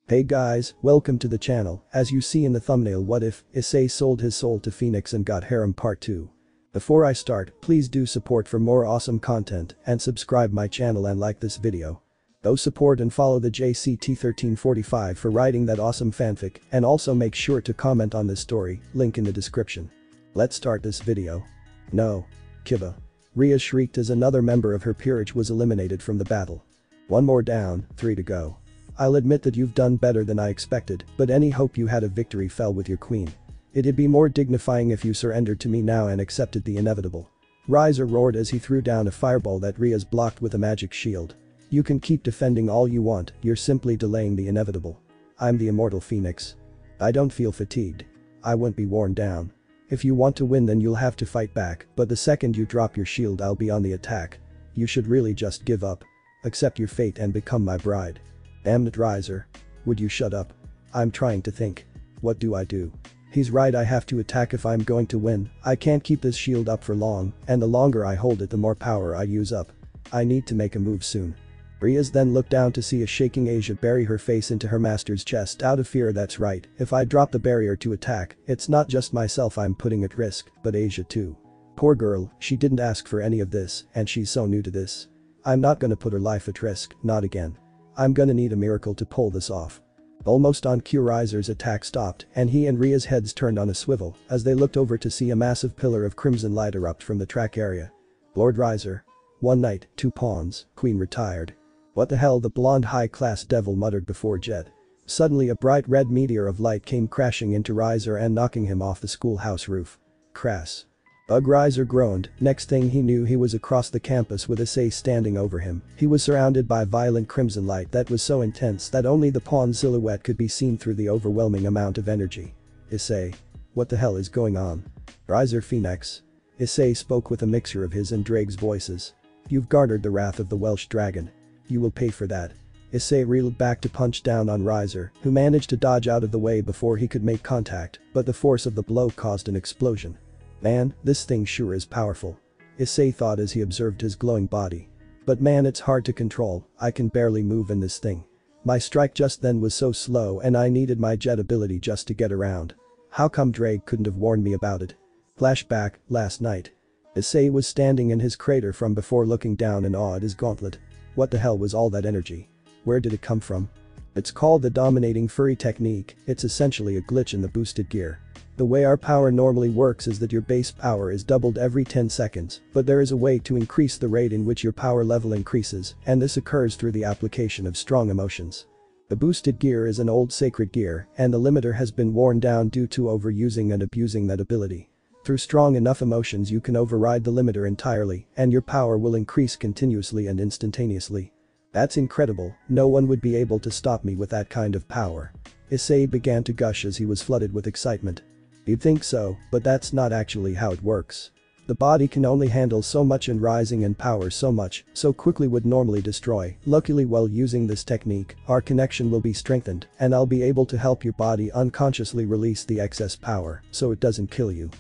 Hey guys, welcome to the channel. As you see in the thumbnail, what if Issei sold his soul to Phenex and got Harem Part 2. Before I start, please do support for more awesome content and subscribe my channel and like this video. Go support and follow the JCT1345 for writing that awesome fanfic, and also make sure to comment on this story, link in the description. Let's start this video. No. Kiva. Rhea shrieked as another member of her peerage was eliminated from the battle. One more down, 3 to go. I'll admit that you've done better than I expected, but any hope you had of victory fell with your queen. It'd be more dignifying if you surrendered to me now and accepted the inevitable. Riser roared as he threw down a fireball that Rhea's blocked with a magic shield. You can keep defending all you want, you're simply delaying the inevitable. I'm the immortal Phoenix. I don't feel fatigued. I won't be worn down. If you want to win, then you'll have to fight back, but the second you drop your shield I'll be on the attack. You should really just give up. Accept your fate and become my bride. Damn it, Riser. Would you shut up? I'm trying to think. What do I do? He's right, I have to attack if I'm going to win. I can't keep this shield up for long, and the longer I hold it the more power I use up. I need to make a move soon. Rhea's then looked down to see a shaking Issei bury her face into her master's chest out of fear. That's right, if I drop the barrier to attack, it's not just myself I'm putting at risk, but Issei too. Poor girl, she didn't ask for any of this, and she's so new to this. I'm not gonna put her life at risk, not again. I'm gonna need a miracle to pull this off. Almost on cue, Riser's attack stopped and he and Rhea's heads turned on a swivel as they looked over to see a massive pillar of crimson light erupt from the track area. Lord Riser. One knight, 2 pawns, queen retired. What the hell, the blonde high-class devil muttered before Jet. Suddenly a bright red meteor of light came crashing into Riser and knocking him off the schoolhouse roof. Crass. Riser groaned. Next thing he knew, he was across the campus with Issei standing over him. He was surrounded by violent crimson light that was so intense that only the pawn's silhouette could be seen through the overwhelming amount of energy. Issei. What the hell is going on? Riser Phenex. Issei spoke with a mixture of his and Drake's voices. You've garnered the wrath of the Welsh dragon. You will pay for that. Issei reeled back to punch down on Riser, who managed to dodge out of the way before he could make contact, but the force of the blow caused an explosion. Man, this thing sure is powerful. Issei thought as he observed his glowing body. But man, it's hard to control, I can barely move in this thing. My strike just then was so slow and I needed my jet ability just to get around. How come Drake couldn't have warned me about it? Flashback, last night. Issei was standing in his crater from before, looking down in awe at his gauntlet. What the hell was all that energy? Where did it come from? It's called the dominating furry technique. It's essentially a glitch in the boosted gear. The way our power normally works is that your base power is doubled every 10 seconds, but there is a way to increase the rate in which your power level increases, and this occurs through the application of strong emotions. The boosted gear is an old sacred gear, and the limiter has been worn down due to overusing and abusing that ability. Through strong enough emotions you can override the limiter entirely, and your power will increase continuously and instantaneously. That's incredible, no one would be able to stop me with that kind of power. Issei began to gush as he was flooded with excitement. You'd think so, but that's not actually how it works. The body can only handle so much, and rising in power so quickly would normally destroy. Luckily, while using this technique, our connection will be strengthened and I'll be able to help your body unconsciously release the excess power so it doesn't kill you.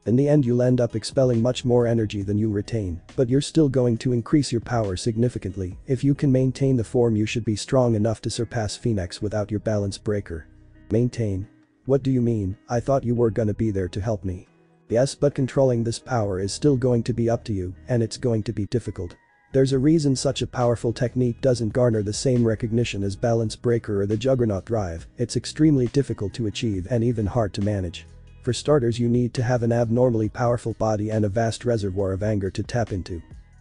In the end, you'll end up expelling much more energy than you retain, but you're still going to increase your power significantly. If you can maintain the form, you should be strong enough to surpass Phenex without your balance breaker. Maintain? What do you mean? I thought you were gonna be there to help me. Yes, but controlling this power is still going to be up to you, and it's going to be difficult. There's a reason such a powerful technique doesn't garner the same recognition as balance breaker or the juggernaut drive. It's extremely difficult to achieve and even hard to manage. For starters, you need to have an abnormally powerful body and a vast reservoir of anger to tap into.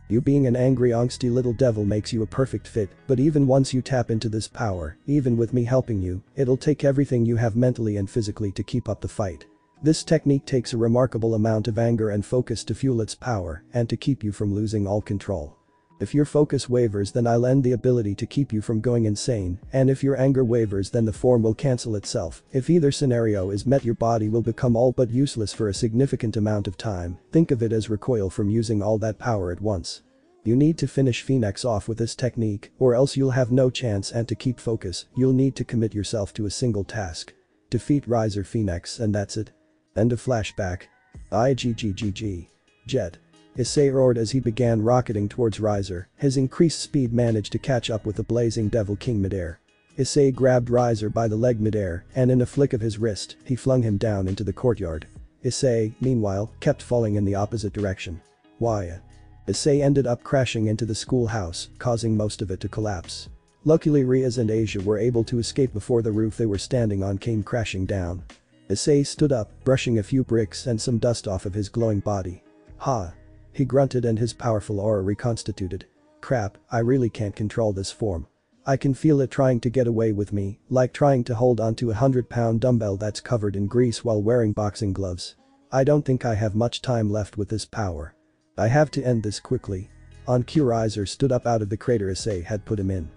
You being an angry, angsty little devil makes you a perfect fit, but even once you tap into this power, even with me helping you, it'll take everything you have mentally and physically to keep up the fight. This technique takes a remarkable amount of anger and focus to fuel its power and to keep you from losing all control. If your focus wavers, then I'll end the ability to keep you from going insane, and if your anger wavers, then the form will cancel itself. If either scenario is met, your body will become all but useless for a significant amount of time. Think of it as recoil from using all that power at once. You need to finish Phenex off with this technique, or else you'll have no chance, and to keep focus, you'll need to commit yourself to a single task. Defeat Riser Phenex and that's it. End of flashback. IGGGG. Jet. Issei roared as he began rocketing towards Riser. His increased speed managed to catch up with the blazing Devil King midair. Issei grabbed Riser by the leg midair and in a flick of his wrist, he flung him down into the courtyard. Issei, meanwhile, kept falling in the opposite direction. Why? Issei ended up crashing into the schoolhouse, causing most of it to collapse. Luckily Riaz and Asia were able to escape before the roof they were standing on came crashing down. Issei stood up, brushing a few bricks and some dust off of his glowing body. Ha! He grunted and his powerful aura reconstituted. Crap, I really can't control this form. I can feel it trying to get away with me, like trying to hold onto a 100-pound dumbbell that's covered in grease while wearing boxing gloves. I don't think I have much time left with this power. I have to end this quickly. On cue Riser stood up out of the crater Issei had put him in.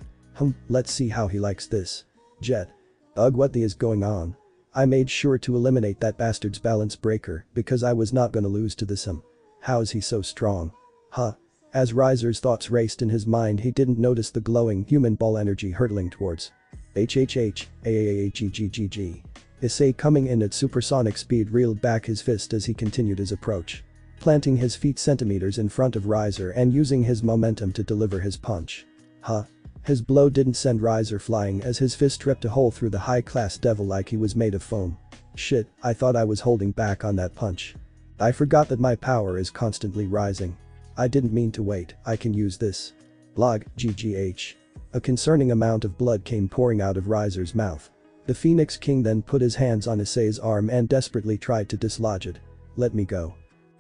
Let's see how he likes this. Jet. Ugh, what the is going on? I made sure to eliminate that bastard's balance breaker because I was not gonna lose to this him. How is he so strong? Huh. As Riser's thoughts raced in his mind he didn't notice the glowing human ball energy hurtling towards. HHH, Issei coming in at supersonic speed reeled back his fist as he continued his approach. Planting his feet centimeters in front of Riser and using his momentum to deliver his punch. Huh. His blow didn't send Riser flying as his fist ripped a hole through the high-class devil like he was made of foam. Shit, I thought I was holding back on that punch. I forgot that my power is constantly rising. I didn't mean to wait, I can use this. Log, GGH. A concerning amount of blood came pouring out of Riser's mouth. The Phoenix King then put his hands on Issei's arm and desperately tried to dislodge it. Let me go.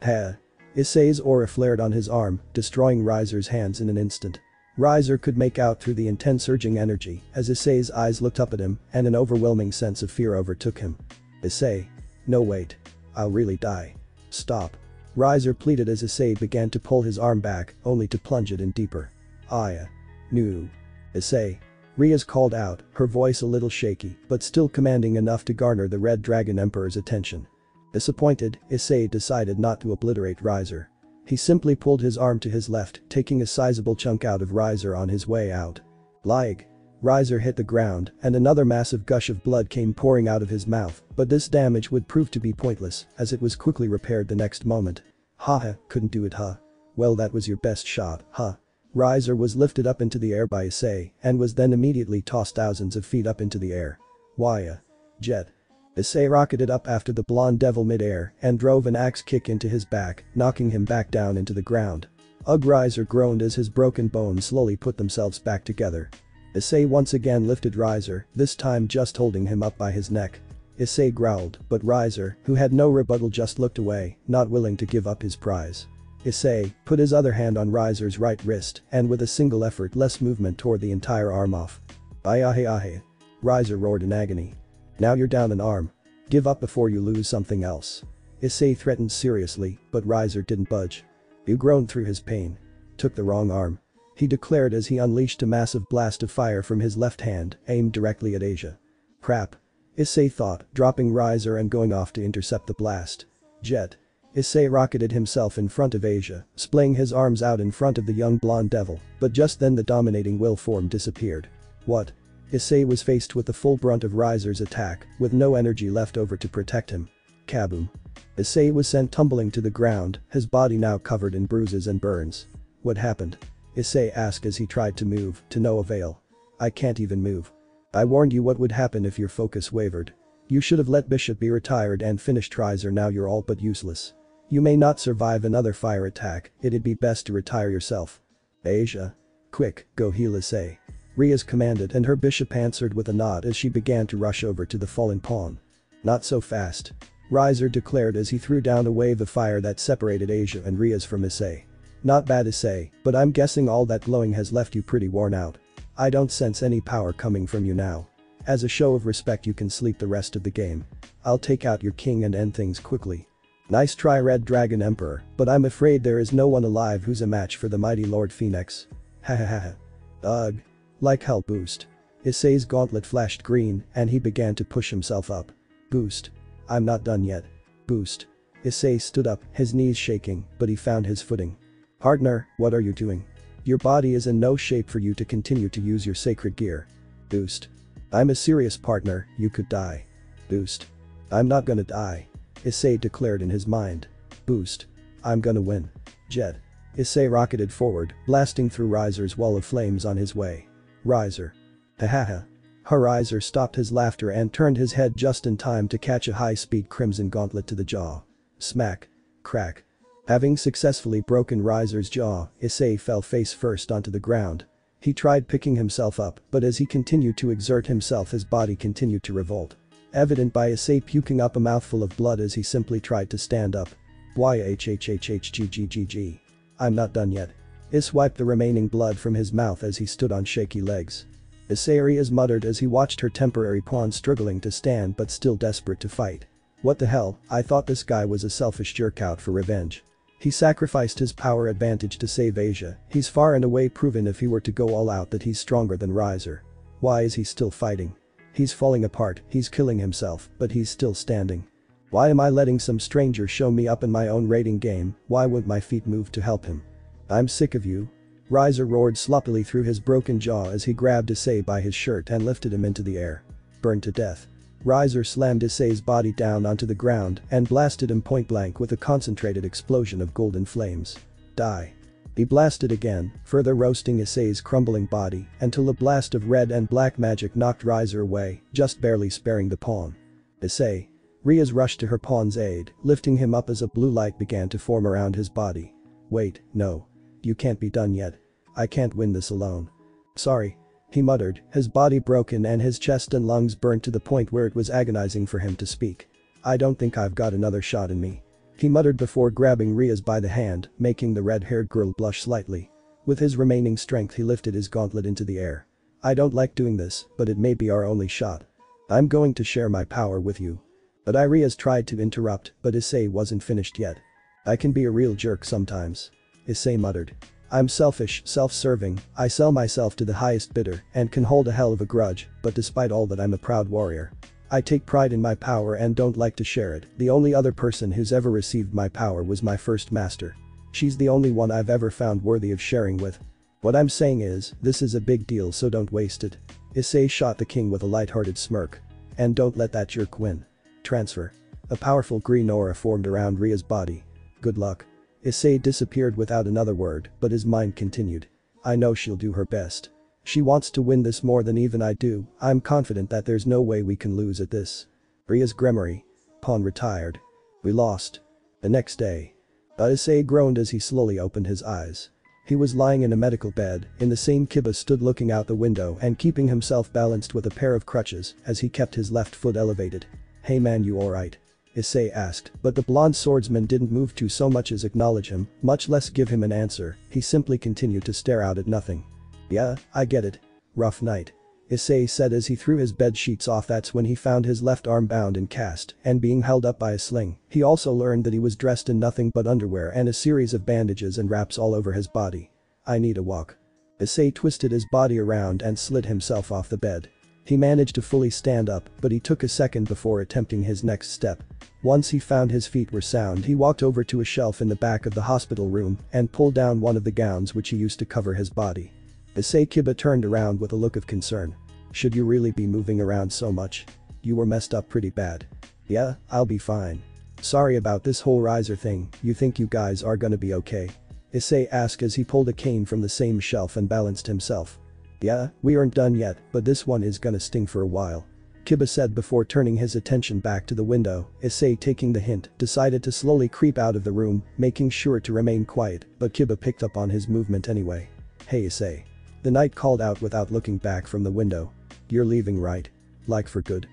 Ha. Issei's aura flared on his arm, destroying Riser's hands in an instant. Riser could make out through the intense surging energy as Issei's eyes looked up at him and an overwhelming sense of fear overtook him. Issei. No wait. I'll really die. Stop. Riser pleaded as Issei began to pull his arm back, only to plunge it in deeper. Aya. No. Issei. Riaz called out, her voice a little shaky, but still commanding enough to garner the Red Dragon Emperor's attention. Disappointed, Issei decided not to obliterate Riser. He simply pulled his arm to his left, taking a sizable chunk out of Riser on his way out. Like. Riser hit the ground, and another massive gush of blood came pouring out of his mouth, but this damage would prove to be pointless, as it was quickly repaired the next moment. Haha, couldn't do it huh? Well that was your best shot, huh? Riser was lifted up into the air by Issei, and was then immediately tossed thousands of feet up into the air. Why? Jet. Issei rocketed up after the blonde devil mid-air and drove an axe kick into his back, knocking him back down into the ground. Riser groaned as his broken bones slowly put themselves back together. Issei once again lifted Riser, this time just holding him up by his neck. Issei growled, but Riser, who had no rebuttal just looked away, not willing to give up his prize. Issei put his other hand on Riser's right wrist and with a single effort less movement tore the entire arm off. Ayahe. Riser roared in agony. Now you're down an arm. Give up before you lose something else. Issei threatened seriously, but Riser didn't budge. You groaned through his pain. Took the wrong arm. He declared as he unleashed a massive blast of fire from his left hand, aimed directly at Asia. Crap. Issei thought, dropping Riser and going off to intercept the blast. Jet. Issei rocketed himself in front of Asia, splaying his arms out in front of the young blonde devil, but just then the dominating will form disappeared. What? Issei was faced with the full brunt of Riser's attack, with no energy left over to protect him. Kaboom. Issei was sent tumbling to the ground, his body now covered in bruises and burns. What happened? Issei asked as he tried to move, to no avail. I can't even move. I warned you what would happen if your focus wavered. You should have let Bishop be retired and finished Riser, now you're all but useless. You may not survive another fire attack, it'd be best to retire yourself. Asia. Quick, go heal Issei. Riaz commanded and her bishop answered with a nod as she began to rush over to the fallen pawn. Not so fast. Riser declared as he threw down a wave of fire that separated Asia and Riaz from Issei. Not bad Issei, but I'm guessing all that glowing has left you pretty worn out. I don't sense any power coming from you now. As a show of respect you can sleep the rest of the game. I'll take out your king and end things quickly. Nice try Red Dragon Emperor, but I'm afraid there is no one alive who's a match for the mighty Lord Phenex. Hahaha. Ugh. Like hell boost. Issei's gauntlet flashed green and he began to push himself up. Boost. I'm not done yet. Boost. Issei stood up, his knees shaking, but he found his footing. Partner, what are you doing? Your body is in no shape for you to continue to use your sacred gear. Boost. I'm a serious partner, you could die. Boost. I'm not gonna die. Issei declared in his mind. Boost. I'm gonna win. Jet. Issei rocketed forward, blasting through Riser's wall of flames on his way. Riser. Hahaha. Riser stopped his laughter and turned his head just in time to catch a high-speed crimson gauntlet to the jaw. Smack. Crack. Having successfully broken Riser's jaw, Issei fell face first onto the ground. He tried picking himself up, but as he continued to exert himself his body continued to revolt. Evident by Issei puking up a mouthful of blood as he simply tried to stand up. YHHHHGGGG. I'm not done yet. Issei wiped the remaining blood from his mouth as he stood on shaky legs. Issei muttered as he watched her temporary pawn struggling to stand but still desperate to fight. What the hell, I thought this guy was a selfish jerk out for revenge. He sacrificed his power advantage to save Asia. He's far and away proven if he were to go all out that he's stronger than Riser. Why is he still fighting? He's falling apart, he's killing himself, but he's still standing. Why am I letting some stranger show me up in my own raiding game? Why won't my feet move to help him? I'm sick of you. Riser roared sloppily through his broken jaw as he grabbed Issei by his shirt and lifted him into the air. Burned to death. Riser slammed Issei's body down onto the ground and blasted him point blank with a concentrated explosion of golden flames. Die. He blasted again, further roasting Issei's crumbling body until a blast of red and black magic knocked Riser away, just barely sparing the pawn. Issei. Riaz rushed to her pawn's aid, lifting him up as a blue light began to form around his body. Wait, no. You can't be done yet. I can't win this alone. Sorry. He muttered, his body broken and his chest and lungs burnt to the point where it was agonizing for him to speak. I don't think I've got another shot in me. He muttered before grabbing Riaz by the hand, making the red-haired girl blush slightly. With his remaining strength he lifted his gauntlet into the air. I don't like doing this, but it may be our only shot. I'm going to share my power with you. But Riaz tried to interrupt, but Issei wasn't finished yet. I can be a real jerk sometimes. Issei muttered. I'm selfish, self-serving, I sell myself to the highest bidder and can hold a hell of a grudge, but despite all that I'm a proud warrior. I take pride in my power and don't like to share it. The only other person who's ever received my power was my first master. She's the only one I've ever found worthy of sharing with. What I'm saying is, this is a big deal so don't waste it. Issei shot the king with a light-hearted smirk. And don't let that jerk win. Transfer. A powerful green aura formed around Ria's body. Good luck. Issei disappeared without another word, but his mind continued. I know she'll do her best. She wants to win this more than even I do. I'm confident that there's no way we can lose at this. Ria's Gremory. Pawn retired. We lost. The next day. Issei groaned as he slowly opened his eyes. He was lying in a medical bed, in the same Kiba stood looking out the window and keeping himself balanced with a pair of crutches as he kept his left foot elevated. Hey man, you alright? Issei asked, but the blonde swordsman didn't move to so much as acknowledge him, much less give him an answer. He simply continued to stare out at nothing. Yeah, I get it. Rough night. Issei said as he threw his bed sheets off. That's when he found his left arm bound in cast and being held up by a sling. He also learned that he was dressed in nothing but underwear and a series of bandages and wraps all over his body. I need a walk. Issei twisted his body around and slid himself off the bed. He managed to fully stand up, but he took a second before attempting his next step. Once he found his feet were sound, he walked over to a shelf in the back of the hospital room and pulled down one of the gowns which he used to cover his body. Issei Kiba turned around with a look of concern. Should you really be moving around so much? You were messed up pretty bad. Yeah, I'll be fine. Sorry about this whole Riser thing. You think you guys are gonna be okay? Issei asked as he pulled a cane from the same shelf and balanced himself. Yeah, we aren't done yet, but this one is gonna sting for a while. Kiba said before turning his attention back to the window. Issei, taking the hint, decided to slowly creep out of the room, making sure to remain quiet, but Kiba picked up on his movement anyway. Hey Issei. The knight called out without looking back from the window. You're leaving, right? Like for good?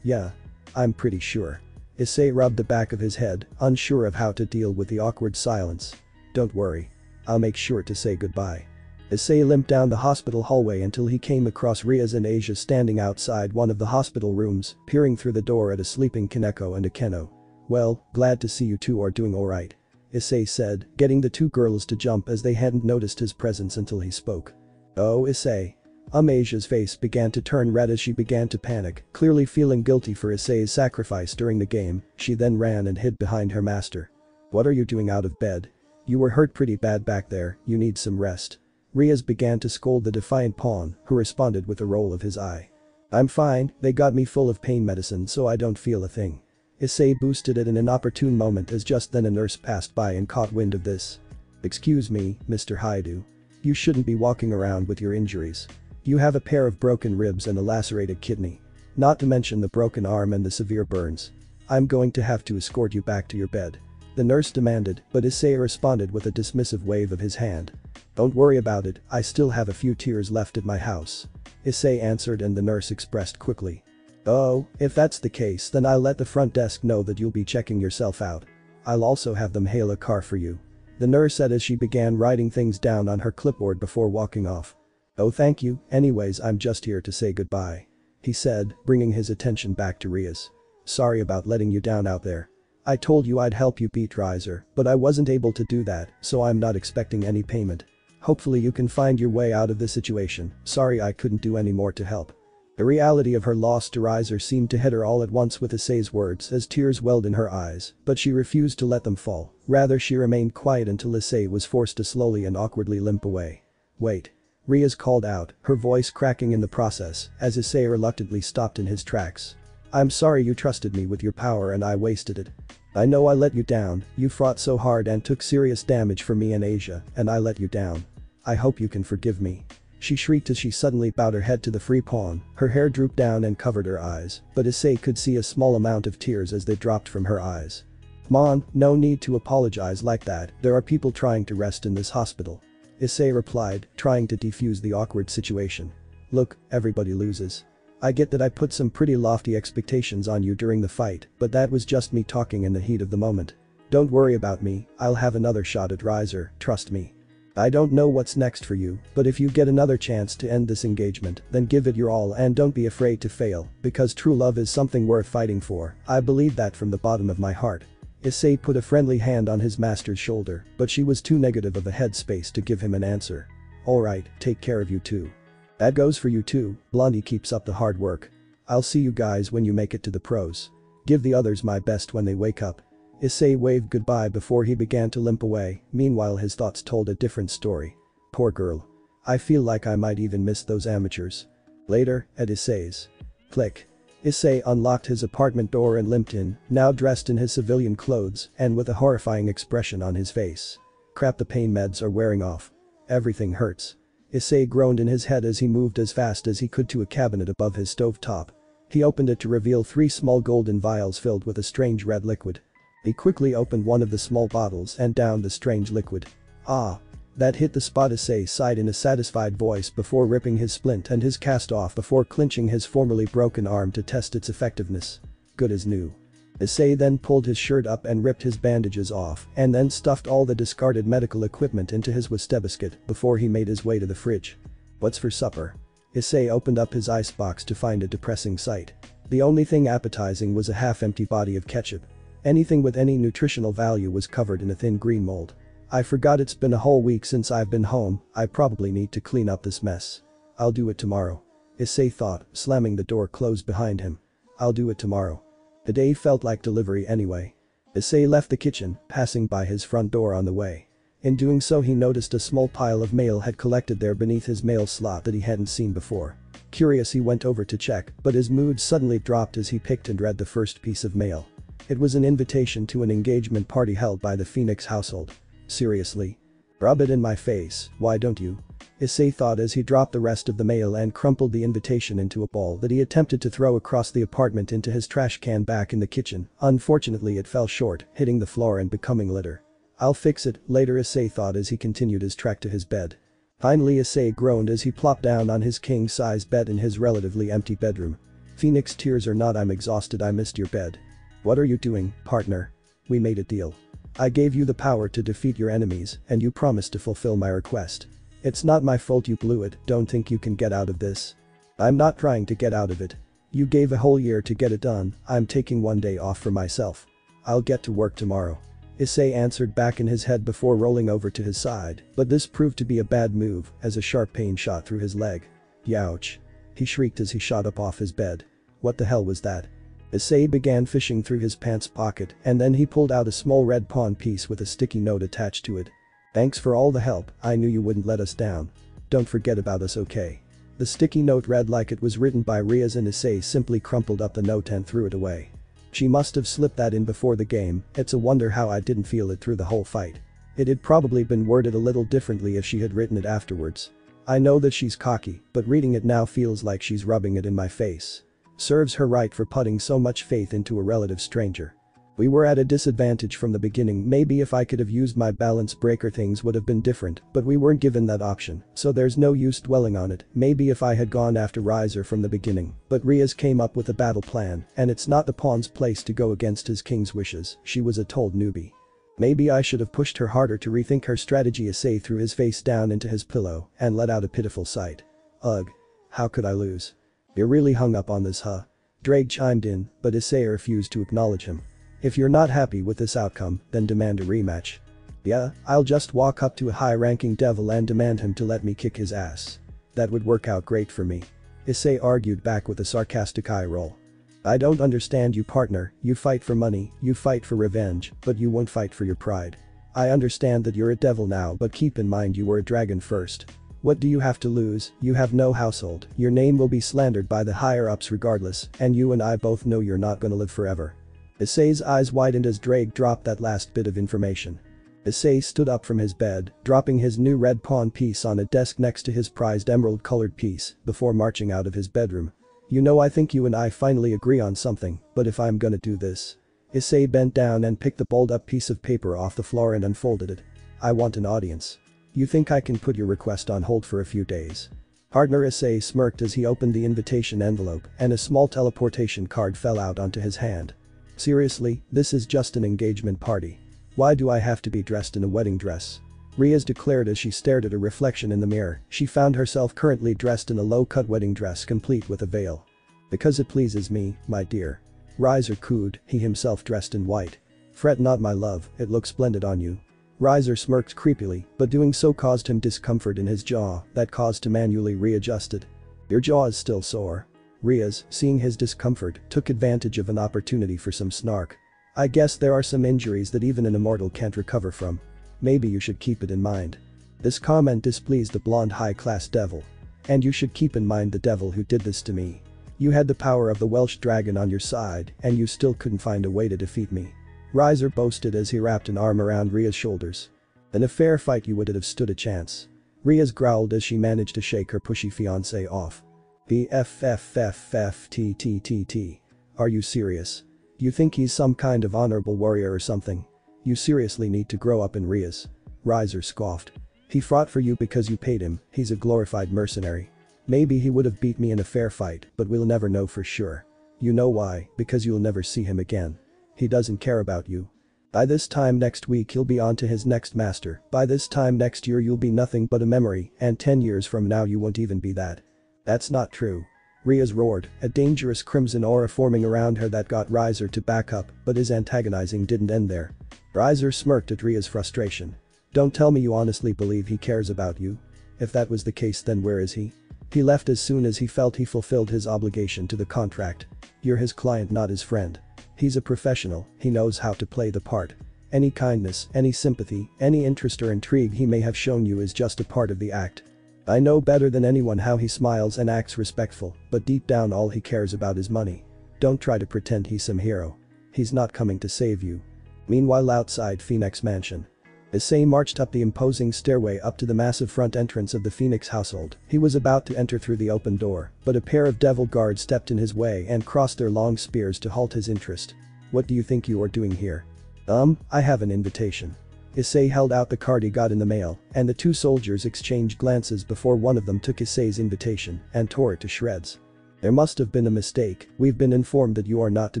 Yeah. I'm pretty sure. Issei rubbed the back of his head, unsure of how to deal with the awkward silence. Don't worry. I'll make sure to say goodbye. Issei limped down the hospital hallway until he came across Riaz and Asia standing outside one of the hospital rooms, peering through the door at a sleeping Kaneko and Akeno. Well, glad to see you two are doing alright. Issei said, getting the two girls to jump as they hadn't noticed his presence until he spoke. Oh Issei. Asia's face began to turn red as she began to panic, clearly feeling guilty for Issei's sacrifice during the game. She then ran and hid behind her master. What are you doing out of bed? You were hurt pretty bad back there, you need some rest. Riaz began to scold the defiant pawn, who responded with a roll of his eye. I'm fine, they got me full of pain medicine so I don't feel a thing. Issei boosted it in an opportune moment as just then a nurse passed by and caught wind of this. Excuse me, Mr. Haidu. You shouldn't be walking around with your injuries. You have a pair of broken ribs and a lacerated kidney. Not to mention the broken arm and the severe burns. I'm going to have to escort you back to your bed. The nurse demanded, but Issei responded with a dismissive wave of his hand. Don't worry about it, I still have a few tears left at my house. Issei answered and the nurse expressed quickly. Oh, if that's the case then I'll let the front desk know that you'll be checking yourself out. I'll also have them hail a car for you. The nurse said as she began writing things down on her clipboard before walking off. Oh thank you, anyways I'm just here to say goodbye. He said, bringing his attention back to Ria's. Sorry about letting you down out there. I told you I'd help you beat Riser, but I wasn't able to do that, so I'm not expecting any payment. Hopefully you can find your way out of this situation, sorry I couldn't do any more to help. The reality of her loss to Riser seemed to hit her all at once with Issei's words as tears welled in her eyes, but she refused to let them fall, rather she remained quiet until Issei was forced to slowly and awkwardly limp away. Wait. Riaz called out, her voice cracking in the process, as Issei reluctantly stopped in his tracks. I'm sorry you trusted me with your power and I wasted it. I know I let you down, you fought so hard and took serious damage for me and Asia, and I let you down. I hope you can forgive me. She shrieked as she suddenly bowed her head to the free pawn, her hair drooped down and covered her eyes, but Issei could see a small amount of tears as they dropped from her eyes. Come on, no need to apologize like that, there are people trying to rest in this hospital. Issei replied, trying to defuse the awkward situation. Look, everybody loses. I get that I put some pretty lofty expectations on you during the fight, but that was just me talking in the heat of the moment. Don't worry about me, I'll have another shot at Riser, trust me. I don't know what's next for you, but if you get another chance to end this engagement, then give it your all and don't be afraid to fail, because true love is something worth fighting for, I believe that from the bottom of my heart. Issei put a friendly hand on his master's shoulder, but she was too negative of a headspace to give him an answer. Alright, take care of you too. That goes for you too, Blondie keeps up the hard work. I'll see you guys when you make it to the pros. Give the others my best when they wake up. Issei waved goodbye before he began to limp away, meanwhile his thoughts told a different story. Poor girl. I feel like I might even miss those amateurs. Later, at Issei's. Click. Issei unlocked his apartment door and limped in, now dressed in his civilian clothes and with a horrifying expression on his face. Crap, the pain meds are wearing off. Everything hurts. Issei groaned in his head as he moved as fast as he could to a cabinet above his stovetop. He opened it to reveal 3 small golden vials filled with a strange red liquid. He quickly opened one of the small bottles and downed the strange liquid. Ah. That hit the spot, Issei sighed in a satisfied voice before ripping his splint and his cast off before clinching his formerly broken arm to test its effectiveness. Good as new. Issei then pulled his shirt up and ripped his bandages off and then stuffed all the discarded medical equipment into his wastebasket before he made his way to the fridge. What's for supper? Issei opened up his icebox to find a depressing sight. The only thing appetizing was a half-empty body of ketchup. Anything with any nutritional value was covered in a thin green mold. I forgot it's been a whole week since I've been home, I probably need to clean up this mess. I'll do it tomorrow. Issei thought, slamming the door closed behind him. I'll do it tomorrow. The day felt like delivery anyway. Issei left the kitchen, passing by his front door on the way. In doing so he noticed a small pile of mail had collected there beneath his mail slot that he hadn't seen before. Curious, he went over to check, but his mood suddenly dropped as he picked and read the first piece of mail. It was an invitation to an engagement party held by the Phenex household. Seriously? Rub it in my face, why don't you? Issei thought as he dropped the rest of the mail and crumpled the invitation into a ball that he attempted to throw across the apartment into his trash can back in the kitchen. Unfortunately it fell short, hitting the floor and becoming litter. I'll fix it later, Issei thought as he continued his trek to his bed. Finally Issei groaned as he plopped down on his king-size bed in his relatively empty bedroom. Phenex, tears or not, I'm exhausted, I missed your bed. What are you doing, partner? We made a deal. I gave you the power to defeat your enemies and you promised to fulfill my request. It's not my fault you blew it, don't think you can get out of this. I'm not trying to get out of it. You gave a whole year to get it done, I'm taking one day off for myself. I'll get to work tomorrow. Issei answered back in his head before rolling over to his side, but this proved to be a bad move as a sharp pain shot through his leg. Youch. He shrieked as he shot up off his bed. What the hell was that? Issei began fishing through his pants pocket and then he pulled out a small red pawn piece with a sticky note attached to it. Thanks for all the help, I knew you wouldn't let us down. Don't forget about us, okay? The sticky note read like it was written by Riaz and Issei simply crumpled up the note and threw it away. She must have slipped that in before the game, it's a wonder how I didn't feel it through the whole fight. It had probably been worded a little differently if she had written it afterwards. I know that she's cocky, but reading it now feels like she's rubbing it in my face. Serves her right for putting so much faith into a relative stranger. We were at a disadvantage from the beginning. Maybe if I could have used my balance breaker things would have been different, but we weren't given that option, so there's no use dwelling on it. Maybe if I had gone after Riser from the beginning, but Riaz came up with a battle plan, and it's not the pawn's place to go against his king's wishes. She was a told newbie. Maybe I should have pushed her harder to rethink her strategy. Issei threw his face down into his pillow and let out a pitiful sigh. Ugh. How could I lose? You're really hung up on this, huh? Drake chimed in, but Issei refused to acknowledge him. If you're not happy with this outcome, then demand a rematch. Yeah, I'll just walk up to a high-ranking devil and demand him to let me kick his ass. That would work out great for me. Issei argued back with a sarcastic eye roll. I don't understand you, partner. You fight for money, you fight for revenge, but you won't fight for your pride. I understand that you're a devil now, but keep in mind you were a dragon first. What do you have to lose? You have no household, your name will be slandered by the higher-ups regardless, and you and I both know you're not gonna live forever. Issei's eyes widened as Drake dropped that last bit of information. Issei stood up from his bed, dropping his new red pawn piece on a desk next to his prized emerald-colored piece, before marching out of his bedroom. You know, I think you and I finally agree on something, but if I'm gonna do this. Issei bent down and picked the balled-up piece of paper off the floor and unfolded it. I want an audience. You think I can put your request on hold for a few days? Partner Issei smirked as he opened the invitation envelope, and a small teleportation card fell out onto his hand. Seriously, this is just an engagement party. Why do I have to be dressed in a wedding dress? Riaz declared as she stared at a reflection in the mirror. She found herself currently dressed in a low-cut wedding dress complete with a veil. Because it pleases me, my dear. Riser cooed, he himself dressed in white. Fret not, my love, it looks splendid on you. Riser smirked creepily, but doing so caused him discomfort in his jaw that caused to manually readjust it. Your jaw is still sore. Riaz, seeing his discomfort, took advantage of an opportunity for some snark. I guess there are some injuries that even an immortal can't recover from. Maybe you should keep it in mind. This comment displeased the blonde high-class devil. And you should keep in mind the devil who did this to me. You had the power of the Welsh dragon on your side, and you still couldn't find a way to defeat me. Riser boasted as he wrapped an arm around Riaz's shoulders. In a fair fight you wouldn't have stood a chance. Riaz growled as she managed to shake her pushy fiancé off. BFFFFTTTT. Are you serious? You think he's some kind of honorable warrior or something? You seriously need to grow up in Riaz. Riser scoffed. He fought for you because you paid him, he's a glorified mercenary. Maybe he would have beat me in a fair fight, but we'll never know for sure. You know why? Because you'll never see him again. He doesn't care about you. By this time next week he'll be on to his next master. By this time next year you'll be nothing but a memory, and 10 years from now you won't even be that. That's not true. Riaz roared, a dangerous crimson aura forming around her that got Riser to back up, but his antagonizing didn't end there. Riser smirked at Riaz's frustration. Don't tell me you honestly believe he cares about you. If that was the case, then where is he? He left as soon as he felt he fulfilled his obligation to the contract. You're his client, not his friend. He's a professional, he knows how to play the part. Any kindness, any sympathy, any interest or intrigue he may have shown you is just a part of the act. I know better than anyone how he smiles and acts respectful, but deep down all he cares about is money. Don't try to pretend he's some hero. He's not coming to save you. Meanwhile, outside Phenex Mansion, Issei marched up the imposing stairway up to the massive front entrance of the Phenex household. He was about to enter through the open door, but a pair of devil guards stepped in his way and crossed their long spears to halt his interest. What do you think you are doing here? I have an invitation. Issei held out the card he got in the mail, and the two soldiers exchanged glances before one of them took Issei's invitation and tore it to shreds. There must have been a mistake, we've been informed that you are not to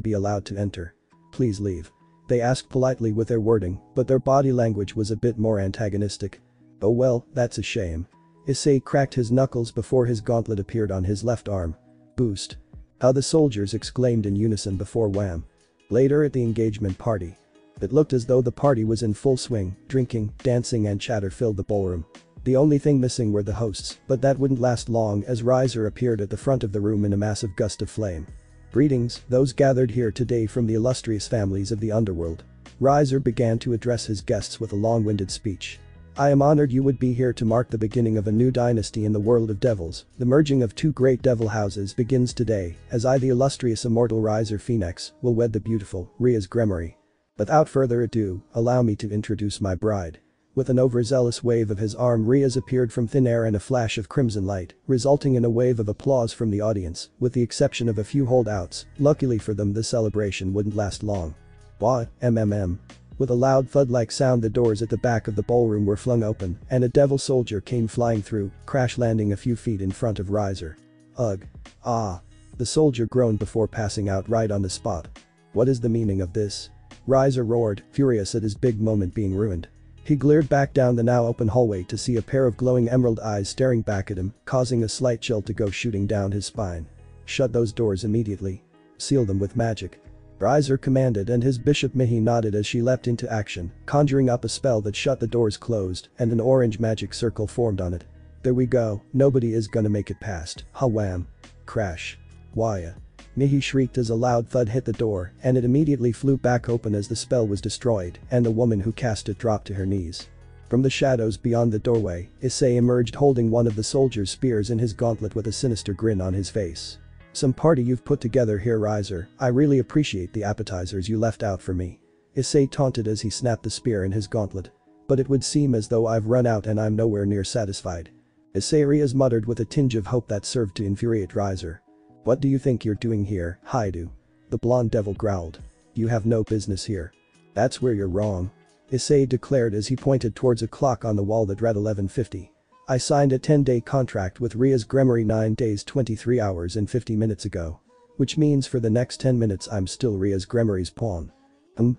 be allowed to enter. Please leave. They asked politely with their wording, but their body language was a bit more antagonistic. Oh well, that's a shame. Issei cracked his knuckles before his gauntlet appeared on his left arm. Boost. How the soldiers exclaimed in unison before wham. Later at the engagement party. It looked as though the party was in full swing, drinking, dancing and chatter filled the ballroom. The only thing missing were the hosts, but that wouldn't last long as Riser appeared at the front of the room in a massive gust of flame. Greetings, those gathered here today from the illustrious families of the underworld. Riser began to address his guests with a long-winded speech. I am honored you would be here to mark the beginning of a new dynasty in the world of devils. The merging of two great devil houses begins today, as I, the illustrious immortal Riser Phenex, will wed the beautiful Riaz Gremory. Without further ado, allow me to introduce my bride. With an overzealous wave of his arm, Riaz appeared from thin air and a flash of crimson light, resulting in a wave of applause from the audience, with the exception of a few holdouts. Luckily for them, the celebration wouldn't last long. Wah, mmm. With a loud thud-like sound, the doors at the back of the ballroom were flung open, and a devil soldier came flying through, crash landing a few feet in front of Riser. Ugh. Ah. The soldier groaned before passing out right on the spot. What is the meaning of this? Riser roared, furious at his big moment being ruined. He glared back down the now open hallway to see a pair of glowing emerald eyes staring back at him, causing a slight chill to go shooting down his spine. Shut those doors immediately. Seal them with magic. Riser commanded, and his Bishop Mihi nodded as she leapt into action, conjuring up a spell that shut the doors closed, and an orange magic circle formed on it. There we go, nobody is gonna make it past. Ha wham. Crash. Waya. Mihi shrieked as a loud thud hit the door, and it immediately flew back open as the spell was destroyed, and the woman who cast it dropped to her knees. From the shadows beyond the doorway, Issei emerged holding one of the soldier's spears in his gauntlet with a sinister grin on his face. Some party you've put together here, Riser. I really appreciate the appetizers you left out for me. Issei taunted as he snapped the spear in his gauntlet. But it would seem as though I've run out and I'm nowhere near satisfied. Issei Riaz muttered with a tinge of hope that served to infuriate Riser. What do you think you're doing here, Haidu? The blonde devil growled. You have no business here. That's where you're wrong. Issei declared as he pointed towards a clock on the wall that read 11:50. I signed a 10-day contract with Riaz Gremory 9 days 23 hours and 50 minutes ago. Which means for the next 10 minutes I'm still Riaz Gremory's pawn.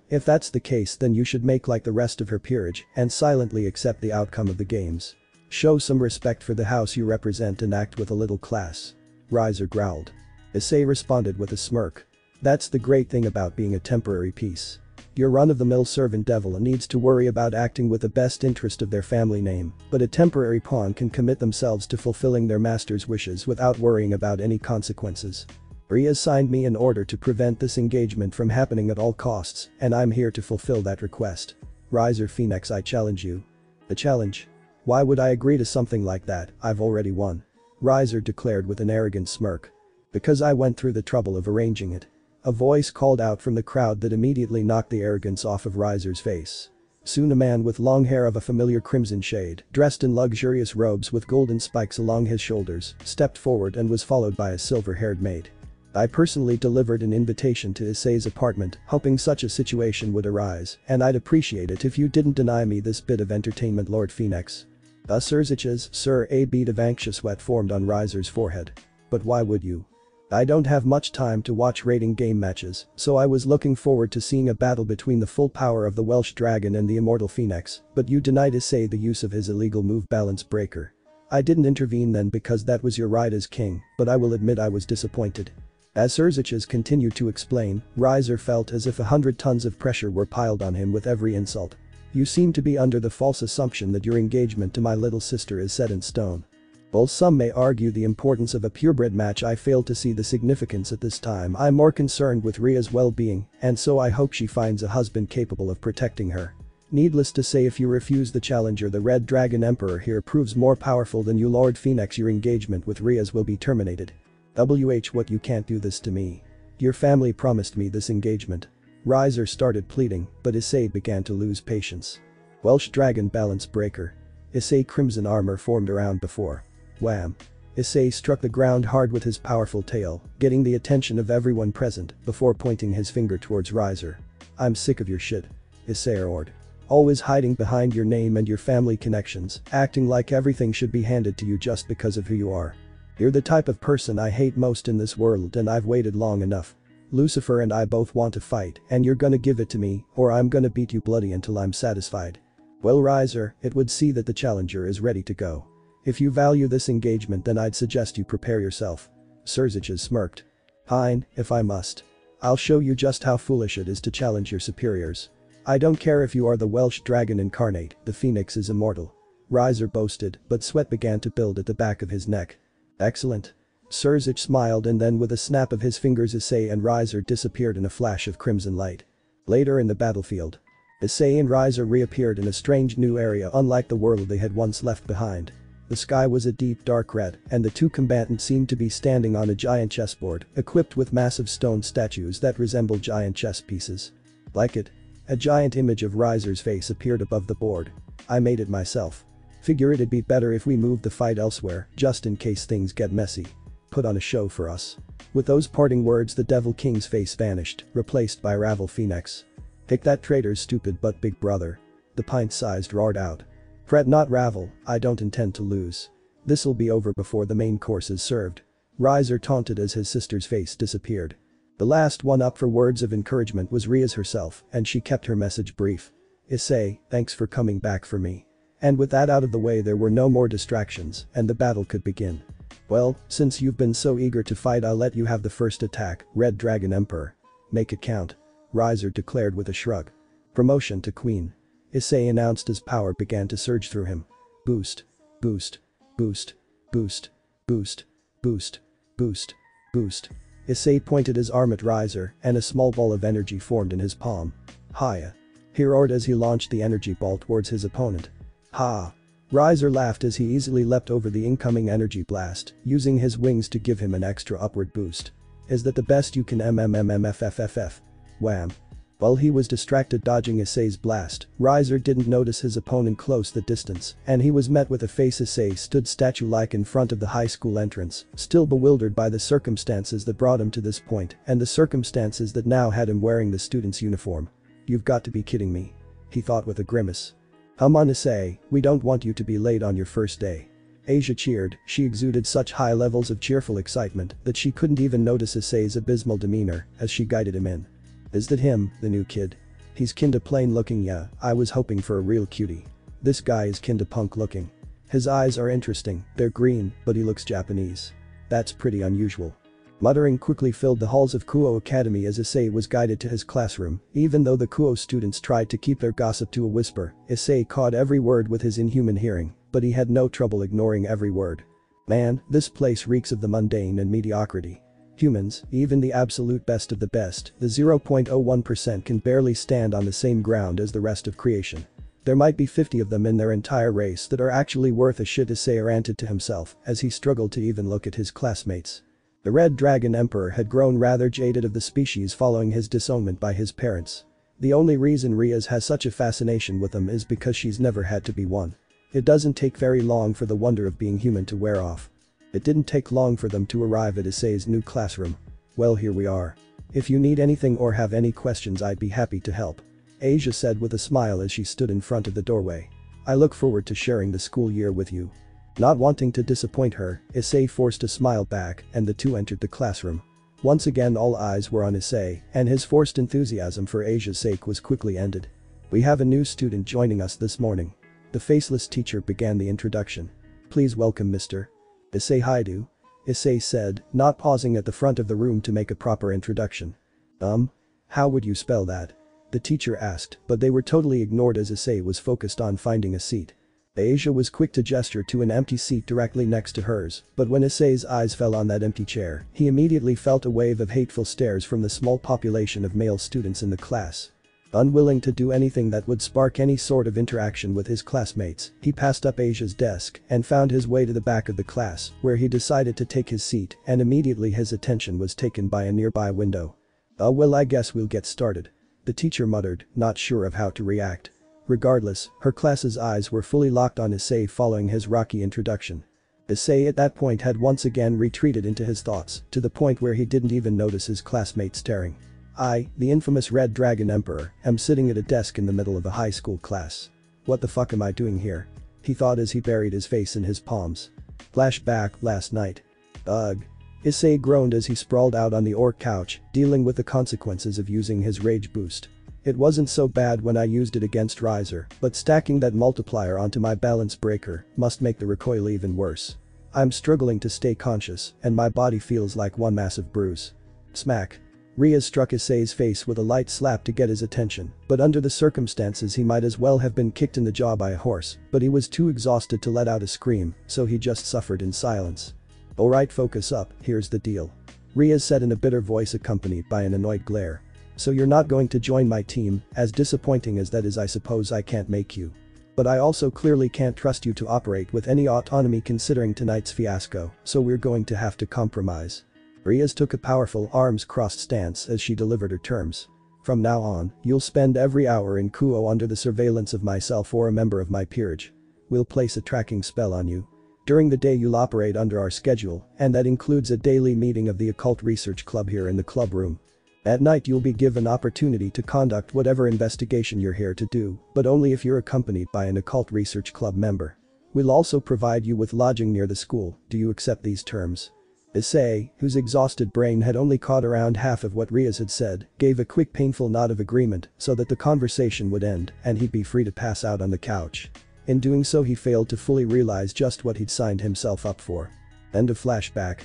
If that's the case, then you should make like the rest of her peerage and silently accept the outcome of the games. Show some respect for the house you represent and act with a little class. Riser growled. Issei responded with a smirk. That's the great thing about being a temporary piece. Your run-of-the-mill servant devil needs to worry about acting with the best interest of their family name, but a temporary pawn can commit themselves to fulfilling their master's wishes without worrying about any consequences. Riaz signed me an order to prevent this engagement from happening at all costs, and I'm here to fulfill that request. Riser Phenex, I challenge you. The challenge? Why would I agree to something like that? I've already won. Riser declared with an arrogant smirk. Because I went through the trouble of arranging it. A voice called out from the crowd that immediately knocked the arrogance off of Riser's face. Soon a man with long hair of a familiar crimson shade, dressed in luxurious robes with golden spikes along his shoulders, stepped forward and was followed by a silver-haired maid. I personally delivered an invitation to Issei's apartment, hoping such a situation would arise, and I'd appreciate it if you didn't deny me this bit of entertainment, Lord Phenex. Urzich's, sir, a bead of anxious sweat formed on Riser's forehead. But why would you? I don't have much time to watch rating game matches, so I was looking forward to seeing a battle between the full power of the Welsh dragon and the immortal Phenex, but you denied Issei the use of his illegal move Balance Breaker. I didn't intervene then because that was your right as king, but I will admit I was disappointed. As Urzich's continued to explain, Riser felt as if 100 tons of pressure were piled on him with every insult. You seem to be under the false assumption that your engagement to my little sister is set in stone. While some may argue the importance of a purebred match, I fail to see the significance at this time. I'm more concerned with Ria's well-being, and so I hope she finds a husband capable of protecting her. Needless to say, if you refuse the challenger, the Red Dragon Emperor here proves more powerful than you, Lord Phenex. Your engagement with Riaz will be terminated. What, you can't do this to me. Your family promised me this engagement. Riser started pleading, but Issei began to lose patience. Welsh Dragon Balance Breaker. Issei crimson armor formed around before. Wham. Issei struck the ground hard with his powerful tail, getting the attention of everyone present before pointing his finger towards Riser. I'm sick of your shit. Issei roared. Always hiding behind your name and your family connections, acting like everything should be handed to you just because of who you are. You're the type of person I hate most in this world, and I've waited long enough. Lucifer and I both want to fight, and you're gonna give it to me, or I'm gonna beat you bloody until I'm satisfied. Well, Riser, it would see that the challenger is ready to go. If you value this engagement, then I'd suggest you prepare yourself. Urzich's smirked. Fine, if I must. I'll show you just how foolish it is to challenge your superiors. I don't care if you are the Welsh dragon incarnate, the Phenex is immortal. Riser boasted, but sweat began to build at the back of his neck. Excellent. Urzich smiled, and then with a snap of his fingers Issei and Riser disappeared in a flash of crimson light. Later in the battlefield. Issei and Riser reappeared in a strange new area unlike the world they had once left behind. The sky was a deep dark red, and the two combatants seemed to be standing on a giant chessboard, equipped with massive stone statues that resembled giant chess pieces. Like it. A giant image of Riser's face appeared above the board. I made it myself. Figure it'd be better if we moved the fight elsewhere, just in case things get messy. Put on a show for us." With those parting words the Devil King's face vanished, replaced by Ravel Phoenix. "Pick that traitor's stupid butt, big brother." The pint-sized roared out. "Fret not, Ravel, I don't intend to lose. This'll be over before the main course is served." Riser taunted as his sister's face disappeared. The last one up for words of encouragement was Ria's herself, and she kept her message brief. "Issei, thanks for coming back for me." And with that out of the way there were no more distractions, and the battle could begin. "Well, since you've been so eager to fight I'll let you have the first attack, Red Dragon Emperor. Make it count." Riser declared with a shrug. "Promotion to Queen." Issei announced as power began to surge through him. Boost. Boost. Boost. Boost. Boost. Boost. Boost. Boost. Issei pointed his arm at Riser, and a small ball of energy formed in his palm. "Hiya." He roared as he launched the energy ball towards his opponent. "Ha!" Riser laughed as he easily leapt over the incoming energy blast, using his wings to give him an extra upward boost. "Is that the best you can mmmmfff? Wham." While he was distracted dodging Issei's blast, Riser didn't notice his opponent close the distance, and he was met with a face. Issei stood statue-like in front of the high school entrance, still bewildered by the circumstances that brought him to this point and the circumstances that now had him wearing the student's uniform. "You've got to be kidding me," he thought with a grimace. "Come on, Issei, we don't want you to be late on your first day." Asia cheered, she exuded such high levels of cheerful excitement that she couldn't even notice Issei's abysmal demeanor as she guided him in. "Is that him, the new kid? He's kinda plain looking. Yeah, I was hoping for a real cutie. This guy is kinda punk looking. His eyes are interesting, they're green, but he looks Japanese. That's pretty unusual." Muttering quickly filled the halls of Kuo Academy as Issei was guided to his classroom. Even though the Kuo students tried to keep their gossip to a whisper, Issei caught every word with his inhuman hearing, but he had no trouble ignoring every word. "Man, this place reeks of the mundane and mediocrity. Humans, even the absolute best of the best, the 0.01% can barely stand on the same ground as the rest of creation. There might be 50 of them in their entire race that are actually worth a shit," Issei ranted to himself as he struggled to even look at his classmates. The Red Dragon Emperor had grown rather jaded of the species following his disownment by his parents. The only reason Rias has such a fascination with them is because she's never had to be one. It doesn't take very long for the wonder of being human to wear off. It didn't take long for them to arrive at Issei's new classroom. "Well, here we are. If you need anything or have any questions I'd be happy to help," Asia said with a smile as she stood in front of the doorway. "I look forward to sharing the school year with you." Not wanting to disappoint her, Issei forced a smile back and the two entered the classroom. Once again all eyes were on Issei, and his forced enthusiasm for Asia's sake was quickly ended. "We have a new student joining us this morning." The faceless teacher began the introduction. "Please welcome Mr. Issei Haidu," Issei said, not pausing at the front of the room to make a proper introduction. How would you spell that?" the teacher asked, but they were totally ignored as Issei was focused on finding a seat. Asia was quick to gesture to an empty seat directly next to hers, but when Issei's eyes fell on that empty chair, he immediately felt a wave of hateful stares from the small population of male students in the class. Unwilling to do anything that would spark any sort of interaction with his classmates, he passed up Asia's desk and found his way to the back of the class, where he decided to take his seat, and immediately his attention was taken by a nearby window. Well, I guess we'll get started," the teacher muttered, not sure of how to react. Regardless, her class's eyes were fully locked on Issei following his rocky introduction. Issei at that point had once again retreated into his thoughts, to the point where he didn't even notice his classmates staring. "I, the infamous Red Dragon Emperor, am sitting at a desk in the middle of a high school class. What the fuck am I doing here?" he thought as he buried his face in his palms. Flashback last night. Ugh. Issei groaned as he sprawled out on the orc couch, dealing with the consequences of using his rage boost. "It wasn't so bad when I used it against Riser, but stacking that multiplier onto my balance breaker must make the recoil even worse. I'm struggling to stay conscious, and my body feels like one massive bruise." Smack. Rias struck Issei's face with a light slap to get his attention, but under the circumstances he might as well have been kicked in the jaw by a horse, but he was too exhausted to let out a scream, so he just suffered in silence. "Alright, focus up, here's the deal," Rias said in a bitter voice accompanied by an annoyed glare. "So you're not going to join my team, as disappointing as that is. I suppose I can't make you. But I also clearly can't trust you to operate with any autonomy considering tonight's fiasco, so we're going to have to compromise." Rias took a powerful arms-crossed stance as she delivered her terms. From now on, you'll spend every hour in Kuo under the surveillance of myself or a member of my peerage. We'll place a tracking spell on you. During the day you'll operate under our schedule, and that includes a daily meeting of the Occult Research Club here in the club room. At night you'll be given opportunity to conduct whatever investigation you're here to do, but only if you're accompanied by an Occult Research Club member. We'll also provide you with lodging near the school. Do you accept these terms? Issei, whose exhausted brain had only caught around half of what Riaz had said, gave a quick painful nod of agreement so that the conversation would end and he'd be free to pass out on the couch. In doing so he failed to fully realize just what he'd signed himself up for. End of flashback.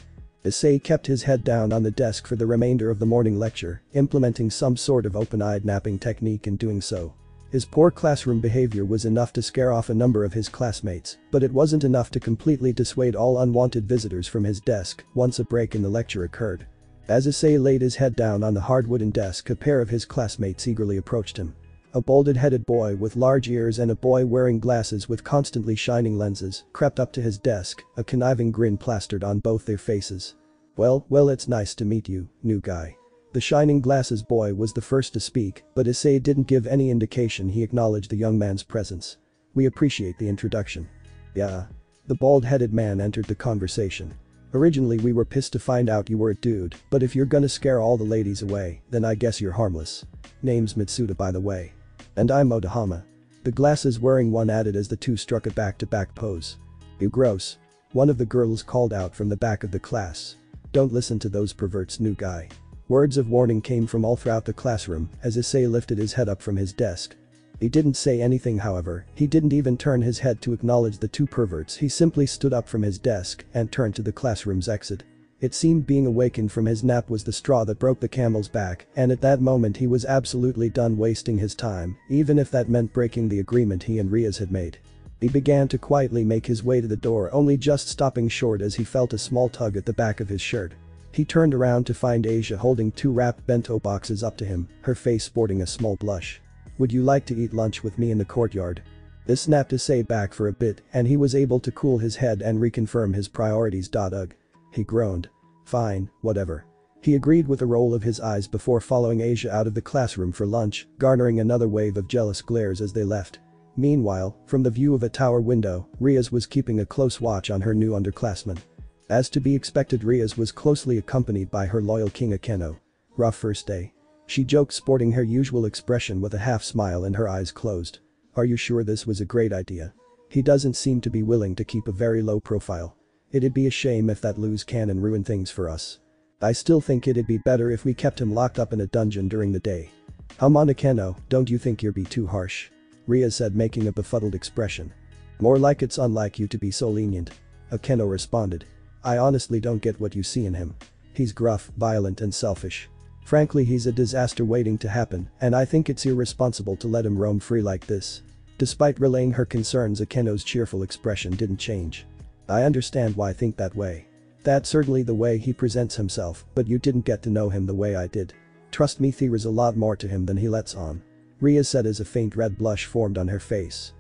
Issei kept his head down on the desk for the remainder of the morning lecture, implementing some sort of open-eyed napping technique in doing so. His poor classroom behavior was enough to scare off a number of his classmates, but it wasn't enough to completely dissuade all unwanted visitors from his desk once a break in the lecture occurred. As Issei laid his head down on the hard wooden desk, a pair of his classmates eagerly approached him. A balded-headed boy with large ears and a boy wearing glasses with constantly shining lenses crept up to his desk, a conniving grin plastered on both their faces. Well, it's nice to meet you, new guy." The shining glasses boy was the first to speak, but Issei didn't give any indication he acknowledged the young man's presence. "We appreciate the introduction." "Yeah." The bald-headed man entered the conversation. "Originally we were pissed to find out you were a dude, but if you're gonna scare all the ladies away, then I guess you're harmless. Name's Mitsuda by the way. And I'm Odahama." The glasses-wearing one added as the two struck a back-to-back pose. "You gross." One of the girls called out from the back of the class. "Don't listen to those perverts, new guy." Words of warning came from all throughout the classroom as Issei lifted his head up from his desk. He didn't say anything, however. He didn't even turn his head to acknowledge the two perverts. He simply stood up from his desk and turned to the classroom's exit. It seemed being awakened from his nap was the straw that broke the camel's back, and at that moment he was absolutely done wasting his time, even if that meant breaking the agreement he and Riaz had made. He began to quietly make his way to the door, only just stopping short as he felt a small tug at the back of his shirt. He turned around to find Asia holding two wrapped bento boxes up to him, her face sporting a small blush. "Would you like to eat lunch with me in the courtyard?" This snapped Issei back for a bit and he was able to cool his head and reconfirm his priorities. Ugh. He groaned. "Fine, whatever." He agreed with a roll of his eyes before following Asia out of the classroom for lunch, garnering another wave of jealous glares as they left. Meanwhile, from the view of a tower window, Riaz was keeping a close watch on her new underclassmen. As to be expected, Riaz was closely accompanied by her loyal king Akeno. "Rough first day?" She joked, sporting her usual expression with a half smile and her eyes closed. "Are you sure this was a great idea? He doesn't seem to be willing to keep a very low profile. It'd be a shame if that loose cannon ruined things for us. I still think it'd be better if we kept him locked up in a dungeon during the day." "Come on Akeno, don't you think you're too harsh?" Riaz said, making a befuddled expression. "More like it's unlike you to be so lenient." Akeno responded. "I honestly don't get what you see in him. He's gruff, violent and selfish. Frankly, he's a disaster waiting to happen, and I think it's irresponsible to let him roam free like this." Despite relaying her concerns, Akeno's cheerful expression didn't change. "I understand why I think that way. That's certainly the way he presents himself, but you didn't get to know him the way I did. Trust me, there's a lot more to him than he lets on," Riaz said as a faint red blush formed on her face.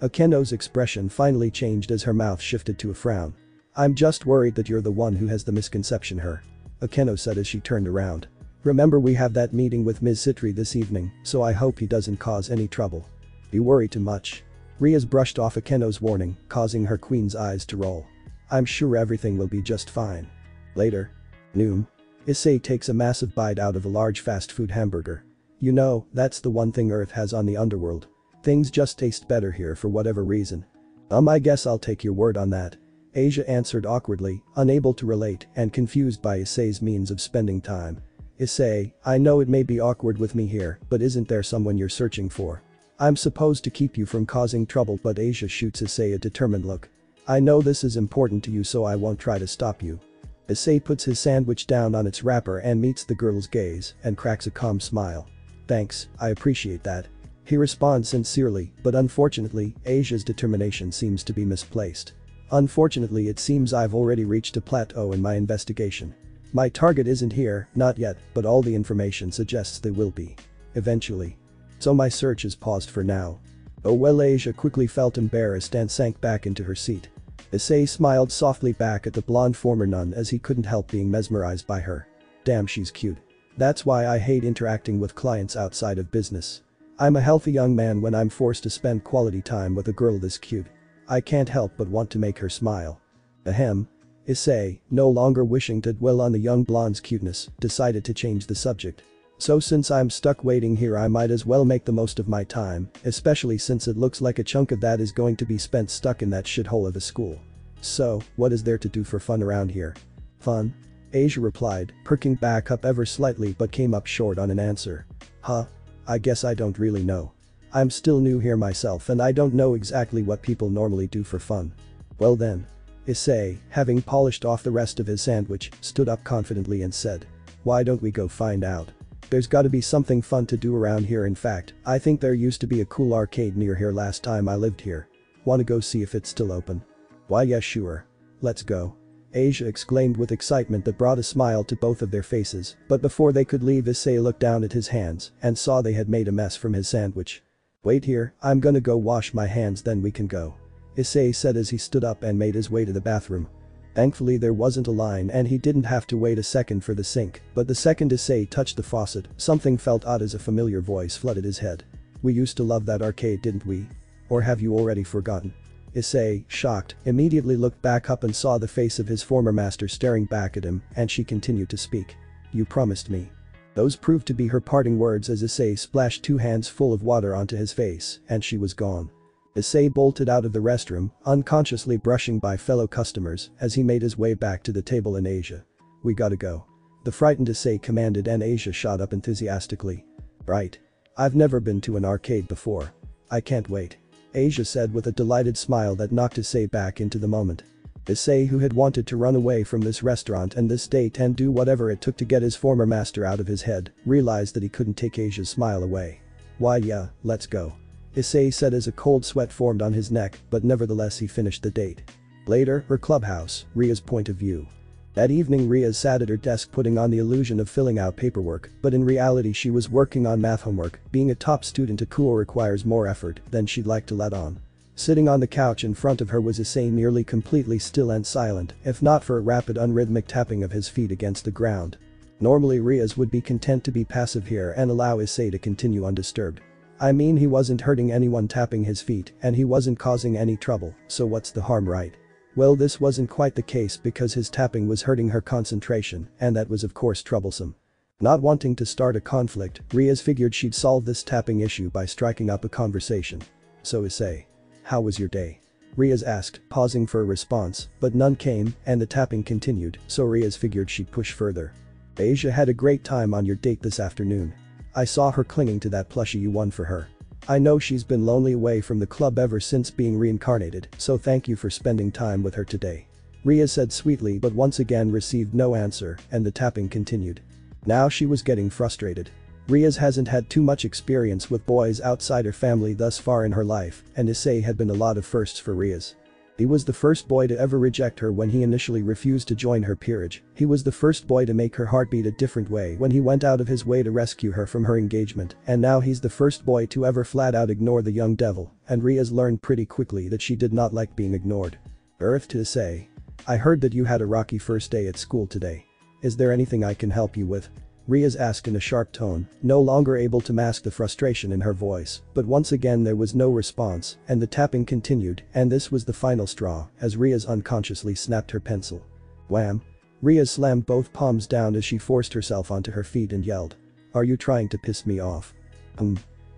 Akeno's expression finally changed as her mouth shifted to a frown. "I'm just worried that you're the one who has the misconception her," Akeno said as she turned around. "Remember, we have that meeting with Ms. Citri this evening, so I hope he doesn't cause any trouble." "You worry too much." Riaz brushed off Akeno's warning, causing her queen's eyes to roll. "I'm sure everything will be just fine." Later. Noon. Issei takes a massive bite out of a large fast food hamburger. "You know, that's the one thing Earth has on the underworld. Things just taste better here for whatever reason." I guess I'll take your word on that," Asia answered awkwardly, unable to relate and confused by Issei's means of spending time. "Issei, I know it may be awkward with me here, but isn't there someone you're searching for? I'm supposed to keep you from causing trouble." But Asia shoots Issei a determined look. "I know this is important to you, so I won't try to stop you." Issei puts his sandwich down on its wrapper and meets the girl's gaze and cracks a calm smile. "Thanks, I appreciate that." He responds sincerely, but unfortunately, Asia's determination seems to be misplaced. "Unfortunately, it seems I've already reached a plateau in my investigation. My target isn't here, not yet, but all the information suggests they will be. Eventually. So my search is paused for now." "Oh well," Asia quickly felt embarrassed and sank back into her seat. Issei smiled softly back at the blonde former nun as he couldn't help being mesmerized by her. "Damn, she's cute." That's why I hate interacting with clients outside of business. I'm a healthy young man when I'm forced to spend quality time with a girl this cute. I can't help but want to make her smile. Ahem. Issei, no longer wishing to dwell on the young blonde's cuteness, decided to change the subject. So since I'm stuck waiting here, I might as well make the most of my time, especially since it looks like a chunk of that is going to be spent stuck in that shithole of a school. So, what is there to do for fun around here? Fun? Asia replied, perking back up ever slightly but came up short on an answer. Huh? I guess I don't really know. I'm still new here myself and I don't know exactly what people normally do for fun. Well then. Issei, having polished off the rest of his sandwich, stood up confidently and said. Why don't we go find out? There's gotta be something fun to do around here. In fact, I think there used to be a cool arcade near here last time I lived here. Wanna go see if it's still open? Why yeah sure. Let's go. Asia exclaimed with excitement that brought a smile to both of their faces, but before they could leave Issei looked down at his hands and saw they had made a mess from his sandwich. Wait here, I'm gonna go wash my hands then we can go. Issei said as he stood up and made his way to the bathroom. Thankfully there wasn't a line and he didn't have to wait a second for the sink, but the second Issei touched the faucet, something felt odd as a familiar voice flooded his head. We used to love that arcade, didn't we? Or have you already forgotten? Issei, shocked, immediately looked back up and saw the face of his former master staring back at him, and she continued to speak. You promised me. Those proved to be her parting words as Issei splashed 2 hands full of water onto his face, and she was gone. Issei bolted out of the restroom, unconsciously brushing by fellow customers as he made his way back to the table in Asia. We gotta go. The frightened Issei commanded and Asia shot up enthusiastically. Right. I've never been to an arcade before. I can't wait. Asia said with a delighted smile that knocked Issei back into the moment. Issei, who had wanted to run away from this restaurant and this date and do whatever it took to get his former master out of his head, realized that he couldn't take Asia's smile away. Why yeah, let's go. Issei said as a cold sweat formed on his neck, but nevertheless he finished the date. Later, her clubhouse, Ria's point of view. That evening Ria sat at her desk putting on the illusion of filling out paperwork, but in reality she was working on math homework. Being a top student at school requires more effort than she'd like to let on. Sitting on the couch in front of her was Issei, nearly completely still and silent, if not for a rapid unrhythmic tapping of his feet against the ground. Normally Ria's would be content to be passive here and allow Issei to continue undisturbed. I mean, he wasn't hurting anyone tapping his feet and he wasn't causing any trouble, so what's the harm, right? Well, this wasn't quite the case because his tapping was hurting her concentration and that was of course troublesome. Not wanting to start a conflict, Ria's figured she'd solve this tapping issue by striking up a conversation. So Issei. How was your day? Ria's asked, pausing for a response, but none came and the tapping continued, so Ria's figured she'd push further. Asia had a great time on your date this afternoon. I saw her clinging to that plushie you won for her. I know she's been lonely away from the club ever since being reincarnated, so thank you for spending time with her today. Ria said sweetly but once again received no answer and the tapping continued. Now she was getting frustrated. Ria's hasn't had too much experience with boys outside her family thus far in her life and Issei had been a lot of firsts for Ria's. He was the first boy to ever reject her when he initially refused to join her peerage. He was the first boy to make her heart beat a different way when he went out of his way to rescue her from her engagement, and now he's the first boy to ever flat out ignore the young devil, and Ria's learned pretty quickly that she did not like being ignored. Earth to Issei. I heard that you had a rocky first day at school today. Is there anything I can help you with? Ria's asked in a sharp tone, no longer able to mask the frustration in her voice, but once again there was no response and the tapping continued and this was the final straw as Ria's unconsciously snapped her pencil. Wham! Ria slammed both palms down as she forced herself onto her feet and yelled. Are you trying to piss me off?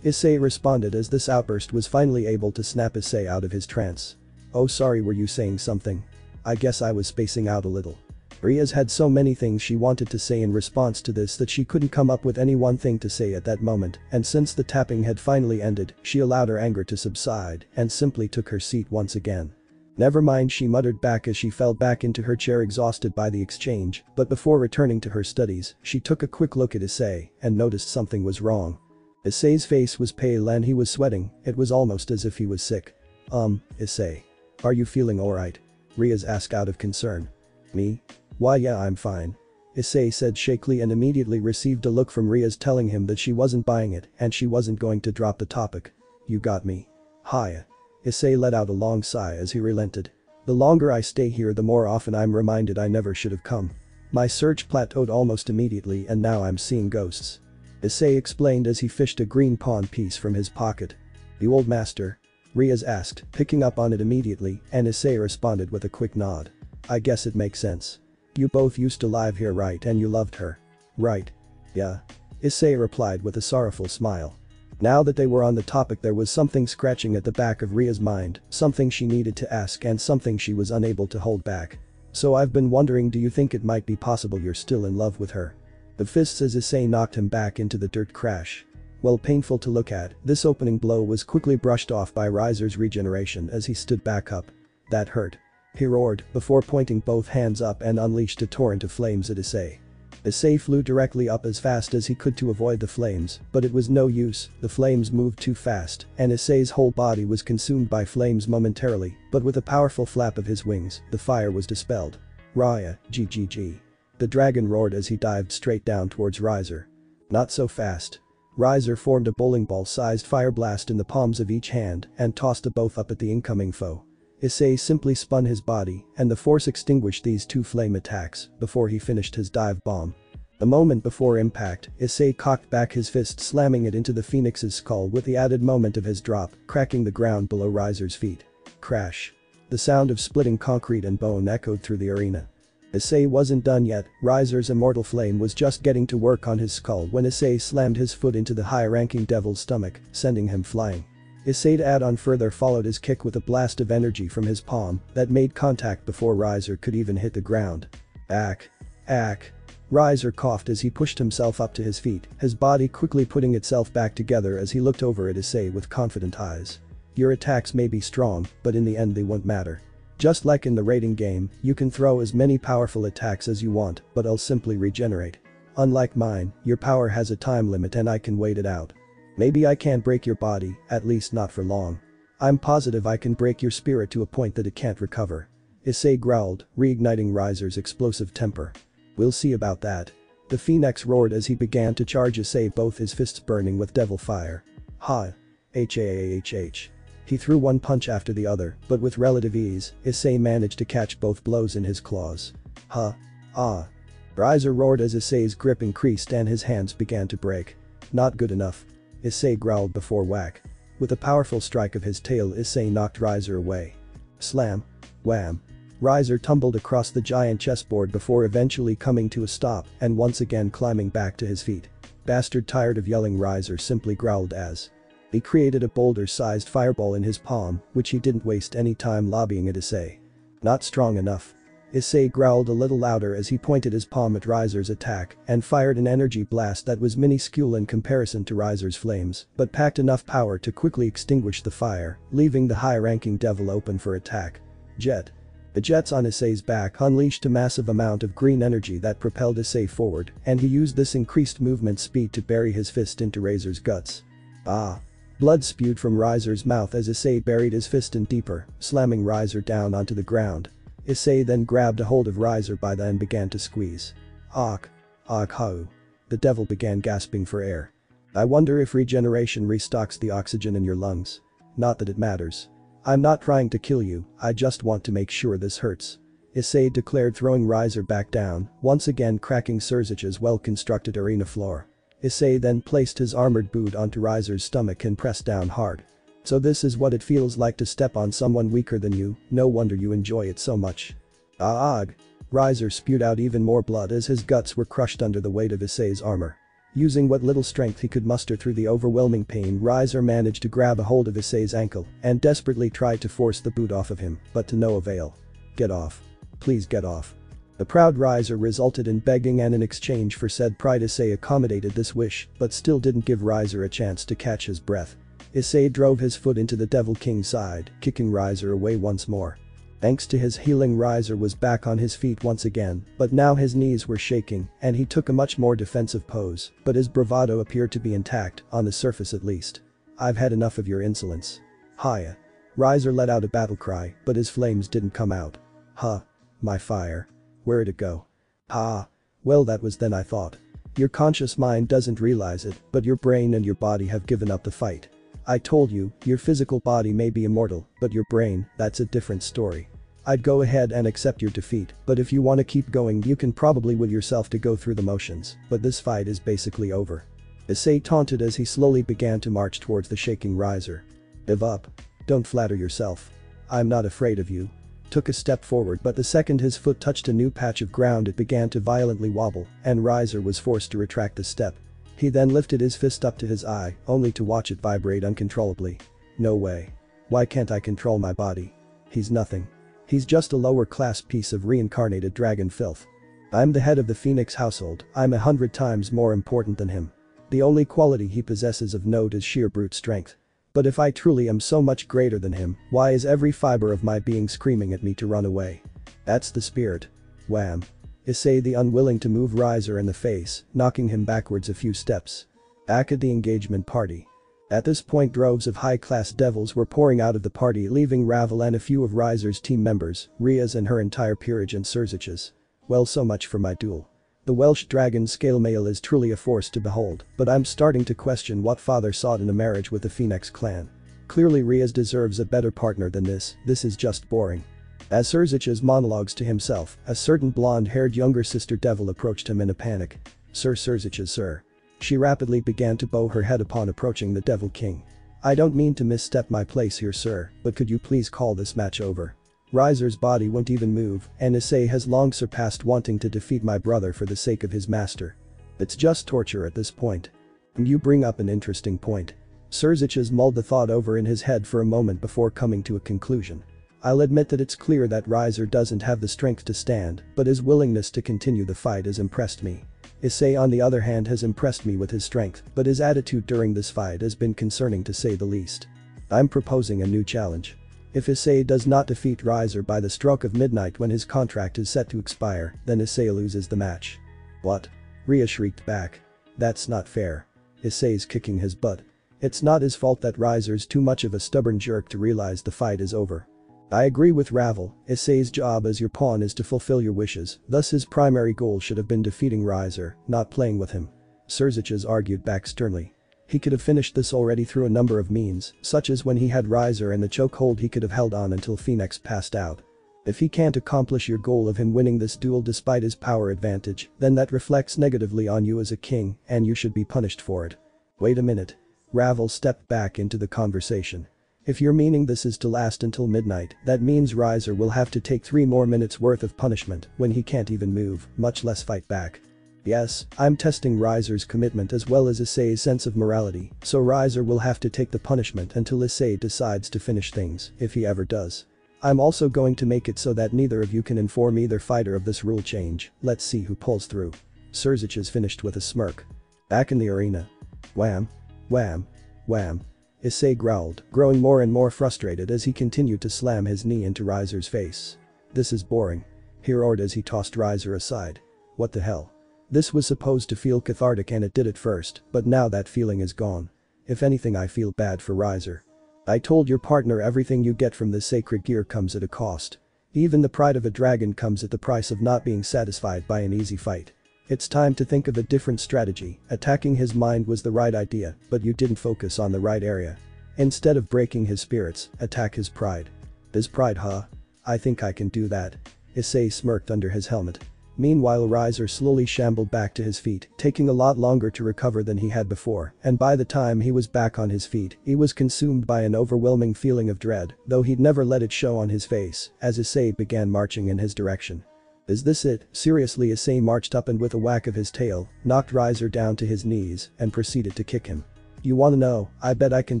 Issei responded as this outburst was finally able to snap Issei out of his trance. Oh sorry, were you saying something? I guess I was spacing out a little. Ria's had so many things she wanted to say in response to this that she couldn't come up with any one thing to say at that moment, and since the tapping had finally ended, she allowed her anger to subside and simply took her seat once again. Never mind, she muttered back as she fell back into her chair exhausted by the exchange, but before returning to her studies, she took a quick look at Issei and noticed something was wrong. Issei's face was pale and he was sweating, it was almost as if he was sick. Issei. Are you feeling alright? Ria's asked out of concern. Me? Why yeah, I'm fine. Issei said shakily and immediately received a look from Ria's telling him that she wasn't buying it and she wasn't going to drop the topic. You got me. Hiya. Issei let out a long sigh as he relented. The longer I stay here the more often I'm reminded I never should have come. My search plateaued almost immediately and now I'm seeing ghosts. Issei explained as he fished a green pawn piece from his pocket. The old master? Riaz asked, picking up on it immediately, and Issei responded with a quick nod. I guess it makes sense. You both used to live here, right, and you loved her? Right. Yeah. Issei replied with a sorrowful smile. Now that they were on the topic, there was something scratching at the back of Ria's mind, something she needed to ask and something she was unable to hold back. So I've been wondering, do you think it might be possible you're still in love with her? The fists as Issei knocked him back into the dirt crash. While painful to look at, this opening blow was quickly brushed off by Riser's regeneration as he stood back up. That hurt. He roared, before pointing both hands up and unleashed a torrent of flames at Issei. Issei flew directly up as fast as he could to avoid the flames, but it was no use, the flames moved too fast, and Issei's whole body was consumed by flames momentarily, but with a powerful flap of his wings, the fire was dispelled. Raya, GGG. The dragon roared as he dived straight down towards Riser. Not so fast. Riser formed a bowling ball-sized fire blast in the palms of each hand and tossed both up at the incoming foe. Issei simply spun his body, and the force extinguished these two flame attacks before he finished his dive bomb. A moment before impact, Issei cocked back his fist, slamming it into the phoenix's skull with the added moment of his drop, cracking the ground below Riser's feet. Crash. The sound of splitting concrete and bone echoed through the arena. Issei wasn't done yet. Riser's immortal flame was just getting to work on his skull when Issei slammed his foot into the high-ranking devil's stomach, sending him flying. Issei to add on further followed his kick with a blast of energy from his palm that made contact before Riser could even hit the ground. Ack. Ack. Riser coughed as he pushed himself up to his feet, his body quickly putting itself back together as he looked over at Issei with confident eyes. Your attacks may be strong, but in the end they won't matter. Just like in the raiding game, you can throw as many powerful attacks as you want, but I'll simply regenerate. Unlike mine, your power has a time limit and I can wait it out. Maybe I can't break your body, at least not for long. I'm positive I can break your spirit to a point that it can't recover. Issei growled, reigniting Riser's explosive temper. We'll see about that. The Phoenix roared as he began to charge Issei, both his fists burning with devil fire. Ha. H. He threw one punch after the other, but with relative ease, Issei managed to catch both blows in his claws. Huh. Ah. Riser roared as Issei's grip increased and his hands began to break. Not good enough. Issei growled before whack. With a powerful strike of his tail, Issei knocked Riser away. Slam. Wham. Riser tumbled across the giant chessboard before eventually coming to a stop and once again climbing back to his feet. Bastard, tired of yelling, Riser simply growled as he created a boulder-sized fireball in his palm, which he didn't waste any time lobbying at Issei. Not strong enough. Issei growled a little louder as he pointed his palm at Riser's attack and fired an energy blast that was minuscule in comparison to Riser's flames, but packed enough power to quickly extinguish the fire, leaving the high-ranking devil open for attack. Jet. The jets on Issei's back unleashed a massive amount of green energy that propelled Issei forward, and he used this increased movement speed to bury his fist into Riser's guts. Ah. Blood spewed from Riser's mouth as Issei buried his fist in deeper, slamming Riser down onto the ground. Issei then grabbed a hold of Riser by the end and began to squeeze. Auk. Auk hau. The devil began gasping for air. I wonder if regeneration restocks the oxygen in your lungs. Not that it matters. I'm not trying to kill you, I just want to make sure this hurts. Issei declared, throwing Riser back down, once again cracking Surzich's well-constructed arena floor. Issei then placed his armored boot onto Riser's stomach and pressed down hard. So this is what it feels like to step on someone weaker than you, no wonder you enjoy it so much. Ugh. Riser spewed out even more blood as his guts were crushed under the weight of Issei's armor. Using what little strength he could muster through the overwhelming pain, Riser managed to grab a hold of Issei's ankle and desperately tried to force the boot off of him, but to no avail. Get off. Please get off. The proud Riser resulted in begging, and in exchange for said pride Issei accommodated this wish, but still didn't give Riser a chance to catch his breath. Issei drove his foot into the Devil King's side, kicking Riser away once more. Thanks to his healing, Riser was back on his feet once again, but now his knees were shaking and he took a much more defensive pose, but his bravado appeared to be intact, on the surface at least. I've had enough of your insolence. Hiya. Riser let out a battle cry, but his flames didn't come out. Huh. My fire. Where'd it go? Ah. Well, that was then, I thought. Your conscious mind doesn't realize it, but your brain and your body have given up the fight. I told you, your physical body may be immortal, but your brain, that's a different story. I'd go ahead and accept your defeat, but if you want to keep going you can probably will yourself to go through the motions, but this fight is basically over. Issei taunted as he slowly began to march towards the shaking riser. Give up. Don't flatter yourself. I'm not afraid of you. Took a step forward but the second his foot touched a new patch of ground it began to violently wobble and riser was forced to retract the step. He then lifted his fist up to his eye, only to watch it vibrate uncontrollably. No way. Why can't I control my body? He's nothing. He's just a lower class piece of reincarnated dragon filth. I'm the head of the Phoenix household, I'm 100 times more important than him. The only quality he possesses of note is sheer brute strength. But if I truly am so much greater than him, why is every fiber of my being screaming at me to run away? That's the spirit. Wham. Issei the unwilling to move riser in the face, knocking him backwards a few steps. Back at the engagement party. At this point droves of high-class devils were pouring out of the party leaving Ravel and a few of Riser's team members, Ria's and her entire peerage and Surzich's. Well so much for my duel. The Welsh dragon scale male is truly a force to behold, but I'm starting to question what father sought in a marriage with the Phoenix clan. Clearly Ria's deserves a better partner than this is just boring. As Surzich's monologues to himself, a certain blonde-haired younger sister devil approached him in a panic. Sir Surzich's sir. She rapidly began to bow her head upon approaching the Devil King. I don't mean to misstep my place here sir, but could you please call this match over? Riser's body won't even move, and Issei has long surpassed wanting to defeat my brother for the sake of his master. It's just torture at this point. You bring up an interesting point. Surzich's mulled the thought over in his head for a moment before coming to a conclusion. I'll admit that it's clear that Riser doesn't have the strength to stand, but his willingness to continue the fight has impressed me. Issei on the other hand has impressed me with his strength, but his attitude during this fight has been concerning to say the least. I'm proposing a new challenge. If Issei does not defeat Riser by the stroke of midnight when his contract is set to expire, then Issei loses the match. What? Ria shrieked back. That's not fair. Issei's kicking his butt. It's not his fault that Riser's too much of a stubborn jerk to realize the fight is over. I agree with Ravel, Issei's job as your pawn is to fulfill your wishes, thus his primary goal should have been defeating Riser, not playing with him. Surzich's argued back sternly. He could have finished this already through a number of means, such as when he had Riser in the chokehold he could have held on until Phenex passed out. If he can't accomplish your goal of him winning this duel despite his power advantage, then that reflects negatively on you as a king, and you should be punished for it. Wait a minute. Ravel stepped back into the conversation. If you're meaning this is to last until midnight, that means Riser will have to take 3 more minutes worth of punishment when he can't even move, much less fight back. Yes, I'm testing Riser's commitment as well as Issei's sense of morality, so Riser will have to take the punishment until Issei decides to finish things, if he ever does. I'm also going to make it so that neither of you can inform either fighter of this rule change, let's see who pulls through. Surzich is finished with a smirk. Back in the arena. Wham. Wham. Wham. Issei growled, growing more and more frustrated as he continued to slam his knee into Riser's face. This is boring. He roared as he tossed Riser aside. What the hell? This was supposed to feel cathartic and it did at first, but now that feeling is gone. If anything I feel bad for Riser. I told your partner everything you get from this sacred gear comes at a cost. Even the pride of a dragon comes at the price of not being satisfied by an easy fight. It's time to think of a different strategy. Attacking his mind was the right idea, but you didn't focus on the right area. Instead of breaking his spirits, attack his pride. His pride, huh? I think I can do that. Issei smirked under his helmet. Meanwhile Riser slowly shambled back to his feet, taking a lot longer to recover than he had before, and by the time he was back on his feet, he was consumed by an overwhelming feeling of dread, though he'd never let it show on his face, as Issei began marching in his direction. Is this it? Seriously, Issei marched up and with a whack of his tail, knocked Riser down to his knees and proceeded to kick him. You wanna know, I bet I can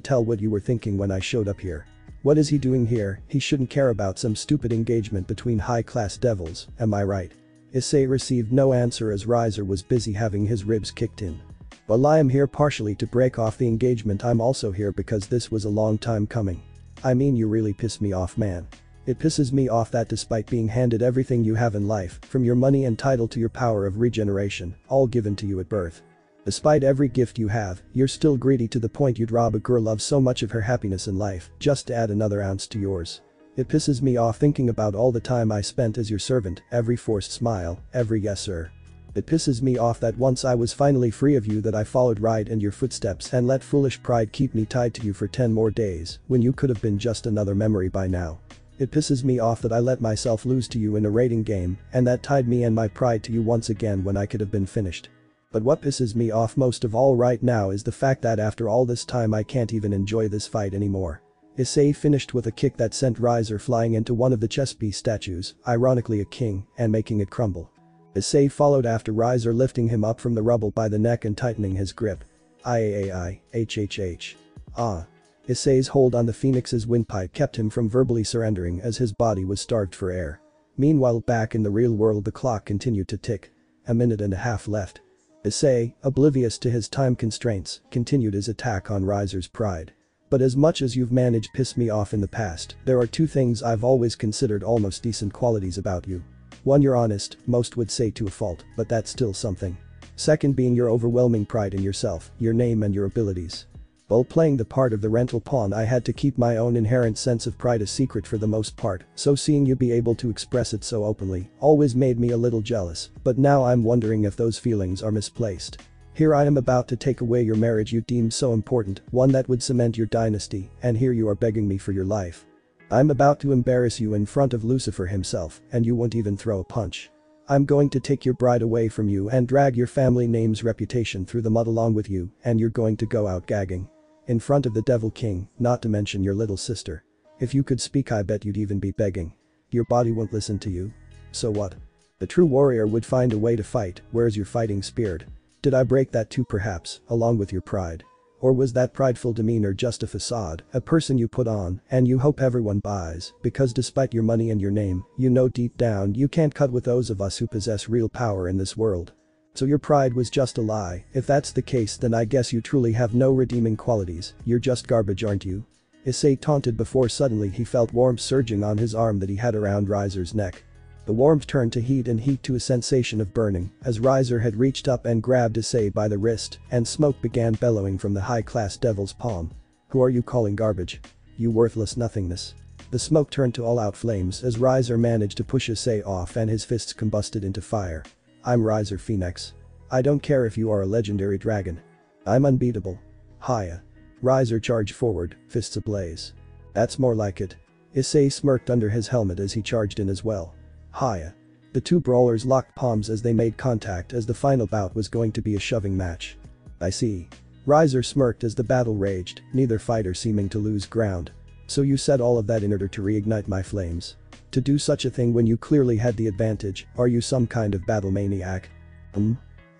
tell what you were thinking when I showed up here. What is he doing here? He shouldn't care about some stupid engagement between high-class devils, am I right? Issei received no answer as Riser was busy having his ribs kicked in. While I am here partially to break off the engagement, I'm also here because this was a long time coming. I mean, you really piss me off, man. It pisses me off that despite being handed everything you have in life, from your money and title to your power of regeneration, all given to you at birth. Despite every gift you have, you're still greedy to the point you'd rob a girl of so much of her happiness in life, just to add another ounce to yours. It pisses me off thinking about all the time I spent as your servant, every forced smile, every yes sir. It pisses me off that once I was finally free of you that I followed right in your footsteps and let foolish pride keep me tied to you for 10 more days, when you could have been just another memory by now. It pisses me off that I let myself lose to you in a raiding game and that tied me and my pride to you once again when I could have been finished. But what pisses me off most of all right now is the fact that after all this time I can't even enjoy this fight anymore. Issei finished with a kick that sent Riser flying into one of the chess piece statues, ironically a king, and making it crumble. Issei followed after Riser lifting him up from the rubble by the neck and tightening his grip. Hhhh. Ah. Issei's hold on the Phoenix's windpipe kept him from verbally surrendering as his body was starved for air. Meanwhile back in the real world the clock continued to tick. A minute and a half left. Issei, oblivious to his time constraints, continued his attack on Riser's pride. But as much as you've managed to piss me off in the past, there are two things I've always considered almost decent qualities about you. One, you're honest, most would say to a fault, but that's still something. Second being your overwhelming pride in yourself, your name and your abilities. While playing the part of the rental pawn I had to keep my own inherent sense of pride a secret for the most part, so seeing you be able to express it so openly always made me a little jealous, but now I'm wondering if those feelings are misplaced. Here I am about to take away your marriage you deemed so important, one that would cement your dynasty, and here you are begging me for your life. I'm about to embarrass you in front of Lucifer himself, and you won't even throw a punch. I'm going to take your bride away from you and drag your family name's reputation through the mud along with you, and you're going to go out gagging. In front of the Devil King, not to mention your little sister. If you could speak I bet you'd even be begging. Your body won't listen to you. So what? The true warrior would find a way to fight, where's your fighting spirit? Did I break that too perhaps, along with your pride? Or was that prideful demeanor just a facade, a person you put on, and you hope everyone buys, because despite your money and your name, you know deep down you can't cut with those of us who possess real power in this world. So your pride was just a lie. If that's the case then I guess you truly have no redeeming qualities, you're just garbage aren't you? Issei taunted before suddenly he felt warmth surging on his arm that he had around Riser's neck. The warmth turned to heat and heat to a sensation of burning as Riser had reached up and grabbed Issei by the wrist and smoke began bellowing from the high-class devil's palm. Who are you calling garbage? You worthless nothingness. The smoke turned to all-out flames as Riser managed to push Issei off and his fists combusted into fire. I'm Riser Phenex. I don't care if you are a legendary dragon. I'm unbeatable. Hiya. Riser charged forward, fists ablaze. That's more like it. Issei smirked under his helmet as he charged in as well. Hiya. The two brawlers locked palms as they made contact as the final bout was going to be a shoving match. I see. Riser smirked as the battle raged, neither fighter seeming to lose ground. So you said all of that in order to reignite my flames? To do such a thing when you clearly had the advantage, are you some kind of battle maniac?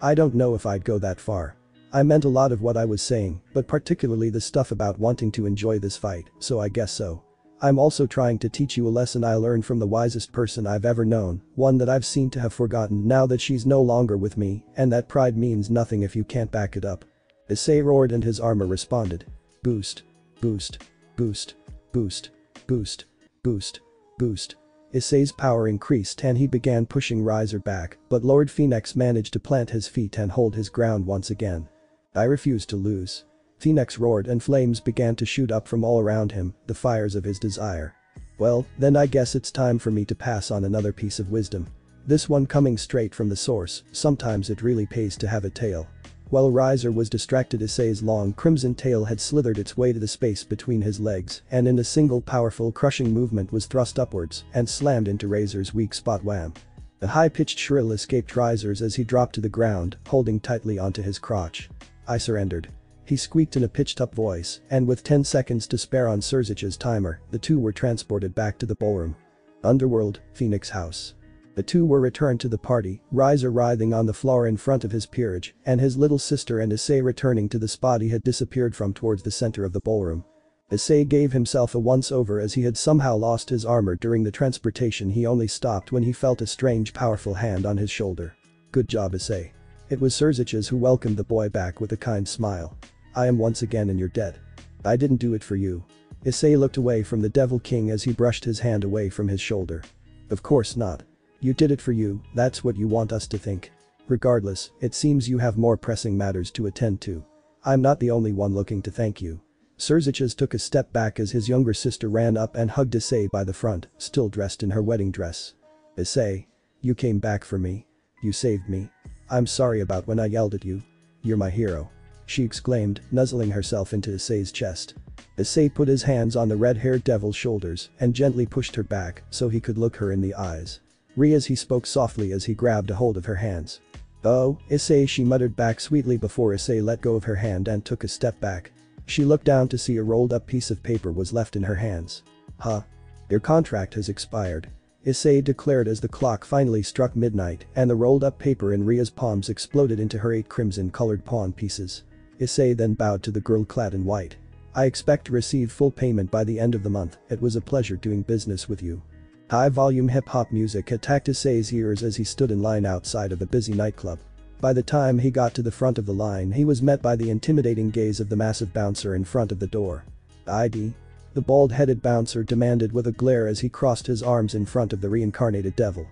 I don't know if I'd go that far. I meant a lot of what I was saying, but particularly the stuff about wanting to enjoy this fight, so I guess so. I'm also trying to teach you a lesson I learned from the wisest person I've ever known, one that I've seemed to have forgotten now that she's no longer with me, and that pride means nothing if you can't back it up. Issei roared and his armor responded. Boost. Boost. Boost. Boost. Boost. Boost. Boost. Issei's power increased and he began pushing Riser back, but Lord Phenex managed to plant his feet and hold his ground once again. I refuse to lose. Phenex roared and flames began to shoot up from all around him, the fires of his desire. Well, then I guess it's time for me to pass on another piece of wisdom. This one coming straight from the source, sometimes it really pays to have a tail. While Riser was distracted, Issei's long crimson tail had slithered its way to the space between his legs and in a single powerful crushing movement was thrust upwards and slammed into Riser's weak spot. Wham! A high-pitched shrill escaped Riser's as he dropped to the ground, holding tightly onto his crotch. I surrendered. He squeaked in a pitched-up voice, and with 10 seconds to spare on Surzich's timer, the two were transported back to the ballroom. Underworld, Phenex House. The two were returned to the party, Riser writhing on the floor in front of his peerage, and his little sister and Issei returning to the spot he had disappeared from towards the center of the ballroom. Issei gave himself a once-over as he had somehow lost his armor during the transportation. He only stopped when he felt a strange powerful hand on his shoulder. Good job, Issei. It was Surzich's who welcomed the boy back with a kind smile. I am once again in your debt. I didn't do it for you. Issei looked away from the Devil King as he brushed his hand away from his shoulder. Of course not. You did it for you, that's what you want us to think. Regardless, it seems you have more pressing matters to attend to. I'm not the only one looking to thank you. Surzich's took a step back as his younger sister ran up and hugged Issei by the front, still dressed in her wedding dress. Issei. You came back for me. You saved me. I'm sorry about when I yelled at you. You're my hero. She exclaimed, nuzzling herself into Issei's chest. Issei put his hands on the red-haired devil's shoulders and gently pushed her back so he could look her in the eyes. Riaz, he spoke softly as he grabbed a hold of her hands. "Oh, Issei," she muttered back sweetly before Issei let go of her hand and took a step back. She looked down to see a rolled-up piece of paper was left in her hands. "Huh? Your contract has expired," Issei declared as the clock finally struck midnight and the rolled-up paper in Ria's palms exploded into her 8 crimson-colored pawn pieces. Issei then bowed to the girl clad in white. "I expect to receive full payment by the end of the month. It was a pleasure doing business with you." High-volume hip-hop music attacked Issei's ears as he stood in line outside of a busy nightclub. By the time he got to the front of the line, he was met by the intimidating gaze of the massive bouncer in front of the door. "ID?" the bald-headed bouncer demanded with a glare as he crossed his arms in front of the reincarnated devil.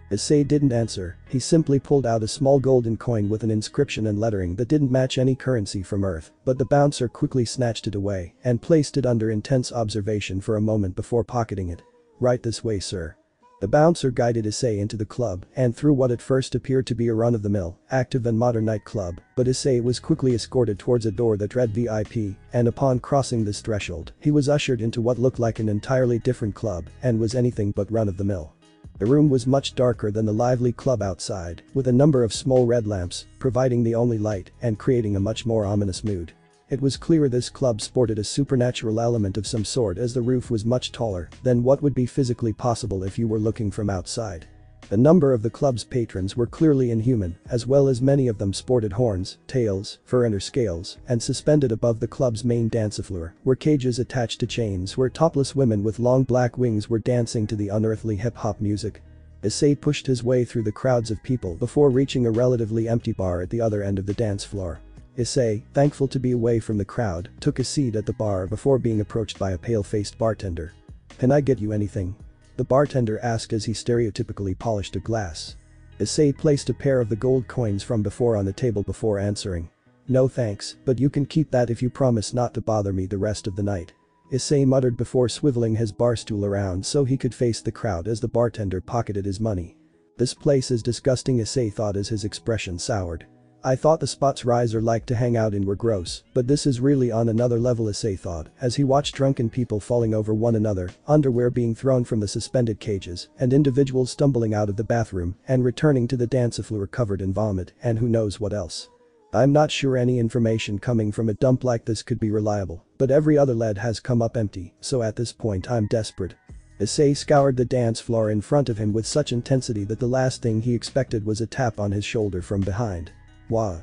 Issei didn't answer, he simply pulled out a small golden coin with an inscription and lettering that didn't match any currency from Earth, but the bouncer quickly snatched it away and placed it under intense observation for a moment before pocketing it. "Right this way, sir." The bouncer guided Issei into the club and through what at first appeared to be a run-of-the-mill, active and modern nightclub, but Issei was quickly escorted towards a door that read VIP, and upon crossing this threshold, he was ushered into what looked like an entirely different club and was anything but run-of-the-mill. The room was much darker than the lively club outside, with a number of small red lamps, providing the only light and creating a much more ominous mood. It was clear this club sported a supernatural element of some sort as the roof was much taller than what would be physically possible if you were looking from outside. The number of the club's patrons were clearly inhuman, as well as many of them sported horns, tails, fur and or scales, and suspended above the club's main dance floor were cages attached to chains where topless women with long black wings were dancing to the unearthly hip-hop music. Issei pushed his way through the crowds of people before reaching a relatively empty bar at the other end of the dance floor. Issei, thankful to be away from the crowd, took a seat at the bar before being approached by a pale-faced bartender. "Can I get you anything?" the bartender asked as he stereotypically polished a glass. Issei placed a pair of the gold coins from before on the table before answering. "No thanks, but you can keep that if you promise not to bother me the rest of the night," Issei muttered before swiveling his bar stool around so he could face the crowd as the bartender pocketed his money. "This place is disgusting," Issei thought as his expression soured. "I thought the spots Riser liked to hang out in were gross, but this is really on another level," Issei thought as he watched drunken people falling over one another, underwear being thrown from the suspended cages, and individuals stumbling out of the bathroom and returning to the dance floor covered in vomit and who knows what else. "I'm not sure any information coming from a dump like this could be reliable, but every other lead has come up empty, so at this point I'm desperate." Issei scoured the dance floor in front of him with such intensity that the last thing he expected was a tap on his shoulder from behind. "Wah."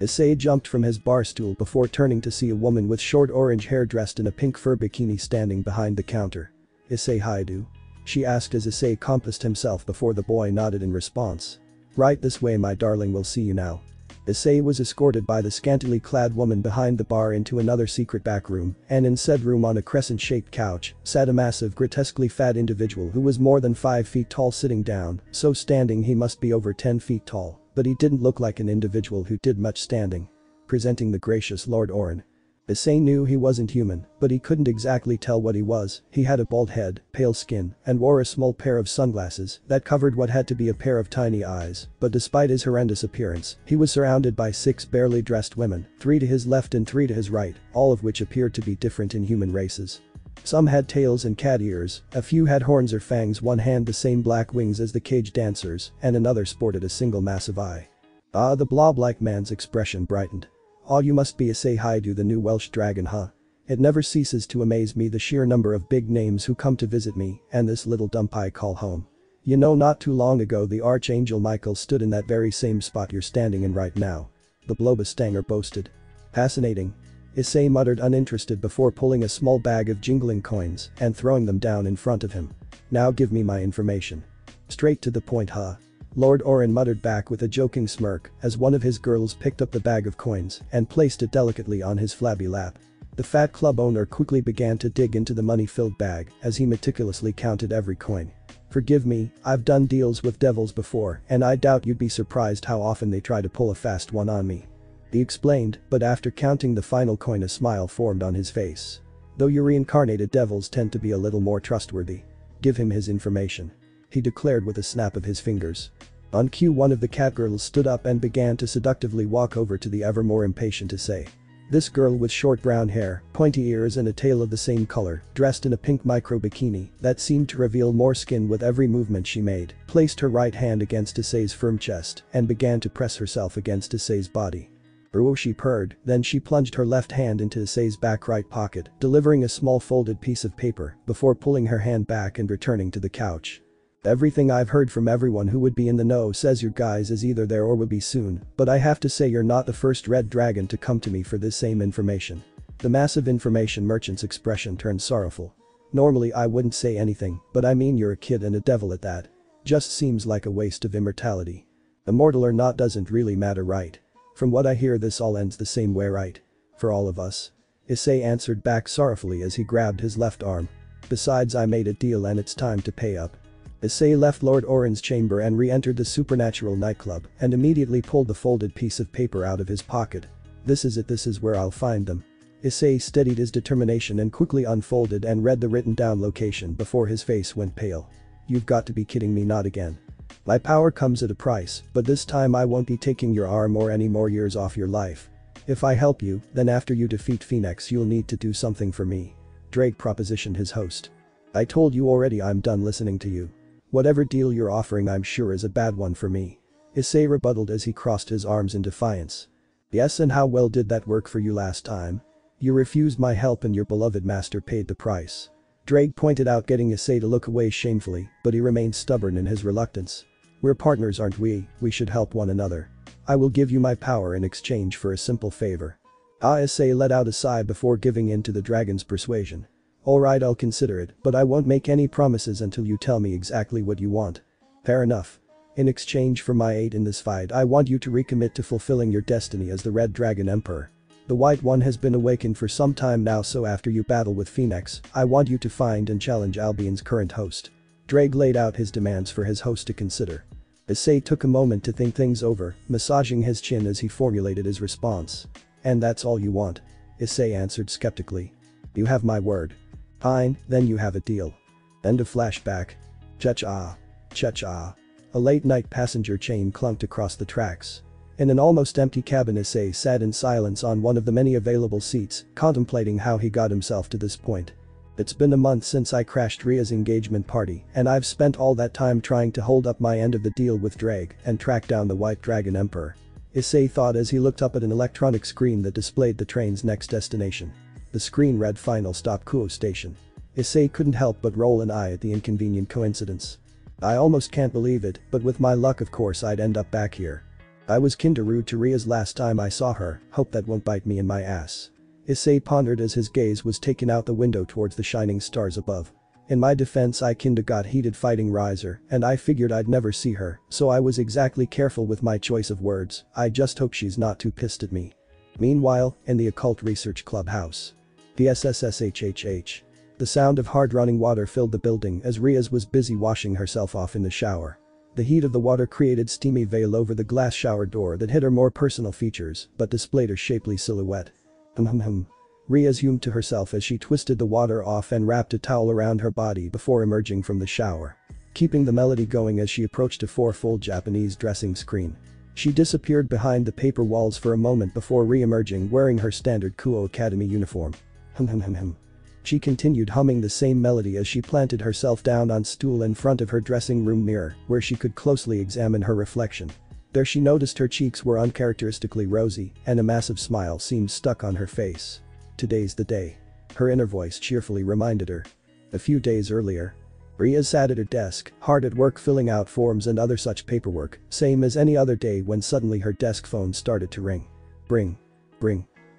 Issei jumped from his bar stool before turning to see a woman with short orange hair dressed in a pink fur bikini standing behind the counter. "Issei Haidu?" she asked as Issei compassed himself before the boy nodded in response. "Right this way, my darling, we'll see you now." Issei was escorted by the scantily clad woman behind the bar into another secret back room, and in said room on a crescent-shaped couch sat a massive, grotesquely fat individual who was more than 5 feet tall sitting down, so standing he must be over 10 feet tall. But he didn't look like an individual who did much standing. Presenting the gracious Lord Orin. Issei knew he wasn't human, but he couldn't exactly tell what he was. He had a bald head, pale skin, and wore a small pair of sunglasses that covered what had to be a pair of tiny eyes, but despite his horrendous appearance, he was surrounded by 6 barely dressed women, 3 to his left and 3 to his right, all of which appeared to be different in human races. Some had tails and cat ears, a few had horns or fangs, one had the same black wings as the cage dancers, and another sported a single massive eye. Ah, the blob-like man's expression brightened. "Oh, you must be Issei Haidu, the new Welsh dragon, huh? It never ceases to amaze me the sheer number of big names who come to visit me and this little dump I call home. You know, not too long ago the Archangel Michael stood in that very same spot you're standing in right now," the Blobastanger boasted. "Fascinating," Issei muttered uninterested before pulling a small bag of jingling coins and throwing them down in front of him. "Now give me my information." "Straight to the point, huh?" Lord Orin muttered back with a joking smirk as one of his girls picked up the bag of coins and placed it delicately on his flabby lap. The fat club owner quickly began to dig into the money-filled bag as he meticulously counted every coin. "Forgive me, I've done deals with devils before and I doubt you'd be surprised how often they try to pull a fast one on me," he explained, but after counting the final coin a smile formed on his face. "Though your reincarnated devils tend to be a little more trustworthy. Give him his information," he declared with a snap of his fingers. On cue, one of the catgirls stood up and began to seductively walk over to the ever more impatient Issei. This girl with short brown hair, pointy ears and a tail of the same color, dressed in a pink micro bikini that seemed to reveal more skin with every movement she made, placed her right hand against Issei's firm chest and began to press herself against Issei's body. "Ooh," she purred, then she plunged her left hand into Issei's back right pocket, delivering a small folded piece of paper before pulling her hand back and returning to the couch. "Everything I've heard from everyone who would be in the know says your guys is either there or will be soon, but I have to say you're not the first red dragon to come to me for this same information." The massive information merchant's expression turned sorrowful. "Normally I wouldn't say anything, but I mean you're a kid and a devil at that. Just seems like a waste of immortality. Immortal or not doesn't really matter, right? From what I hear this all ends the same way, right? For all of us." Issei answered back sorrowfully as he grabbed his left arm. "Besides, I made a deal and it's time to pay up." Issei left Lord Orin's chamber and re-entered the supernatural nightclub and immediately pulled the folded piece of paper out of his pocket. "This is it, this is where I'll find them." Issei steadied his determination and quickly unfolded and read the written down location before his face went pale. "You've got to be kidding me, not again. My power comes at a price, but this time I won't be taking your arm or any more years off your life. If I help you, then after you defeat Phenex you'll need to do something for me." Drake propositioned his host. "I told you already, I'm done listening to you. Whatever deal you're offering I'm sure is a bad one for me." Issei rebutted as he crossed his arms in defiance. "Yes, and how well did that work for you last time? You refused my help and your beloved master paid the price." Drake pointed out, getting Issei to look away shamefully, but he remained stubborn in his reluctance. "We're partners, aren't we? We should help one another. I will give you my power in exchange for a simple favor." Issei let out a sigh before giving in to the dragon's persuasion. "Alright, I'll consider it, but I won't make any promises until you tell me exactly what you want." "Fair enough. In exchange for my aid in this fight I want you to recommit to fulfilling your destiny as the Red Dragon Emperor. The White One has been awakened for some time now, so after you battle with Phenex, I want you to find and challenge Albion's current host." Drake laid out his demands for his host to consider. Issei took a moment to think things over, massaging his chin as he formulated his response. "And that's all you want?" Issei answered skeptically. "You have my word." "Fine, then you have a deal." End of flashback. Cha-cha. Cha-cha. A late-night passenger train clunked across the tracks. In an almost empty cabin, Issei sat in silence on one of the many available seats, contemplating how he got himself to this point. "It's been a month since I crashed Ria's engagement party, and I've spent all that time trying to hold up my end of the deal with Drake and track down the White Dragon Emperor," Issei thought as he looked up at an electronic screen that displayed the train's next destination. The screen read Final Stop Kuo Station. Issei couldn't help but roll an eye at the inconvenient coincidence. "I almost can't believe it, but with my luck of course I'd end up back here. I was kinda rude to Ria's last time I saw her, hope that won't bite me in my ass." Issei pondered as his gaze was taken out the window towards the shining stars above. "In my defense, I kinda got heated fighting Riser and I figured I'd never see her, so I was exactly careful with my choice of words. I just hope she's not too pissed at me." Meanwhile, in the Occult Research Clubhouse. The SSSHHH. The sound of hard-running water filled the building as Riaz was busy washing herself off in the shower. The heat of the water created steamy veil over the glass shower door that hid her more personal features but displayed her shapely silhouette. Riaz hummed to herself as she twisted the water off and wrapped a towel around her body before emerging from the shower. Keeping the melody going as she approached a four-fold Japanese dressing screen. She disappeared behind the paper walls for a moment before re-emerging wearing her standard Kuo Academy uniform. She continued humming the same melody as she planted herself down on stool in front of her dressing room mirror where she could closely examine her reflection. There she noticed her cheeks were uncharacteristically rosy and a massive smile seemed stuck on her face. "Today's the day," her inner voice cheerfully reminded her. A few days earlier, Ria sat at her desk, hard at work filling out forms and other such paperwork, same as any other day when suddenly her desk phone started to ring. Bring.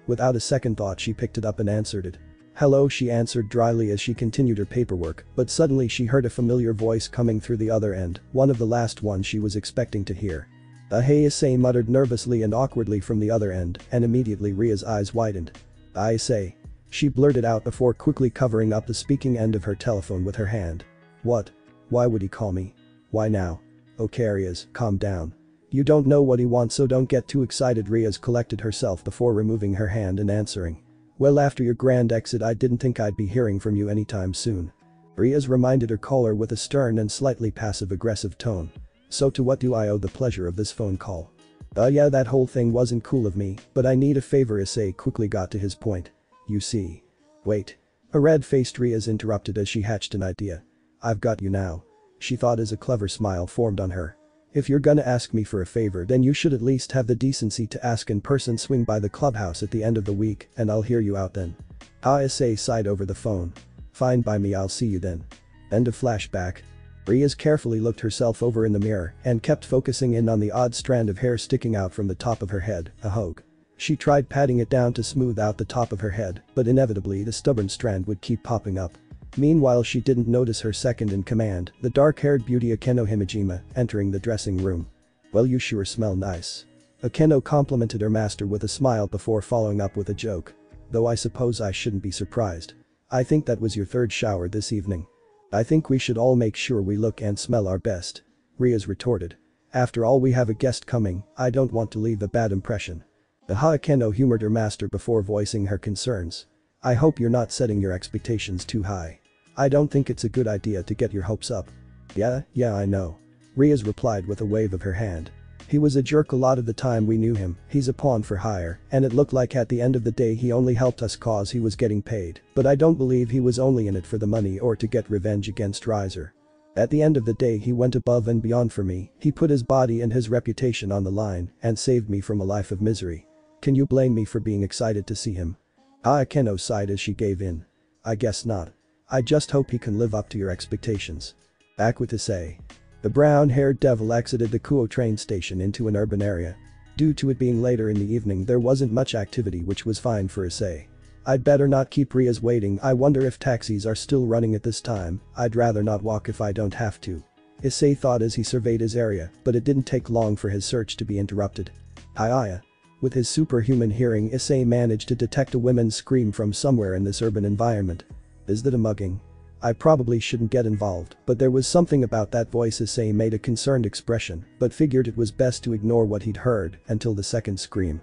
Without a second thought she picked it up and answered it. "Hello," she answered dryly as she continued her paperwork, but suddenly she heard a familiar voice coming through the other end, one of the last ones she was expecting to hear. "Hey," Issei muttered nervously and awkwardly from the other end, and immediately Ria's eyes widened. "Issei," she blurted out before quickly covering up the speaking end of her telephone with her hand. "What? Why would he call me? Why now?" "Okay, Riaz, calm down. You don't know what he wants, so don't get too excited." Riaz collected herself before removing her hand and answering. "Well, after your grand exit I didn't think I'd be hearing from you anytime soon." Riaz reminded her caller with a stern and slightly passive-aggressive tone. "So to what do I owe the pleasure of this phone call?" Yeah, that whole thing wasn't cool of me, but I need a favor. Issei quickly got to his point. You see. Wait. A red-faced Riaz interrupted as she hatched an idea. I've got you now. She thought as a clever smile formed on her. If you're gonna ask me for a favor, then you should at least have the decency to ask in person. Swing by the clubhouse at the end of the week and I'll hear you out then. Issei sighed over the phone. Fine by me, I'll see you then. End of flashback. Riaz carefully looked herself over in the mirror and kept focusing in on the odd strand of hair sticking out from the top of her head, a hogue. She tried patting it down to smooth out the top of her head, but inevitably the stubborn strand would keep popping up. Meanwhile, she didn't notice her second in command, the dark-haired beauty Akeno Himejima, entering the dressing room. Well, you sure smell nice. Akeno complimented her master with a smile before following up with a joke. Though I suppose I shouldn't be surprised. I think that was your third shower this evening. I think we should all make sure we look and smell our best. Riaz retorted. After all, we have a guest coming, I don't want to leave a bad impression. Akeno humored her master before voicing her concerns. I hope you're not setting your expectations too high. I don't think it's a good idea to get your hopes up. Yeah, I know. Riaz replied with a wave of her hand. He was a jerk a lot of the time we knew him, he's a pawn for hire, and it looked like at the end of the day he only helped us cause he was getting paid, but I don't believe he was only in it for the money or to get revenge against Riser. At the end of the day he went above and beyond for me, he put his body and his reputation on the line and saved me from a life of misery. Can you blame me for being excited to see him? Akeno sighed as she gave in. I guess not. I just hope he can live up to your expectations. Back with Issei. The brown-haired devil exited the Kuo train station into an urban area. Due to it being later in the evening, there wasn't much activity, which was fine for Issei. I'd better not keep Riaz waiting. I wonder if taxis are still running at this time. I'd rather not walk if I don't have to. Issei thought as he surveyed his area, but it didn't take long for his search to be interrupted. Hiya. With his superhuman hearing, Issei managed to detect a woman's scream from somewhere in this urban environment. Is that a mugging? I probably shouldn't get involved, but there was something about that voice. Issei made a concerned expression, but figured it was best to ignore what he'd heard until the second scream.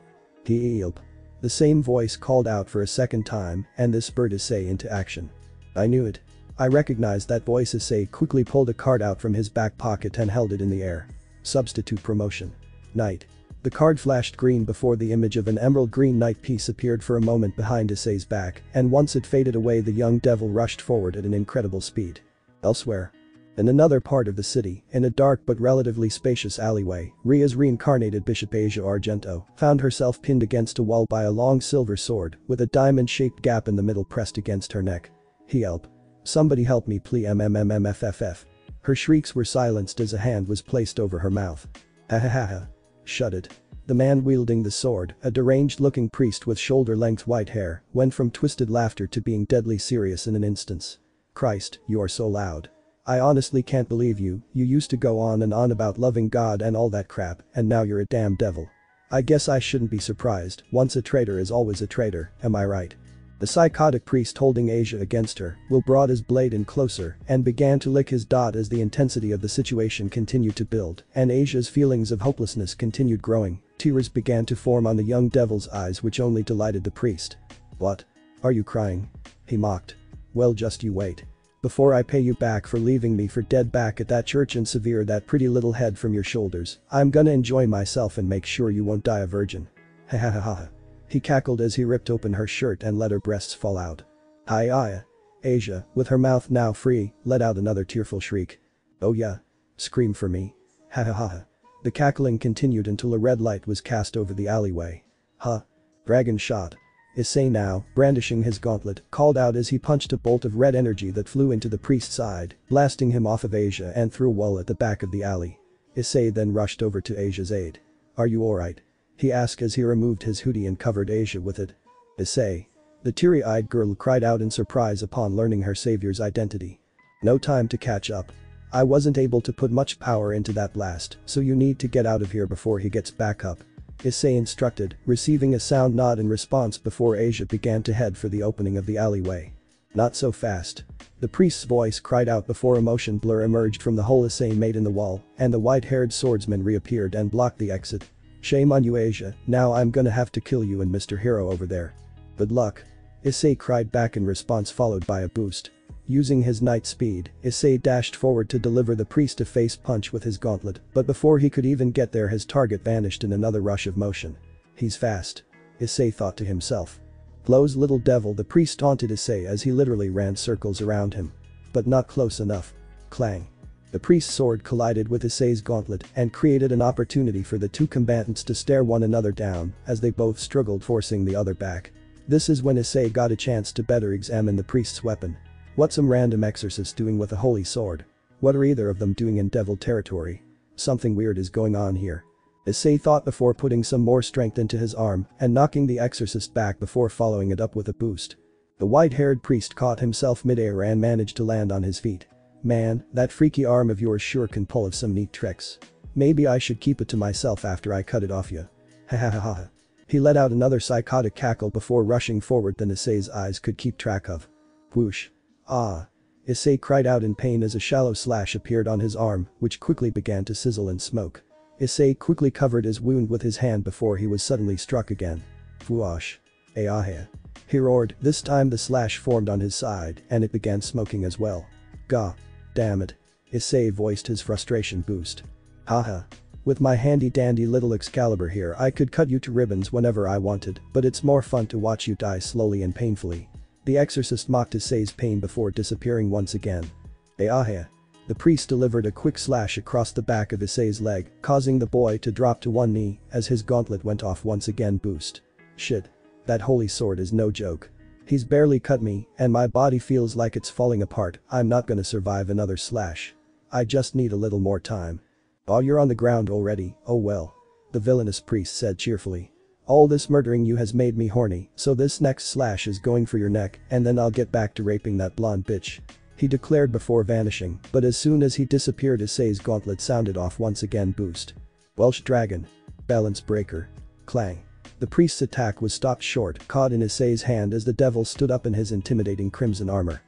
Help. The same voice called out for a second time, and this spurred Issei into action. I knew it. I recognized that voice. Issei quickly pulled a card out from his back pocket and held it in the air. Substitute promotion. Knight. The card flashed green before the image of an emerald green knight piece appeared for a moment behind Issei's back, and once it faded away the young devil rushed forward at an incredible speed. Elsewhere. In another part of the city, in a dark but relatively spacious alleyway, Ria's reincarnated Bishop Asia Argento found herself pinned against a wall by a long silver sword with a diamond-shaped gap in the middle pressed against her neck. Help. Somebody help me please. MMMMFFF. Her shrieks were silenced as a hand was placed over her mouth. Ha. Shut it. The man wielding the sword, a deranged-looking priest with shoulder-length white hair, went from twisted laughter to being deadly serious in an instant. Christ, you are so loud. I honestly can't believe you used to go on and on about loving God and all that crap, and now you're a damn devil. I guess I shouldn't be surprised, once a traitor is always a traitor, am I right? The psychotic priest holding Asia against her, brought his blade in closer and began to lick his dot as the intensity of the situation continued to build and Asia's feelings of hopelessness continued growing. Tears began to form on the young devil's eyes, which only delighted the priest. What? Are you crying? He mocked. Well, just you wait. Before I pay you back for leaving me for dead back at that church and sever that pretty little head from your shoulders, I'm gonna enjoy myself and make sure you won't die a virgin. Ha ha ha ha. He cackled as he ripped open her shirt and let her breasts fall out. Hiya. Asia, with her mouth now free, let out another tearful shriek. Oh yeah. Scream for me. Ha ha ha. The cackling continued until a red light was cast over the alleyway. Huh. Dragon shot. Issei now, brandishing his gauntlet, called out as he punched a bolt of red energy that flew into the priest's side, blasting him off of Asia and through a wall at the back of the alley. Issei then rushed over to Asia's aid. Are you alright? He asked as he removed his hoodie and covered Asia with it. Issei. The teary-eyed girl cried out in surprise upon learning her savior's identity. No time to catch up. I wasn't able to put much power into that blast, so you need to get out of here before he gets back up. Issei instructed, receiving a sound nod in response before Asia began to head for the opening of the alleyway. Not so fast. The priest's voice cried out before a motion blur emerged from the hole Issei made in the wall, and the white-haired swordsman reappeared and blocked the exit. Shame on you, Asia, now I'm gonna have to kill you and Mr. Hero over there. Good luck. Issei cried back in response, followed by a boost. Using his knight speed, Issei dashed forward to deliver the priest a face punch with his gauntlet, but before he could even get there his target vanished in another rush of motion. He's fast. Issei thought to himself. Blows little devil, the priest taunted Issei as he literally ran circles around him. But not close enough. Clang. The priest's sword collided with Issei's gauntlet and created an opportunity for the two combatants to stare one another down as they both struggled, forcing the other back. This is when Issei got a chance to better examine the priest's weapon. What's some random exorcist doing with a holy sword? What are either of them doing in devil territory? Something weird is going on here. Issei thought before putting some more strength into his arm and knocking the exorcist back before following it up with a boost. The white-haired priest caught himself mid-air and managed to land on his feet. Man, that freaky arm of yours sure can pull some neat tricks. Maybe I should keep it to myself after I cut it off ya. Ha ha ha ha. He let out another psychotic cackle before rushing forward than Issei's eyes could keep track of. Whoosh. Ah. Issei cried out in pain as a shallow slash appeared on his arm, which quickly began to sizzle in smoke. Issei quickly covered his wound with his hand before he was suddenly struck again. Whoosh. Ayahe. He roared, this time the slash formed on his side and it began smoking as well. Gah. Damn it. Issei voiced his frustration boost. Haha. With my handy-dandy little Excalibur here I could cut you to ribbons whenever I wanted, but it's more fun to watch you die slowly and painfully. The exorcist mocked Issei's pain before disappearing once again. Ayahe. The priest delivered a quick slash across the back of Issei's leg, causing the boy to drop to one knee as his gauntlet went off once again. Boost. Shit. That holy sword is no joke. He's barely cut me, and my body feels like it's falling apart. I'm not gonna survive another slash. I just need a little more time. Oh, you're on the ground already, oh well. The villainous priest said cheerfully. All this murdering you has made me horny, so this next slash is going for your neck, and then I'll get back to raping that blonde bitch. He declared before vanishing, but as soon as he disappeared Issei's gauntlet sounded off once again. Boost. Welsh dragon. Balance breaker. Clang. The priest's attack was stopped short, caught in Issei's hand as the devil stood up in his intimidating crimson armor.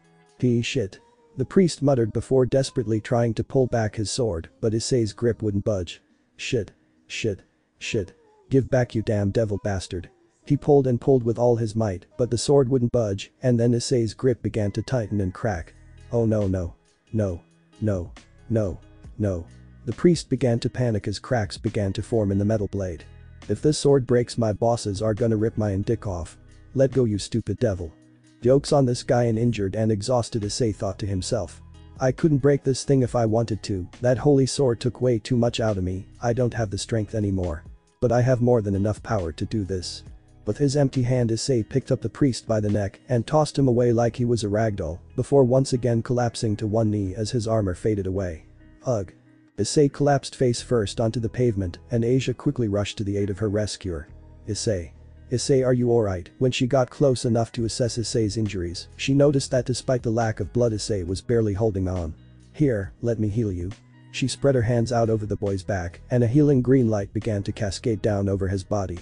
Shit. The priest muttered before desperately trying to pull back his sword, but Issei's grip wouldn't budge. Shit. Shit. Shit. Give back, you damn devil bastard. He pulled and pulled with all his might, but the sword wouldn't budge, and then Issei's grip began to tighten and crack. Oh no no. No. No. No. No. The priest began to panic as cracks began to form in the metal blade. If this sword breaks, my bosses are gonna rip my dick off. Let go, you stupid devil. Joke's on this guy. An injured and exhausted Issei thought to himself. I couldn't break this thing if I wanted to, that holy sword took way too much out of me, I don't have the strength anymore. But I have more than enough power to do this. With his empty hand Issei picked up the priest by the neck and tossed him away like he was a ragdoll, before once again collapsing to one knee as his armor faded away. Ugh. Issei collapsed face first onto the pavement and Asia quickly rushed to the aid of her rescuer. Issei. Issei, are you alright? When she got close enough to assess Issei's injuries, she noticed that despite the lack of blood Issei was barely holding on. Here, let me heal you. She spread her hands out over the boy's back and a healing green light began to cascade down over his body.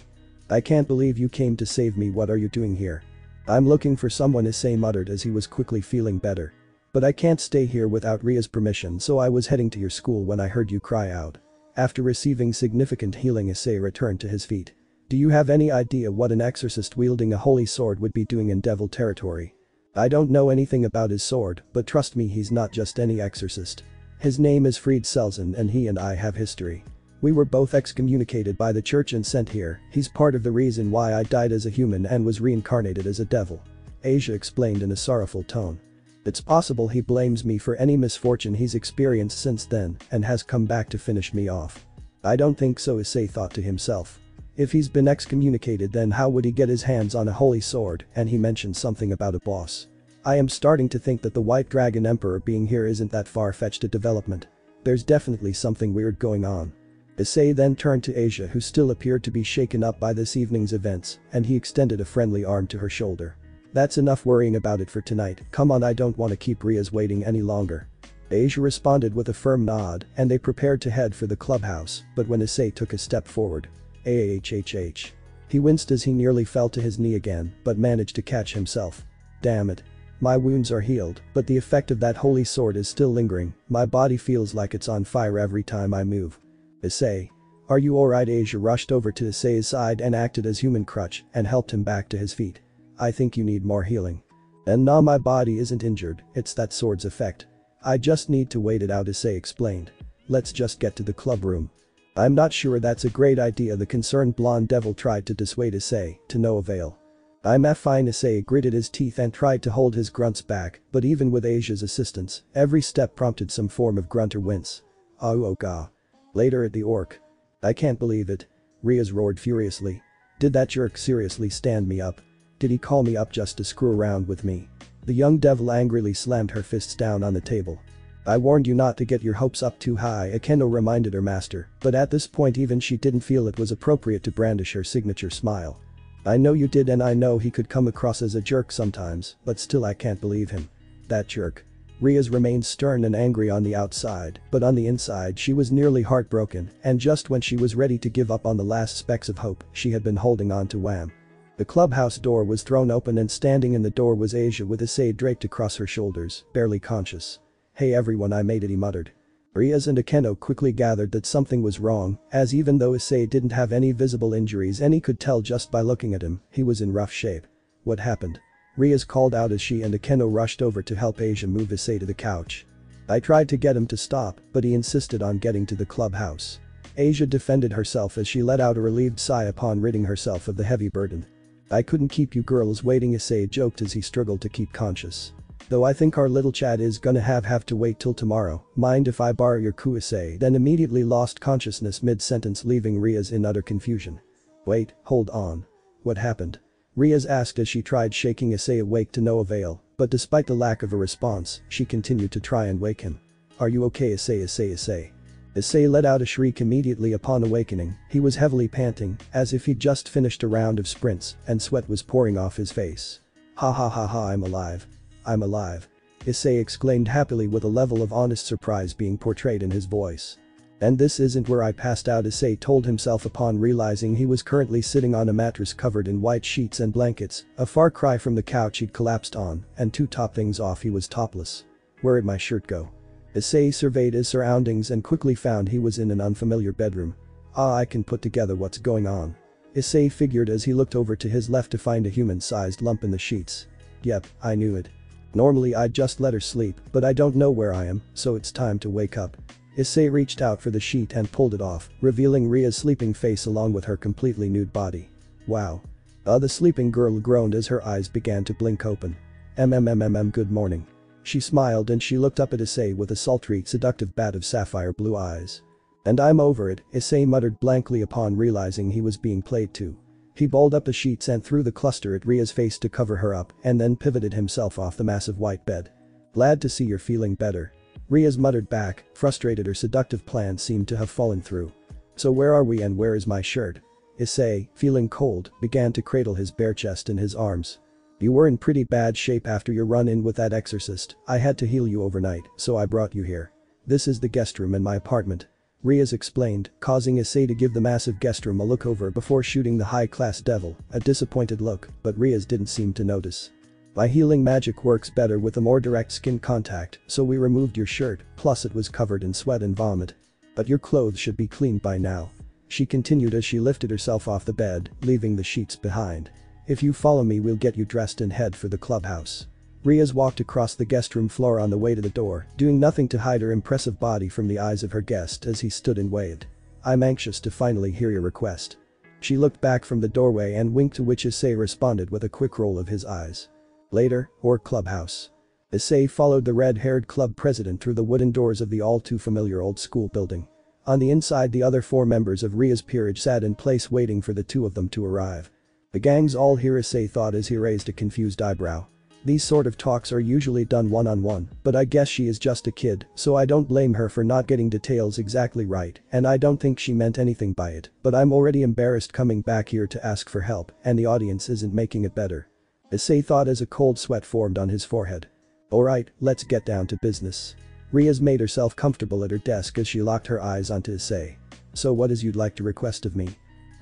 I can't believe you came to save me. What are you doing here? I'm looking for someone, Issei muttered as he was quickly feeling better. But I can't stay here without Ria's permission, so I was heading to your school when I heard you cry out. After receiving significant healing Issei returned to his feet. Do you have any idea what an exorcist wielding a holy sword would be doing in devil territory? I don't know anything about his sword, but trust me, he's not just any exorcist. His name is Fried Selzen and he and I have history. We were both excommunicated by the church and sent here. He's part of the reason why I died as a human and was reincarnated as a devil. Asia explained in a sorrowful tone. It's possible he blames me for any misfortune he's experienced since then and has come back to finish me off. I don't think so, Issei thought to himself. If he's been excommunicated, then how would he get his hands on a holy sword? And he mentioned something about a boss. I am starting to think that the White Dragon Emperor being here isn't that far-fetched a development. There's definitely something weird going on. Issei then turned to Asia, who still appeared to be shaken up by this evening's events, and he extended a friendly arm to her shoulder. That's enough worrying about it for tonight, come on, I don't want to keep Ria's waiting any longer. Asia responded with a firm nod and they prepared to head for the clubhouse, but when Issei took a step forward. Ahhhh. He winced as he nearly fell to his knee again, but managed to catch himself. Damn it. My wounds are healed, but the effect of that holy sword is still lingering, my body feels like it's on fire every time I move. Issei. Are you alright? Asia rushed over to Issei's side and acted as human crutch and helped him back to his feet. I think you need more healing. And nah, my body isn't injured, it's that sword's effect. I just need to wait it out, Issei explained. Let's just get to the club room. I'm not sure that's a great idea, the concerned blonde devil tried to dissuade Issei, to no avail. I'm fine, Issei gritted his teeth and tried to hold his grunts back, but even with Asia's assistance, every step prompted some form of grunt or wince. Oh god. Later at the Orc. I can't believe it. Riaz roared furiously. Did that jerk seriously stand me up? Did he call me up just to screw around with me? The young devil angrily slammed her fists down on the table. I warned you not to get your hopes up too high, Akeno reminded her master, but at this point even she didn't feel it was appropriate to brandish her signature smile. I know you did, and I know he could come across as a jerk sometimes, but still I can't believe him. That jerk. Riaz remained stern and angry on the outside, but on the inside she was nearly heartbroken, and just when she was ready to give up on the last specks of hope, she had been holding on to wham. The clubhouse door was thrown open and standing in the door was Asia with Issei draped across her shoulders, barely conscious. Hey everyone, I made it, he muttered. Riaz and Akeno quickly gathered that something was wrong, as even though Issei didn't have any visible injuries, any could tell just by looking at him, he was in rough shape. What happened? Riaz called out as she and Akeno rushed over to help Asia move Issei to the couch. I tried to get him to stop, but he insisted on getting to the clubhouse. Asia defended herself as she let out a relieved sigh upon ridding herself of the heavy burden. I couldn't keep you girls waiting, Issei joked as he struggled to keep conscious. Though I think our little Chad is gonna have to wait till tomorrow, mind if I borrow your coup, Issei then immediately lost consciousness mid-sentence, leaving Riaz in utter confusion. Wait, hold on. What happened? Riaz asked as she tried shaking Issei awake to no avail, but despite the lack of a response, she continued to try and wake him. Are you okay, Issei? Issei let out a shriek immediately upon awakening, he was heavily panting, as if he'd just finished a round of sprints, and sweat was pouring off his face. Ha ha ha ha, I'm alive. I'm alive. Issei exclaimed happily with a level of honest surprise being portrayed in his voice. And this isn't where I passed out, Issei told himself upon realizing he was currently sitting on a mattress covered in white sheets and blankets, a far cry from the couch he'd collapsed on, and to top things off he was topless. Where'd my shirt go? Issei surveyed his surroundings and quickly found he was in an unfamiliar bedroom. I can put together what's going on. Issei figured as he looked over to his left to find a human-sized lump in the sheets. Yep, I knew it. Normally I'd just let her sleep, but I don't know where I am, so it's time to wake up. Issei reached out for the sheet and pulled it off, revealing Ria's sleeping face along with her completely nude body. Wow. The sleeping girl groaned as her eyes began to blink open. Good morning. She smiled and she looked up at Issei with a sultry, seductive bat of sapphire blue eyes. And I'm over it, Issei muttered blankly upon realizing he was being played to. He balled up the sheets and threw the cluster at Ria's face to cover her up and then pivoted himself off the massive white bed. Glad to see you're feeling better. Riaz muttered back, frustrated her seductive plan seemed to have fallen through. So where are we and where is my shirt? Issei, feeling cold, began to cradle his bare chest in his arms. You were in pretty bad shape after your run-in with that exorcist, I had to heal you overnight, so I brought you here. This is the guest room in my apartment. Riaz explained, causing Issei to give the massive guest room a look over before shooting the high-class devil a disappointed look, but Riaz didn't seem to notice. My healing magic works better with a more direct skin contact, so we removed your shirt, plus it was covered in sweat and vomit. But your clothes should be cleaned by now. She continued as she lifted herself off the bed, leaving the sheets behind. If you follow me we'll get you dressed and head for the clubhouse. Riaz walked across the guest room floor on the way to the door, doing nothing to hide her impressive body from the eyes of her guest as he stood and waved. I'm anxious to finally hear your request. She looked back from the doorway and winked, to which Issei responded with a quick roll of his eyes. Later, or clubhouse. Issei followed the red-haired club president through the wooden doors of the all-too-familiar old-school building. On the inside the other 4 members of Ria's peerage sat in place waiting for the 2 of them to arrive. The gang's all here, Issei thought as he raised a confused eyebrow. These sort of talks are usually done one-on-one, but I guess she is just a kid, so I don't blame her for not getting details exactly right, and I don't think she meant anything by it, but I'm already embarrassed coming back here to ask for help, and the audience isn't making it better. Issei thought as a cold sweat formed on his forehead. Alright, let's get down to business. Riaz made herself comfortable at her desk as she locked her eyes onto Issei. So what is you'd like to request of me?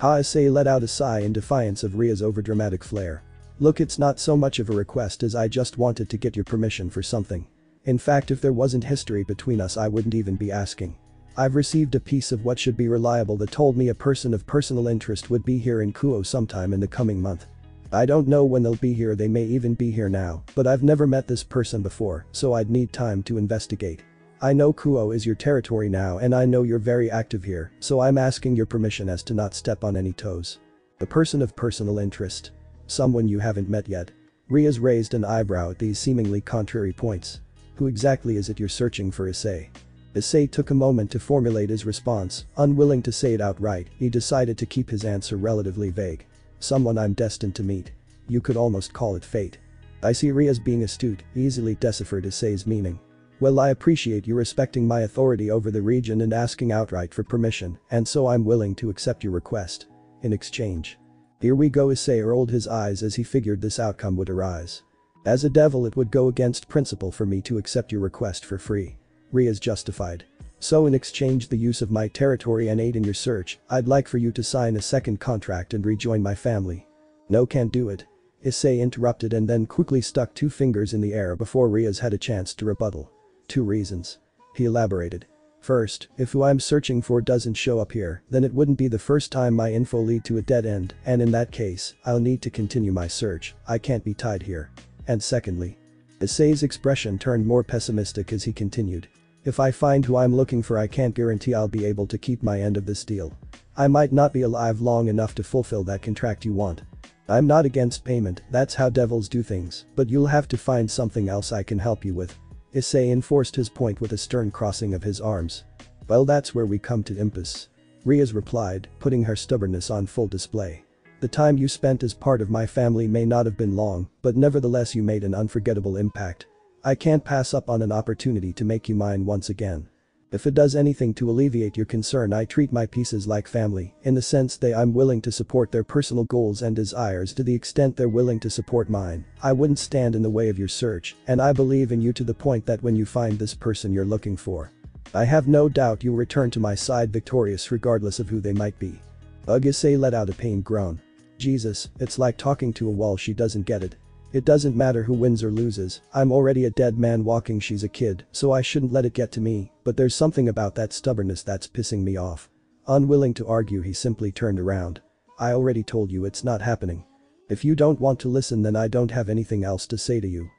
Issei let out a sigh in defiance of Ria's overdramatic flair. Look, it's not so much of a request as I just wanted to get your permission for something. In fact, if there wasn't history between us I wouldn't even be asking. I've received a piece of what should be reliable that told me a person of personal interest would be here in Kuo sometime in the coming month. I don't know when they'll be here, they may even be here now, but I've never met this person before, so I'd need time to investigate. I know Kuo is your territory now and I know you're very active here, so I'm asking your permission as to not step on any toes. A person of personal interest. Someone you haven't met yet. Rias raised an eyebrow at these seemingly contrary points. Who exactly is it you're searching for, Issei? Issei took a moment to formulate his response, unwilling to say it outright, he decided to keep his answer relatively vague. Someone I'm destined to meet. You could almost call it fate. I see Rias being astute, easily deciphered Issei's meaning. Well, I appreciate you respecting my authority over the region and asking outright for permission, and so I'm willing to accept your request. In exchange. Here we go, Issei rolled his eyes as he figured this outcome would arise. As a devil, it would go against principle for me to accept your request for free. Rias justified. So in exchange the use of my territory and aid in your search, I'd like for you to sign a second contract and rejoin my family. No, can't do it. Issei interrupted and then quickly stuck two fingers in the air before Rias had a chance to rebuttal. 2 reasons. He elaborated. First, if who I'm searching for doesn't show up here, then it wouldn't be the first time my info lead to a dead end, and in that case, I'll need to continue my search, I can't be tied here. And secondly. Issei's expression turned more pessimistic as he continued. If I find who I'm looking for, I can't guarantee I'll be able to keep my end of this deal. I might not be alive long enough to fulfill that contract you want. I'm not against payment, that's how devils do things, but you'll have to find something else I can help you with. Issei enforced his point with a stern crossing of his arms. Well, that's where we come to impasse. Rias replied, putting her stubbornness on full display. The time you spent as part of my family may not have been long, but nevertheless you made an unforgettable impact. I can't pass up on an opportunity to make you mine once again. If it does anything to alleviate your concern, I treat my pieces like family, in the sense that I'm willing to support their personal goals and desires to the extent they're willing to support mine. I wouldn't stand in the way of your search, and I believe in you to the point that when you find this person you're looking for, I have no doubt you'll return to my side victorious regardless of who they might be. Issei let out a pained groan. Jesus, it's like talking to a wall, she doesn't get it. It doesn't matter who wins or loses, I'm already a dead man walking, she's a kid, so I shouldn't let it get to me, but there's something about that stubbornness that's pissing me off. Unwilling to argue, he simply turned around. I already told you it's not happening. If you don't want to listen, then I don't have anything else to say to you.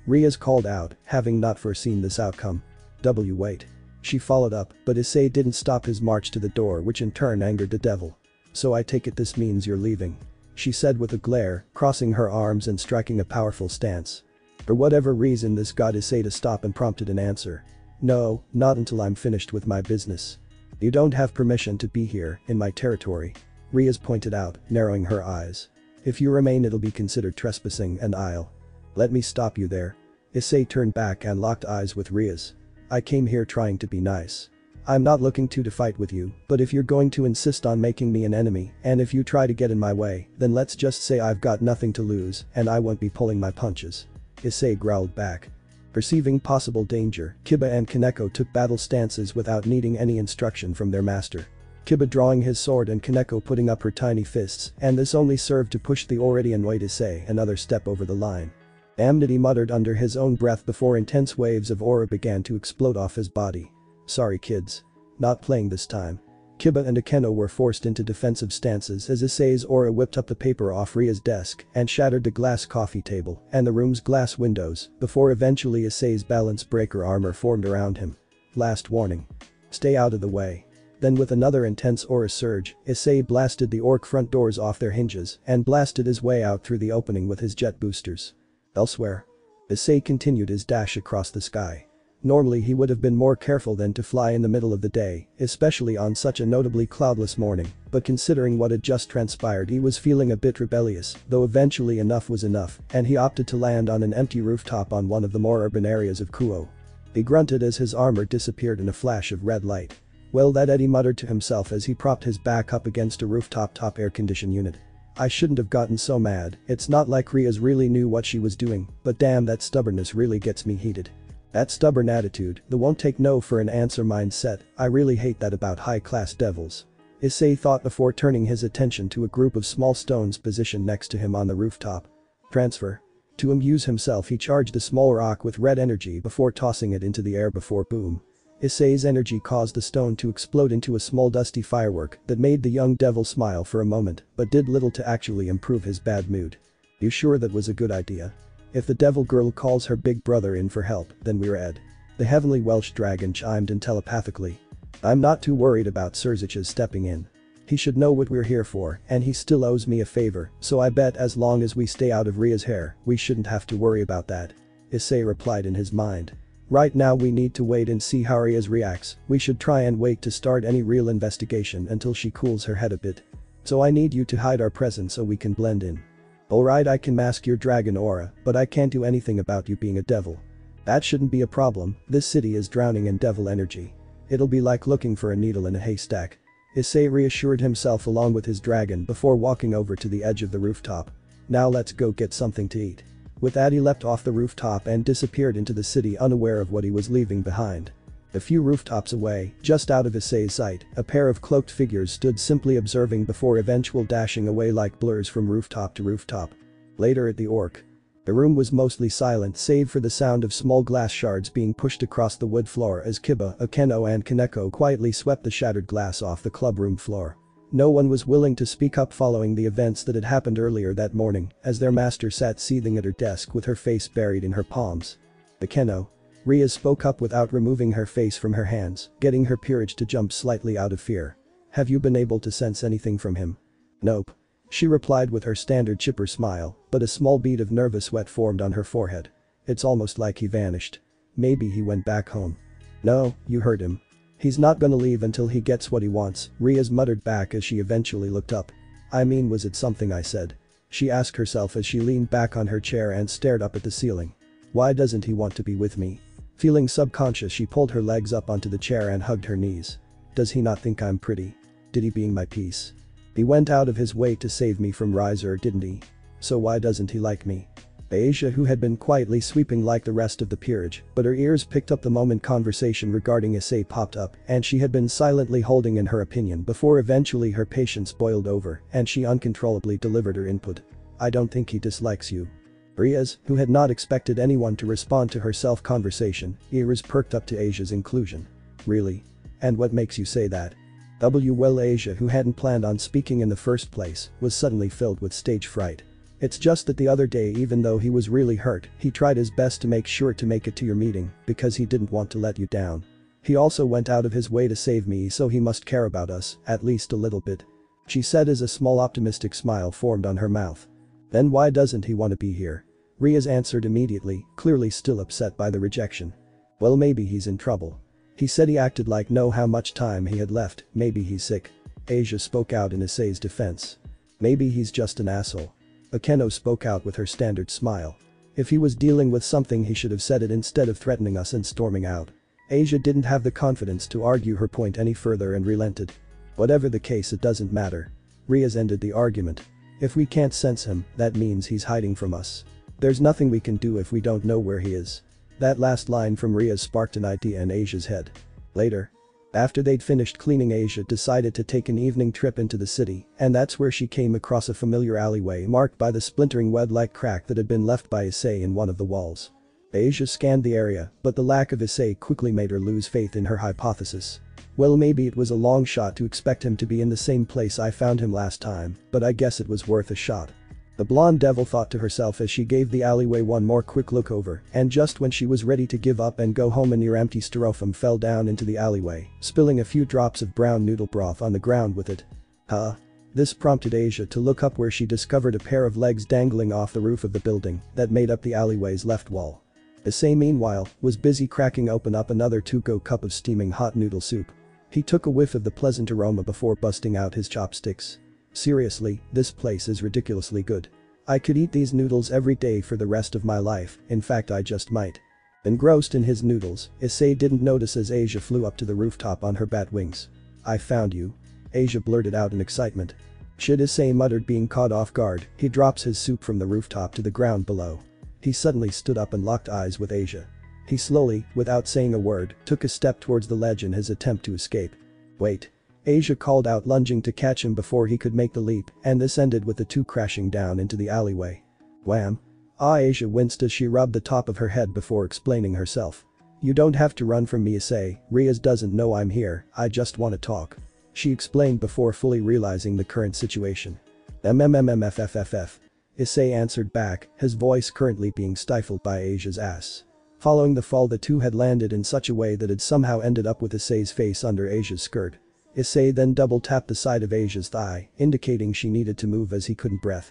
Rias called out, having not foreseen this outcome. Wait. She followed up, but Issei didn't stop his march to the door, which in turn angered the devil. So I take it this means you're leaving. She said with a glare, crossing her arms and striking a powerful stance. For whatever reason this got Issei to stop and prompted an answer. No, not until I'm finished with my business. You don't have permission to be here, in my territory. Rias pointed out, narrowing her eyes. If you remain it'll be considered trespassing and I'll. Let me stop you there. Issei turned back and locked eyes with Rias. I came here trying to be nice. I'm not looking to fight with you, but if you're going to insist on making me an enemy, and if you try to get in my way, then let's just say I've got nothing to lose, and I won't be pulling my punches. Issei growled back. Perceiving possible danger, Kiba and Kaneko took battle stances without needing any instruction from their master. Kiba drawing his sword and Kaneko putting up her tiny fists, and this only served to push the already annoyed Issei another step over the line. Amnity muttered under his own breath before intense waves of aura began to explode off his body. Sorry kids. Not playing this time. Kiba and Akeno were forced into defensive stances as Issei's aura whipped up the paper off Ria's desk and shattered the glass coffee table and the room's glass windows before eventually Issei's balance breaker armor formed around him. Last warning. Stay out of the way. Then with another intense aura surge, Issei blasted the orc front doors off their hinges and blasted his way out through the opening with his jet boosters. Elsewhere. Issei continued his dash across the sky. Normally he would have been more careful than to fly in the middle of the day, especially on such a notably cloudless morning, but considering what had just transpired he was feeling a bit rebellious, though eventually enough was enough, and he opted to land on an empty rooftop on one of the more urban areas of Kuo. He grunted as his armor disappeared in a flash of red light. Well, that Eddie muttered to himself as he propped his back up against a rooftop top air condition unit. I shouldn't have gotten so mad, it's not like Rias really knew what she was doing, but damn, that stubbornness really gets me heated. That stubborn attitude, the won't take no for an answer mindset, I really hate that about high-class devils. Issei thought before turning his attention to a group of small stones positioned next to him on the rooftop. Transfer. To amuse himself he charged a small rock with red energy before tossing it into the air before boom. Issei's energy caused the stone to explode into a small dusty firework that made the young devil smile for a moment but did little to actually improve his bad mood. You sure that was a good idea? If the devil girl calls her big brother in for help, then we're Ed. The heavenly Welsh dragon chimed in telepathically. I'm not too worried about Sirzich's stepping in. He should know what we're here for and he still owes me a favor, so I bet as long as we stay out of Ria's hair, we shouldn't have to worry about that. Issei replied in his mind. Right now we need to wait and see how Ria's reacts, we should try and wait to start any real investigation until she cools her head a bit. So I need you to hide our presence so we can blend in. Alright, I can mask your dragon aura, but I can't do anything about you being a devil. That shouldn't be a problem, this city is drowning in devil energy. It'll be like looking for a needle in a haystack. Issei reassured himself along with his dragon before walking over to the edge of the rooftop. Now let's go get something to eat. With that he leapt off the rooftop and disappeared into the city unaware of what he was leaving behind. A few rooftops away, just out of Issei's sight, a pair of cloaked figures stood simply observing before eventually dashing away like blurs from rooftop to rooftop. Later at the Orc. The room was mostly silent save for the sound of small glass shards being pushed across the wood floor as Kiba, Akeno and Kaneko quietly swept the shattered glass off the clubroom floor. No one was willing to speak up following the events that had happened earlier that morning as their master sat seething at her desk with her face buried in her palms. Akeno. Ria spoke up without removing her face from her hands, getting her peerage to jump slightly out of fear. Have you been able to sense anything from him? Nope. She replied with her standard chipper smile, but a small bead of nervous sweat formed on her forehead. It's almost like he vanished. Maybe he went back home. No, you heard him. He's not gonna leave until he gets what he wants, Ria's muttered back as she eventually looked up. I mean, was it something I said? She asked herself as she leaned back on her chair and stared up at the ceiling. Why doesn't he want to be with me? Feeling subconscious, she pulled her legs up onto the chair and hugged her knees. Does he not think I'm pretty? Did he being my piece? He went out of his way to save me from Riser, didn't he? So why doesn't he like me? Asia, who had been quietly sweeping like the rest of the peerage, but her ears picked up the moment conversation regarding Issei popped up and she had been silently holding in her opinion before eventually her patience boiled over and she uncontrollably delivered her input. I don't think he dislikes you. Riaz, who had not expected anyone to respond to her self-conversation, ears perked up to Asia's inclusion. Really? And what makes you say that? Well, Asia, who hadn't planned on speaking in the first place, was suddenly filled with stage fright. It's just that the other day, even though he was really hurt, he tried his best to make sure to make it to your meeting because he didn't want to let you down. He also went out of his way to save me, so he must care about us, at least a little bit. She said as a small optimistic smile formed on her mouth. Then why doesn't he want to be here? Riaz answered immediately, clearly still upset by the rejection. Well, maybe he's in trouble. He said he acted like know how much time he had left, maybe he's sick. Asia spoke out in Issei's defense. Maybe he's just an asshole. Akeno spoke out with her standard smile. If he was dealing with something he should have said it instead of threatening us and storming out. Asia didn't have the confidence to argue her point any further and relented. Whatever the case, it doesn't matter. Riaz ended the argument. If we can't sense him, that means he's hiding from us. There's nothing we can do if we don't know where he is. That last line from Riaz sparked an idea in Asia's head. Later. After they'd finished cleaning, Asia decided to take an evening trip into the city, and that's where she came across a familiar alleyway marked by the splintering web-like crack that had been left by Issei in one of the walls. Asia scanned the area, but the lack of Issei quickly made her lose faith in her hypothesis. Well, maybe it was a long shot to expect him to be in the same place I found him last time, but I guess it was worth a shot. The blonde devil thought to herself as she gave the alleyway one more quick look over, and just when she was ready to give up and go home, a near-empty styrofoam fell down into the alleyway, spilling a few drops of brown noodle broth on the ground with it. Huh? This prompted Asia to look up, where she discovered a pair of legs dangling off the roof of the building that made up the alleyway's left wall. Issei, meanwhile, was busy cracking open up another to-go cup of steaming hot noodle soup. He took a whiff of the pleasant aroma before busting out his chopsticks. Seriously, this place is ridiculously good. I could eat these noodles every day for the rest of my life, in fact I just might. Engrossed in his noodles, Issei didn't notice as Asia flew up to the rooftop on her bat wings. I found you. Asia blurted out in excitement. Shit, Issei muttered, being caught off guard. He drops his soup from the rooftop to the ground below. He suddenly stood up and locked eyes with Asia. He slowly, without saying a word, took a step towards the ledge in his attempt to escape. Wait. Asia called out, lunging to catch him before he could make the leap, and this ended with the two crashing down into the alleyway. Wham! Asia winced as she rubbed the top of her head before explaining herself. You don't have to run from me, Issei. Riaz doesn't know I'm here, I just wanna talk. She explained before fully realizing the current situation. MMMMFFFF. Issei answered back, his voice currently being stifled by Asia's ass. Following the fall, the two had landed in such a way that it somehow ended up with Issei's face under Asia's skirt. Issei then double-tapped the side of Asia's thigh, indicating she needed to move as he couldn't breathe.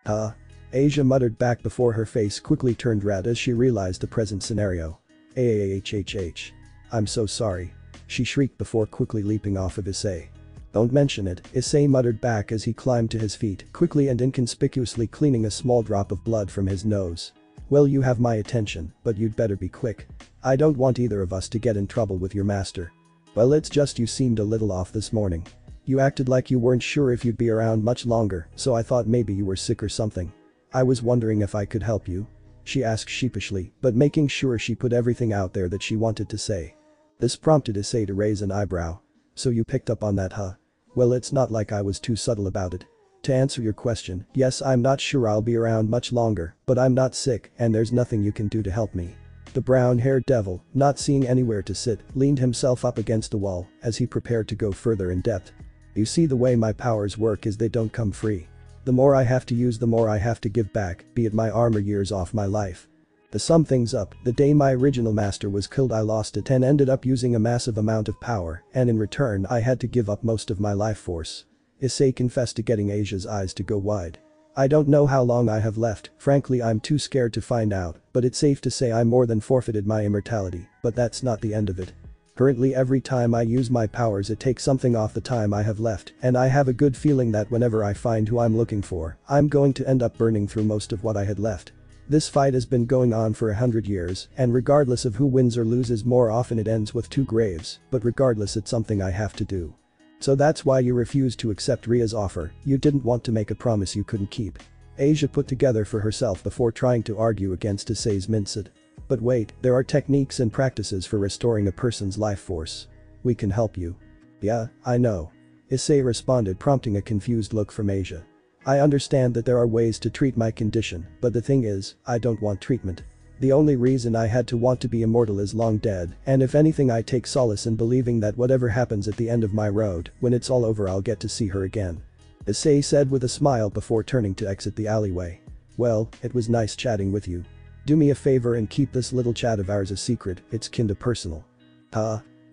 Huh? Asia muttered back before her face quickly turned red as she realized the present scenario. AAHHH. I'm so sorry. She shrieked before quickly leaping off of Issei. Don't mention it, Issei muttered back as he climbed to his feet, quickly and inconspicuously cleaning a small drop of blood from his nose. Well, you have my attention, but you'd better be quick. I don't want either of us to get in trouble with your master. Well, it's just you seemed a little off this morning. You acted like you weren't sure if you'd be around much longer, so I thought maybe you were sick or something. I was wondering if I could help you. She asked sheepishly, but making sure she put everything out there that she wanted to say. This prompted Issei to raise an eyebrow. So you picked up on that, huh? Well, it's not like I was too subtle about it. To answer your question, yes, I'm not sure I'll be around much longer, but I'm not sick and there's nothing you can do to help me. The brown-haired devil, not seeing anywhere to sit, leaned himself up against the wall as he prepared to go further in depth. You see, the way my powers work is they don't come free. The more I have to use, the more I have to give back, be it my arm or years off my life. To sum things up, the day my original master was killed, I lost it and ended up using a massive amount of power, and in return I had to give up most of my life force. Issei confessed to getting Asia's eyes to go wide. I don't know how long I have left, frankly I'm too scared to find out, but it's safe to say I more than forfeited my immortality, but that's not the end of it. Currently every time I use my powers it takes something off the time I have left, and I have a good feeling that whenever I find who I'm looking for, I'm going to end up burning through most of what I had left. This fight has been going on for 100 years, and regardless of who wins or loses, more often it ends with two graves, but regardless it's something I have to do. So that's why you refused to accept Ria's offer, you didn't want to make a promise you couldn't keep. Asia put together for herself before trying to argue against Issei's minced. But wait, there are techniques and practices for restoring a person's life force. We can help you. Yeah, I know. Issei responded, prompting a confused look from Asia. I understand that there are ways to treat my condition, but the thing is, I don't want treatment. The only reason I had to want to be immortal is long dead, and if anything I take solace in believing that whatever happens at the end of my road, when it's all over I'll get to see her again. Issei said with a smile before turning to exit the alleyway. Well, it was nice chatting with you. Do me a favor and keep this little chat of ours a secret, it's kinda personal.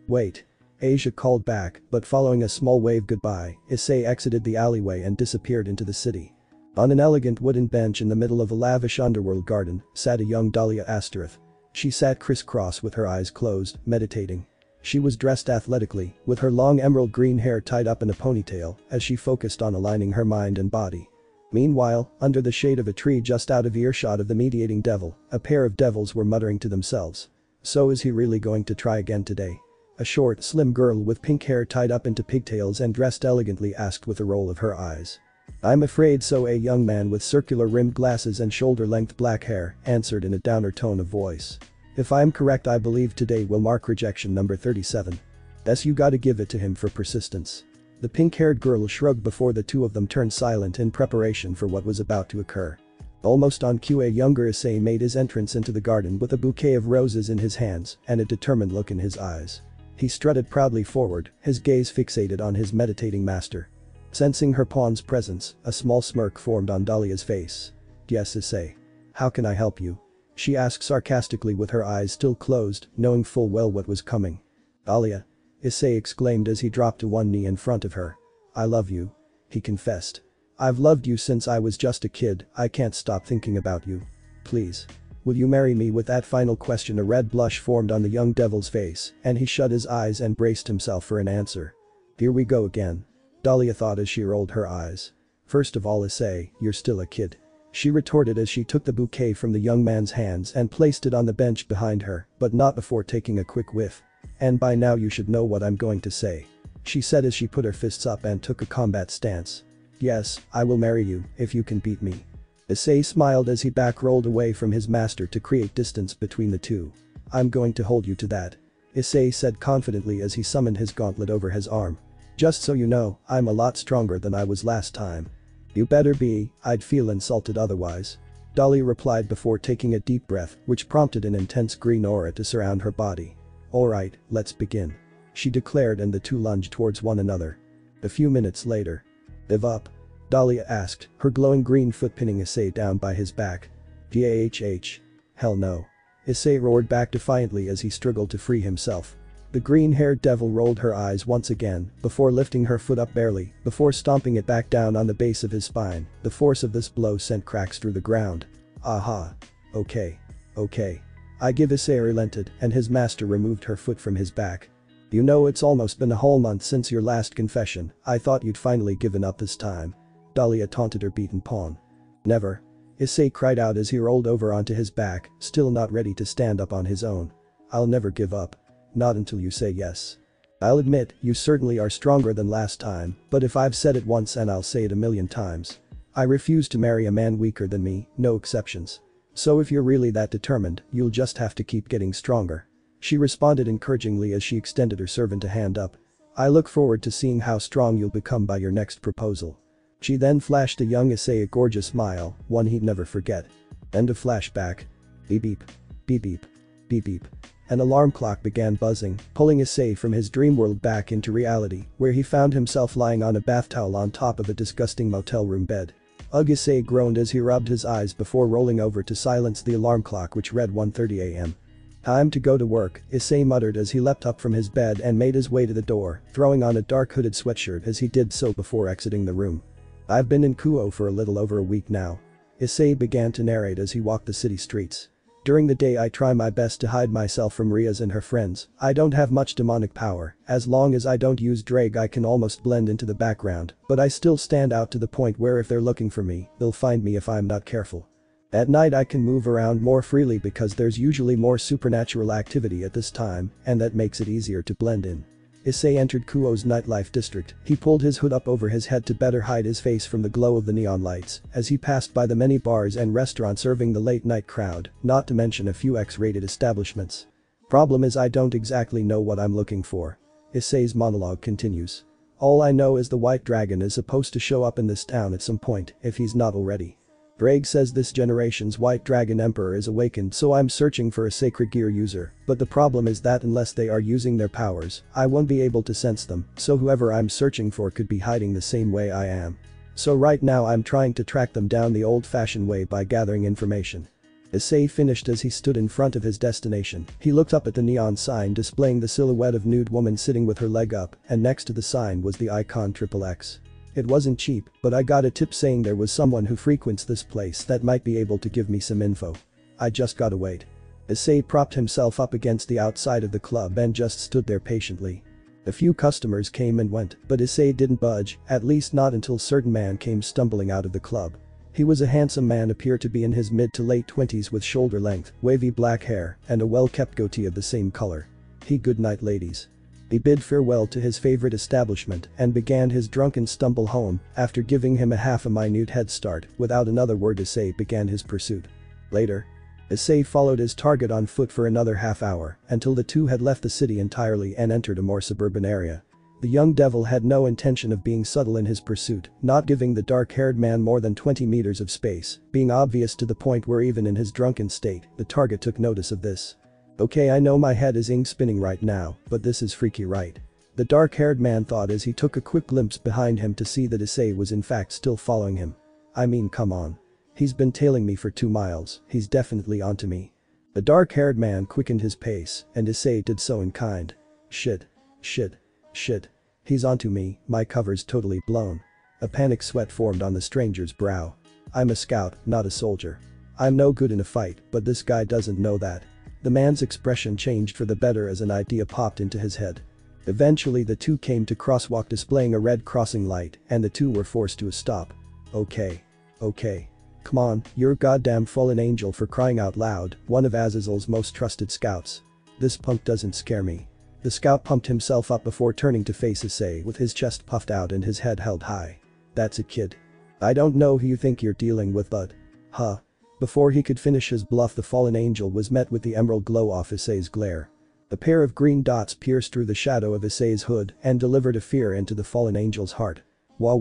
Wait. Asia called back, but following a small wave goodbye, Issei exited the alleyway and disappeared into the city. On an elegant wooden bench in the middle of a lavish underworld garden, sat a young Dahlia Astareth. She sat crisscross with her eyes closed, meditating. She was dressed athletically, with her long emerald green hair tied up in a ponytail, as she focused on aligning her mind and body. Meanwhile, under the shade of a tree just out of earshot of the mediating devil, a pair of devils were muttering to themselves. So is he really going to try again today? A short, slim girl with pink hair tied up into pigtails and dressed elegantly asked with a roll of her eyes. I'm afraid so, a young man with circular rimmed glasses and shoulder-length black hair answered in a downer tone of voice. If I'm correct, I believe today will mark rejection number 37. That's you gotta give it to him for persistence. The pink-haired girl shrugged before the two of them turned silent in preparation for what was about to occur. Almost on cue, a younger Issei made his entrance into the garden with a bouquet of roses in his hands and a determined look in his eyes. He strutted proudly forward, his gaze fixated on his meditating master. Sensing her pawn's presence, a small smirk formed on Dahlia's face. Yes, Issei. How can I help you? She asked sarcastically with her eyes still closed, knowing full well what was coming. Dahlia. Issei exclaimed as he dropped to one knee in front of her. I love you. He confessed. I've loved you since I was just a kid, I can't stop thinking about you. Please. Will you marry me? With that final question, a red blush formed on the young devil's face, and he shut his eyes and braced himself for an answer. Here we go again. Dahlia thought as she rolled her eyes. First of all, Issei, you're still a kid. She retorted as she took the bouquet from the young man's hands and placed it on the bench behind her, but not before taking a quick whiff. And by now you should know what I'm going to say. She said as she put her fists up and took a combat stance. Yes, I will marry you, if you can beat me. Issei smiled as he back-rolled away from his master to create distance between the two. I'm going to hold you to that. Issei said confidently as he summoned his gauntlet over his arm. Just so you know, I'm a lot stronger than I was last time. You better be, I'd feel insulted otherwise. Dahlia replied before taking a deep breath, which prompted an intense green aura to surround her body. "Alright, let's begin," she declared, and the two lunged towards one another. A few minutes later. "Give up?" Dahlia asked, her glowing green foot pinning Issei down by his back. "Gahh. Hell no." Issei roared back defiantly as he struggled to free himself. The green-haired devil rolled her eyes once again, before lifting her foot up barely, before stomping it back down on the base of his spine. The force of this blow sent cracks through the ground. "Aha. Okay. I give." Issei relented, and his master removed her foot from his back. "You know, it's almost been a whole month since your last confession. I thought you'd finally given up this time." Dahlia taunted her beaten pawn. "Never." Issei cried out as he rolled over onto his back, still not ready to stand up on his own. "I'll never give up. Not until you say yes. I'll admit, you certainly are stronger than last time, but if I've said it once and I'll say it a million times. I refuse to marry a man weaker than me, no exceptions. So if you're really that determined, you'll just have to keep getting stronger." She responded encouragingly as she extended her servant a hand up. "I look forward to seeing how strong you'll become by your next proposal." She then flashed the young Issei a gorgeous smile, one he'd never forget. End of flashback. Beep beep. Beep beep. Beep beep. An alarm clock began buzzing, pulling Issei from his dream world back into reality, where he found himself lying on a bath towel on top of a disgusting motel room bed. Ugh, Issei groaned as he rubbed his eyes before rolling over to silence the alarm clock, which read 1:30 a.m. "Time to go to work," Issei muttered as he leapt up from his bed and made his way to the door, throwing on a dark hooded sweatshirt as he did so before exiting the room. "I've been in Kuo for a little over a week now," Issei began to narrate as he walked the city streets. "During the day I try my best to hide myself from Rias and her friends. I don't have much demonic power. As long as I don't use drag I can almost blend into the background, but I still stand out to the point where if they're looking for me, they'll find me if I'm not careful. At night I can move around more freely because there's usually more supernatural activity at this time, and that makes it easier to blend in." Issei entered Kuo's nightlife district. He pulled his hood up over his head to better hide his face from the glow of the neon lights as he passed by the many bars and restaurants serving the late-night crowd, not to mention a few X-rated establishments. "Problem is I don't exactly know what I'm looking for." Issei's monologue continues. "All I know is the White Dragon is supposed to show up in this town at some point, if he's not already. Drake says this generation's White Dragon Emperor is awakened, so I'm searching for a sacred gear user, but the problem is that unless they are using their powers, I won't be able to sense them, so whoever I'm searching for could be hiding the same way I am. So right now I'm trying to track them down the old-fashioned way by gathering information." Issei finished as he stood in front of his destination. He looked up at the neon sign displaying the silhouette of nude woman sitting with her leg up, and next to the sign was the icon XXX. "It wasn't cheap, but I got a tip saying there was someone who frequents this place that might be able to give me some info. I just gotta wait." Issei propped himself up against the outside of the club and just stood there patiently. A few customers came and went, but Issei didn't budge, at least not until a certain man came stumbling out of the club. He was a handsome man, appeared to be in his mid to late 20s with shoulder-length, wavy black hair, and a well-kept goatee of the same color. He "Good night, ladies." He bid farewell to his favorite establishment and began his drunken stumble home. After giving him a half a minute head start, without another word Issei began his pursuit. Later. Issei followed his target on foot for another half hour, until the two had left the city entirely and entered a more suburban area. The young devil had no intention of being subtle in his pursuit, not giving the dark-haired man more than 20 meters of space, being obvious to the point where even in his drunken state, the target took notice of this. "Okay, I know my head is spinning right now, but this is freaky, right?" the dark-haired man thought as he took a quick glimpse behind him to see that Issei was in fact still following him. "I mean, come on. He's been tailing me for 2 miles, he's definitely onto me." The dark-haired man quickened his pace, and Issei did so in kind. Shit. He's onto me, my cover's totally blown." A panic sweat formed on the stranger's brow. "I'm a scout, not a soldier. I'm no good in a fight, but this guy doesn't know that." The man's expression changed for the better as an idea popped into his head. Eventually the two came to crosswalk displaying a red crossing light, and the two were forced to a stop. Okay. Come on, you're a goddamn fallen angel, for crying out loud, one of Azazel's most trusted scouts. "This punk doesn't scare me." The scout pumped himself up before turning to face Issei with his chest puffed out and his head held high. "That's a kid. I don't know who you think you're dealing with, but..." Huh. Before he could finish his bluff, the fallen angel was met with the emerald glow off Issei's glare. A pair of green dots pierced through the shadow of Issei's hood and delivered a fear into the fallen angel's heart. Wah.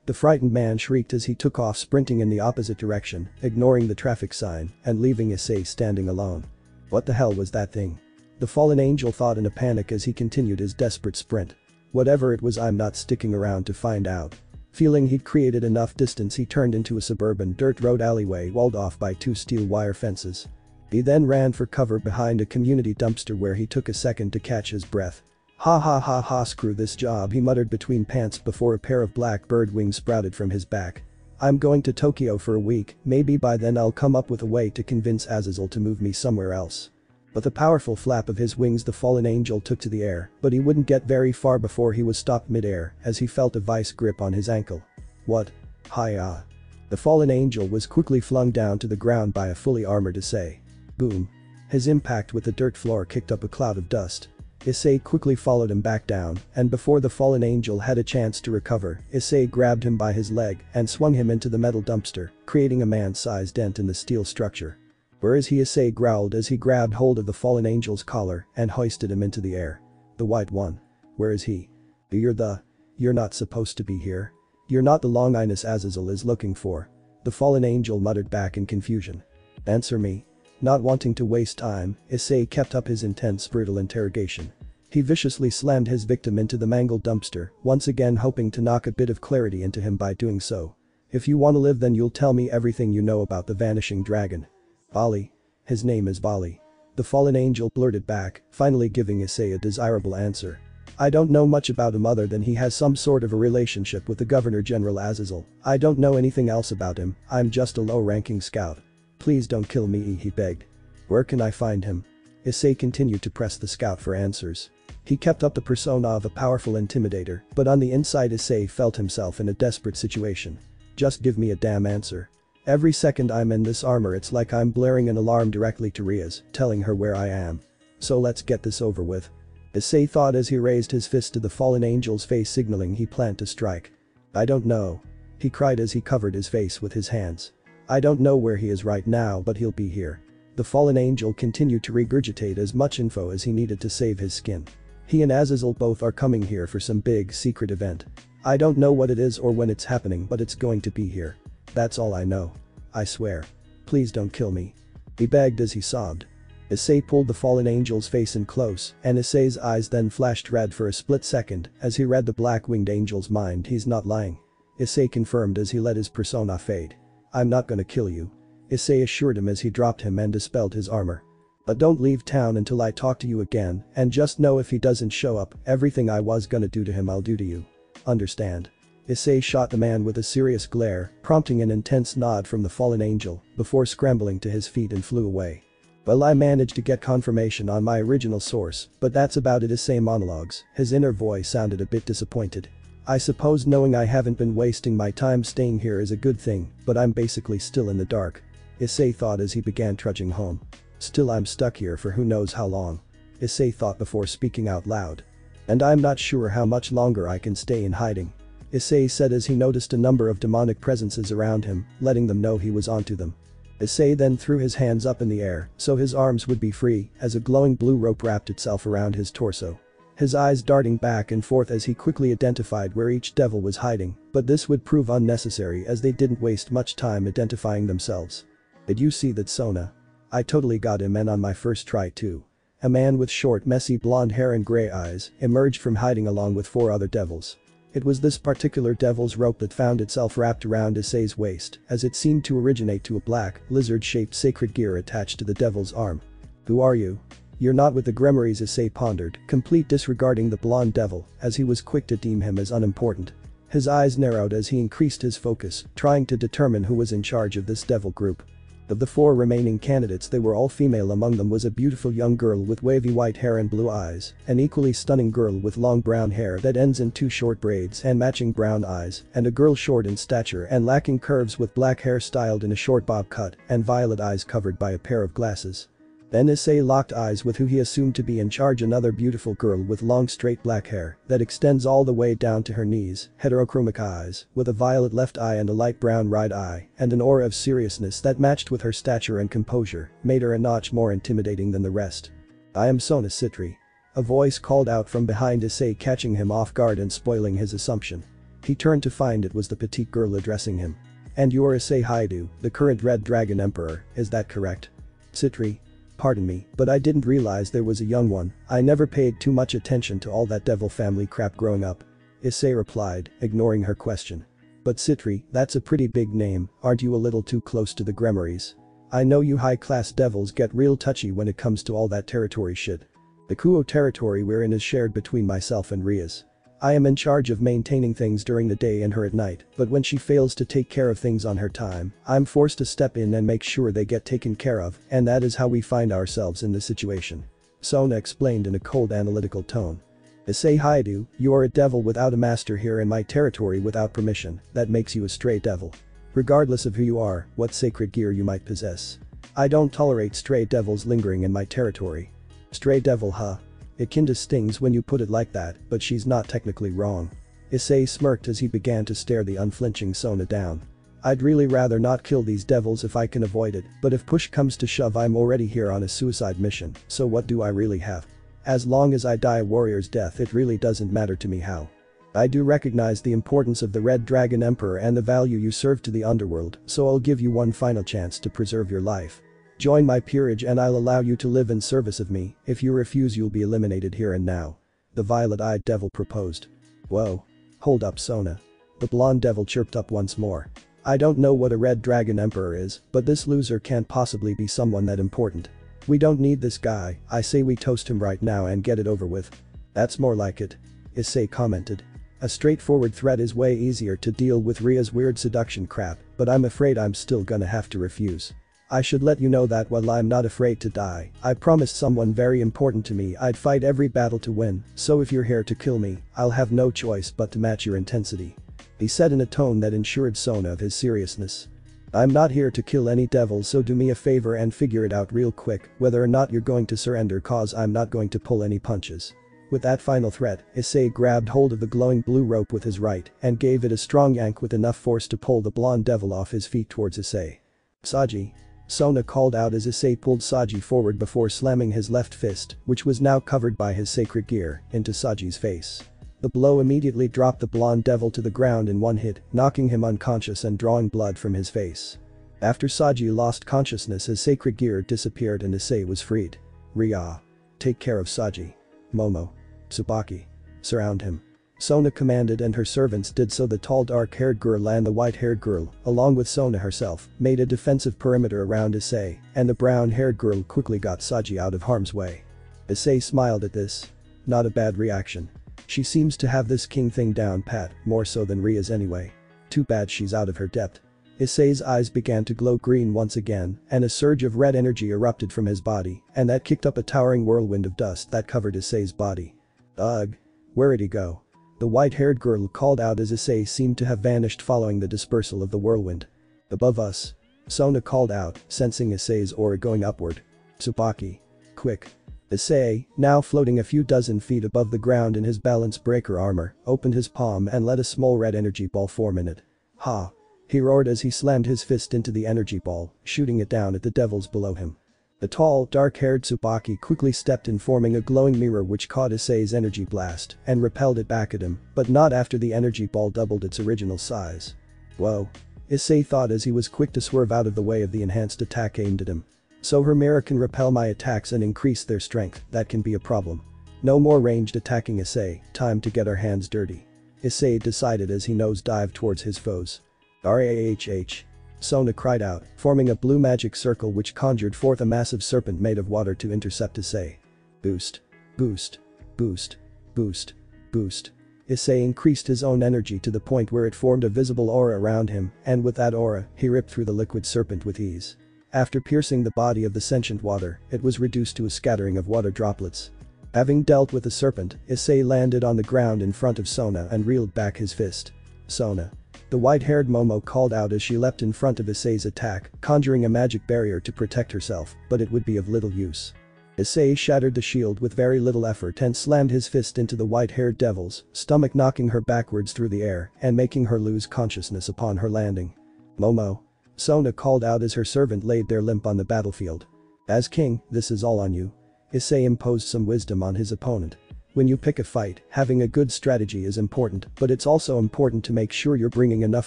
The frightened man shrieked as he took off sprinting in the opposite direction, ignoring the traffic sign and leaving Issei standing alone. What the hell was that thing? The fallen angel thought in a panic as he continued his desperate sprint. Whatever it was, I'm not sticking around to find out. Feeling he'd created enough distance, he turned into a suburban dirt road alleyway walled off by 2 steel wire fences. He then ran for cover behind a community dumpster where he took a second to catch his breath. Ha ha ha ha, screw this job, he muttered between pants before a pair of black bird wings sprouted from his back. I'm going to Tokyo for a week, maybe by then I'll come up with a way to convince Azazel to move me somewhere else. With a powerful flap of his wings, the fallen angel took to the air, but he wouldn't get very far before he was stopped mid-air as he felt a vice grip on his ankle. What? Hi-ya. The fallen angel was quickly flung down to the ground by a fully armored Issei. Boom. His impact with the dirt floor kicked up a cloud of dust. Issei quickly followed him back down, and before the fallen angel had a chance to recover, Issei grabbed him by his leg and swung him into the metal dumpster, creating a man-sized dent in the steel structure. Where is he? Issei growled as he grabbed hold of the fallen angel's collar and hoisted him into the air. The white one. Where is he? You're not supposed to be here. You're not the Longinus Azazel is looking for. The fallen angel muttered back in confusion. Answer me. Not wanting to waste time, Issei kept up his intense, brutal interrogation. He viciously slammed his victim into the mangled dumpster, once again hoping to knock a bit of clarity into him by doing so. If you want to live, then you'll tell me everything you know about the vanishing dragon. Bali. His name is Bali. The fallen angel blurted back, finally giving Issei a desirable answer. I don't know much about him other than he has some sort of a relationship with the Governor General Azazel. I don't know anything else about him, I'm just a low-ranking scout. Please don't kill me, he begged. Where can I find him? Issei continued to press the scout for answers. He kept up the persona of a powerful intimidator, but on the inside Issei felt himself in a desperate situation. Just give me a damn answer. Every second I'm in this armor it's like I'm blaring an alarm directly to Ria's, telling her where I am. So let's get this over with. Issei thought as he raised his fist to the fallen angel's face, signaling he planned to strike. I don't know. He cried as he covered his face with his hands. I don't know where he is right now, but he'll be here. The fallen angel continued to regurgitate as much info as he needed to save his skin. He and Azazel both are coming here for some big secret event. I don't know what it is or when it's happening, but it's going to be here. That's all I know. I swear. Please don't kill me. He begged as he sobbed. Issei pulled the fallen angel's face in close, and Issei's eyes then flashed red for a split second as he read the black-winged angel's mind. He's not lying. Issei confirmed as he let his persona fade. I'm not gonna kill you. Issei assured him as he dropped him and dispelled his armor. But don't leave town until I talk to you again, and just know if he doesn't show up, everything I was gonna do to him I'll do to you. Understand? Issei shot the man with a serious glare, prompting an intense nod from the fallen angel, before scrambling to his feet and flew away. Well, I managed to get confirmation on my original source, but that's about it. Issei monologues, his inner voice sounded a bit disappointed. I suppose knowing I haven't been wasting my time staying here is a good thing, but I'm basically still in the dark. Issei thought as he began trudging home. Still, I'm stuck here for who knows how long. Issei thought before speaking out loud. And I'm not sure how much longer I can stay in hiding. Issei said as he noticed a number of demonic presences around him, letting them know he was onto them. Issei then threw his hands up in the air so his arms would be free as a glowing blue rope wrapped itself around his torso. His eyes darting back and forth as he quickly identified where each devil was hiding, but this would prove unnecessary as they didn't waste much time identifying themselves. Did you see that, Sona? I totally got him, and on my first try too. A man with short, messy blonde hair and gray eyes emerged from hiding along with 4 other devils. It was this particular devil's rope that found itself wrapped around Issei's waist, as it seemed to originate to a black, lizard-shaped sacred gear attached to the devil's arm. Who are you? You're not with the Grimoires, Issei pondered, complete disregarding the blonde devil, as he was quick to deem him as unimportant. His eyes narrowed as he increased his focus, trying to determine who was in charge of this devil group. Of the 4 remaining candidates, they were all female. Among them was a beautiful young girl with wavy white hair and blue eyes, an equally stunning girl with long brown hair that ends in 2 short braids and matching brown eyes, and a girl short in stature and lacking curves with black hair styled in a short bob cut and violet eyes covered by a pair of glasses. Then Issei locked eyes with who he assumed to be in charge, another beautiful girl with long straight black hair that extends all the way down to her knees, heterochromic eyes, with a violet left eye and a light brown right eye, and an aura of seriousness that matched with her stature and composure, made her a notch more intimidating than the rest. I am Sona Citri. A voice called out from behind Issei, catching him off guard and spoiling his assumption. He turned to find it was the petite girl addressing him. "And you're Issei Haidu, the current Red Dragon Emperor, is that correct?" "Citri. Pardon me, but I didn't realize there was a young one. I never paid too much attention to all that devil family crap growing up," Issei replied, ignoring her question. "But Citri, that's a pretty big name, aren't you a little too close to the Grimoires? I know you high-class devils get real touchy when it comes to all that territory shit. The Kuo territory we're in is shared between myself and Rias. I am in charge of maintaining things during the day and her at night, but when she fails to take care of things on her time, I'm forced to step in and make sure they get taken care of, and that is how we find ourselves in this situation," Sona explained in a cold analytical tone. "Issei Haidu, you are a devil without a master here in my territory without permission, that makes you a stray devil. Regardless of who you are, what sacred gear you might possess. I don't tolerate stray devils lingering in my territory." "Stray devil, huh? It kinda stings when you put it like that, but she's not technically wrong." Issei smirked as he began to stare the unflinching Sona down. "I'd really rather not kill these devils if I can avoid it, but if push comes to shove I'm already here on a suicide mission, so what do I really have? As long as I die a warrior's death it really doesn't matter to me how. I do recognize the importance of the Red Dragon Emperor and the value you serve to the underworld, so I'll give you one final chance to preserve your life. Join my peerage and I'll allow you to live in service of me. If you refuse you'll be eliminated here and now," the violet-eyed devil proposed. "Whoa. Hold up Sona." The blonde devil chirped up once more. "I don't know what a Red Dragon Emperor is, but this loser can't possibly be someone that important. We don't need this guy, I say we toast him right now and get it over with." "That's more like it," Issei commented. "A straightforward threat is way easier to deal with Ria's weird seduction crap, but I'm afraid I'm still gonna have to refuse. I should let you know that while I'm not afraid to die, I promised someone very important to me I'd fight every battle to win, so if you're here to kill me, I'll have no choice but to match your intensity," he said in a tone that ensured Sona of his seriousness. "I'm not here to kill any devils, so do me a favor and figure it out real quick whether or not you're going to surrender, cause I'm not going to pull any punches." With that final threat, Issei grabbed hold of the glowing blue rope with his right and gave it a strong yank with enough force to pull the blonde devil off his feet towards Issei. "Saji," Sona called out as Issei pulled Saji forward before slamming his left fist, which was now covered by his sacred gear, into Saji's face. The blow immediately dropped the blonde devil to the ground in one hit, knocking him unconscious and drawing blood from his face. After Saji lost consciousness his sacred gear disappeared and Issei was freed. "Ria. Take care of Saji. Momo. Tsubaki. Surround him," Sona commanded and her servants did so. The tall dark-haired girl and the white-haired girl, along with Sona herself, made a defensive perimeter around Issei, and the brown-haired girl quickly got Saji out of harm's way. Issei smiled at this. Not a bad reaction. She seems to have this king thing down pat, more so than Ria's anyway. Too bad she's out of her depth. Issei's eyes began to glow green once again, and a surge of red energy erupted from his body, and that kicked up a towering whirlwind of dust that covered Issei's body. "Ugh. Where'd he go?" the white-haired girl called out as Issei seemed to have vanished following the dispersal of the whirlwind. "Above us," Sona called out, sensing Issei's aura going upward. "Tsubaki. Quick." Issei, now floating a few dozen feet above the ground in his balance breaker armor, opened his palm and let a small red energy ball form in it. "Ha!" he roared as he slammed his fist into the energy ball, shooting it down at the devils below him. The tall, dark-haired Tsubaki quickly stepped in, forming a glowing mirror which caught Issei's energy blast and repelled it back at him, but not after the energy ball doubled its original size. "Whoa," Issei thought as he was quick to swerve out of the way of the enhanced attack aimed at him. "So her mirror can repel my attacks and increase their strength, that can be a problem. No more ranged attacking Issei, time to get our hands dirty," Issei decided as he nose-dived towards his foes. "Rahh," Sona cried out, forming a blue magic circle which conjured forth a massive serpent made of water to intercept Issei. Boost. Boost. Boost. Boost. Boost. Issei increased his own energy to the point where it formed a visible aura around him, and with that aura, he ripped through the liquid serpent with ease. After piercing the body of the sentient water, it was reduced to a scattering of water droplets. Having dealt with the serpent, Issei landed on the ground in front of Sona and reeled back his fist. "Sona." The white-haired Momo called out as she leapt in front of Issei's attack, conjuring a magic barrier to protect herself, but it would be of little use. Issei shattered the shield with very little effort and slammed his fist into the white-haired devil's stomach, knocking her backwards through the air and making her lose consciousness upon her landing. "Momo," Sona called out as her servant laid there limp on the battlefield. "As king, this is all on you." Issei imposed some wisdom on his opponent. When you pick a fight, having a good strategy is important, but it's also important to make sure you're bringing enough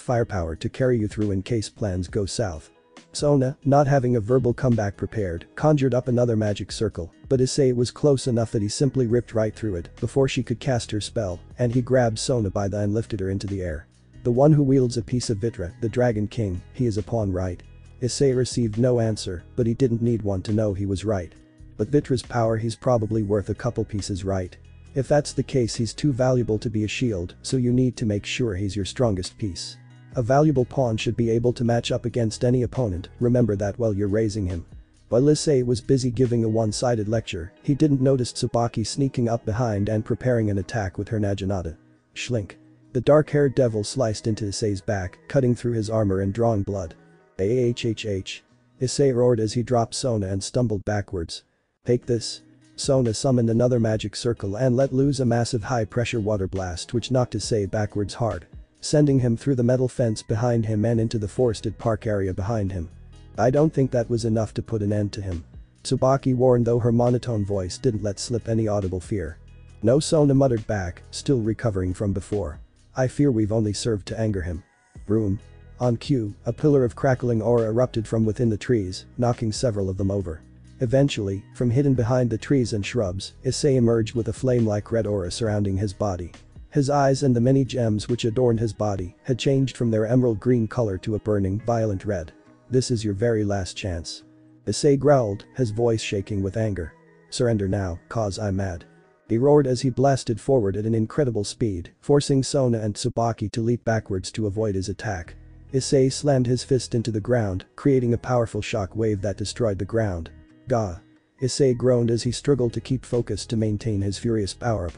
firepower to carry you through in case plans go south. Sona, not having a verbal comeback prepared, conjured up another magic circle, but Issei was close enough that he simply ripped right through it before she could cast her spell, and he grabbed Sona by the and lifted her into the air. The one who wields a piece of Vitra, the Dragon King, he is a pawn, right? Issei received no answer, but he didn't need one to know he was right. But Vitra's power, he's probably worth a couple pieces, right? If that's the case, he's too valuable to be a shield, so you need to make sure he's your strongest piece. A valuable pawn should be able to match up against any opponent, remember that while you're raising him. While Issei was busy giving a one-sided lecture, he didn't notice Tsubaki sneaking up behind and preparing an attack with her Naginata. Schlink. The dark-haired devil sliced into Issei's back, cutting through his armor and drawing blood. Ahhhh. Issei roared as he dropped Sona and stumbled backwards. Take this. Sona summoned another magic circle and let loose a massive high-pressure water blast which knocked Issei backwards hard, sending him through the metal fence behind him and into the forested park area behind him. I don't think that was enough to put an end to him. Tsubaki warned, though her monotone voice didn't let slip any audible fear. No, Sona muttered back, still recovering from before. I fear we've only served to anger him. Room. On cue, a pillar of crackling aura erupted from within the trees, knocking several of them over. Eventually, from hidden behind the trees and shrubs, Issei emerged with a flame-like red aura surrounding his body. His eyes and the many gems which adorned his body had changed from their emerald green color to a burning, violent red. This is your very last chance. Issei growled, his voice shaking with anger. Surrender now, cause I'm mad. He roared as he blasted forward at an incredible speed, forcing Sona and Tsubaki to leap backwards to avoid his attack. Issei slammed his fist into the ground, creating a powerful shock wave that destroyed the ground. Gah. Issei groaned as he struggled to keep focus to maintain his furious power-up.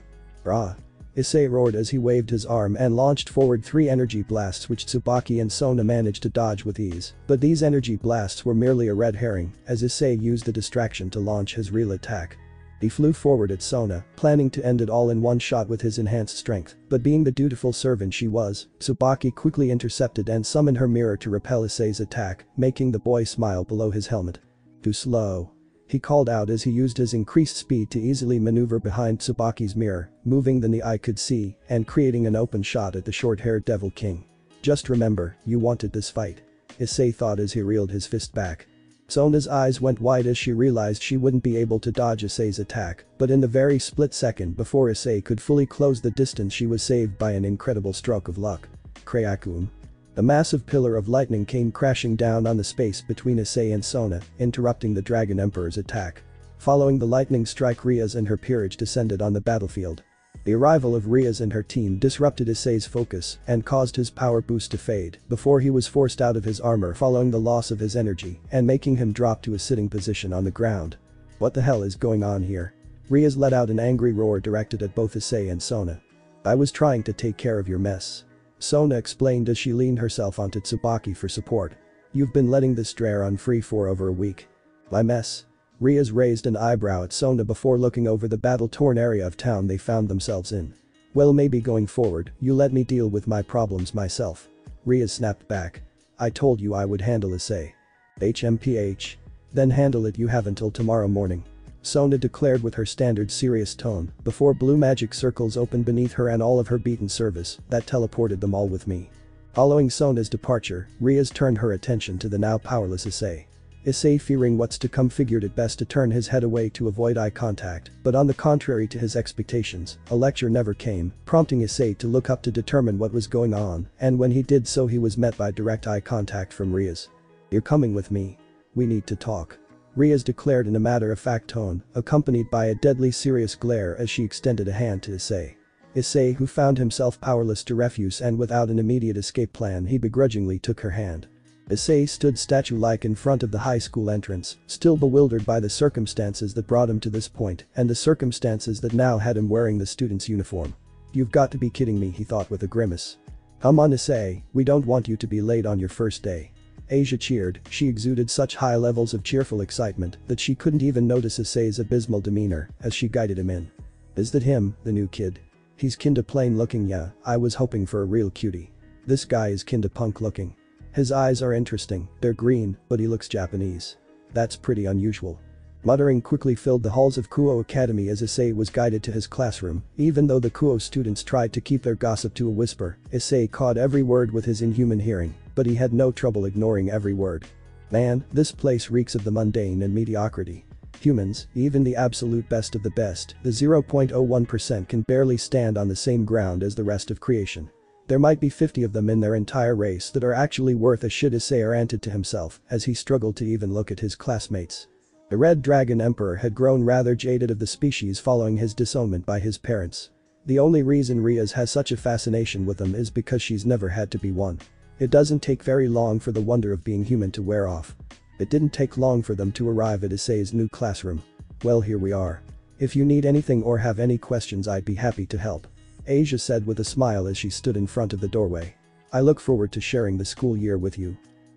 Rah. Issei roared as he waved his arm and launched forward 3 energy blasts which Tsubaki and Sona managed to dodge with ease, but these energy blasts were merely a red herring as Issei used the distraction to launch his real attack. He flew forward at Sona, planning to end it all in one shot with his enhanced strength, but being the dutiful servant she was, Tsubaki quickly intercepted and summoned her mirror to repel Issei's attack, making the boy smile below his helmet. Too slow. He called out as he used his increased speed to easily maneuver behind Tsubaki's mirror, moving than the eye could see and creating an open shot at the short-haired Devil King. Just remember, you wanted this fight. Issei thought as he reeled his fist back. Sona's eyes went wide as she realized she wouldn't be able to dodge Issei's attack, but in the very split second before Issei could fully close the distance, she was saved by an incredible stroke of luck. Krayakum. A massive pillar of lightning came crashing down on the space between Issei and Sona, interrupting the Dragon Emperor's attack. Following the lightning strike, Riaz and her peerage descended on the battlefield. The arrival of Riaz and her team disrupted Issei's focus and caused his power boost to fade before he was forced out of his armor following the loss of his energy and making him drop to a sitting position on the ground. What the hell is going on here? Riaz let out an angry roar directed at both Issei and Sona. I was trying to take care of your mess. Sona explained as she leaned herself onto Tsubaki for support. You've been letting this dare on free for over a week. My mess? Riaz raised an eyebrow at Sona before looking over the battle-torn area of town they found themselves in. Well, maybe going forward, you let me deal with my problems myself. Riaz snapped back. I told you I would handle Issei. HMPH. Then handle it, you have until tomorrow morning. Sona declared with her standard serious tone before blue magic circles opened beneath her and all of her beaten service that teleported them all with me. Following Sona's departure, Riaz turned her attention to the now powerless Issei. Issei, fearing what's to come, figured it best to turn his head away to avoid eye contact, but on the contrary to his expectations, a lecture never came, prompting Issei to look up to determine what was going on, and when he did so he was met by direct eye contact from Riaz. You're coming with me. We need to talk. Riaz declared in a matter-of-fact tone, accompanied by a deadly serious glare as she extended a hand to Issei. Issei, who found himself powerless to refuse and without an immediate escape plan, he begrudgingly took her hand. Issei stood statue-like in front of the high school entrance, still bewildered by the circumstances that brought him to this point and the circumstances that now had him wearing the student's uniform. You've got to be kidding me, he thought with a grimace. Come on, Issei, we don't want you to be late on your first day. Asia cheered, she exuded such high levels of cheerful excitement that she couldn't even notice Issei's abysmal demeanor as she guided him in. Is that him, the new kid? He's kinda plain looking. Yeah, I was hoping for a real cutie. This guy is kinda punk looking. His eyes are interesting, they're green, but he looks Japanese. That's pretty unusual. Muttering quickly filled the halls of Kuo Academy as Issei was guided to his classroom. Even though the Kuo students tried to keep their gossip to a whisper, Issei caught every word with his inhuman hearing, but he had no trouble ignoring every word. Man, this place reeks of the mundane and mediocrity. Humans, even the absolute best of the best, the 0.01% can barely stand on the same ground as the rest of creation. There might be 50 of them in their entire race that are actually worth a shit, Issei ranted to himself as he struggled to even look at his classmates. The Red Dragon Emperor had grown rather jaded of the species following his disownment by his parents. The only reason Rias has such a fascination with them is because she's never had to be one. It doesn't take very long for the wonder of being human to wear off. It didn't take long for them to arrive at Issei's new classroom. Well, here we are. If you need anything or have any questions, I'd be happy to help. Asia said with a smile as she stood in front of the doorway. I look forward to sharing the school year with you.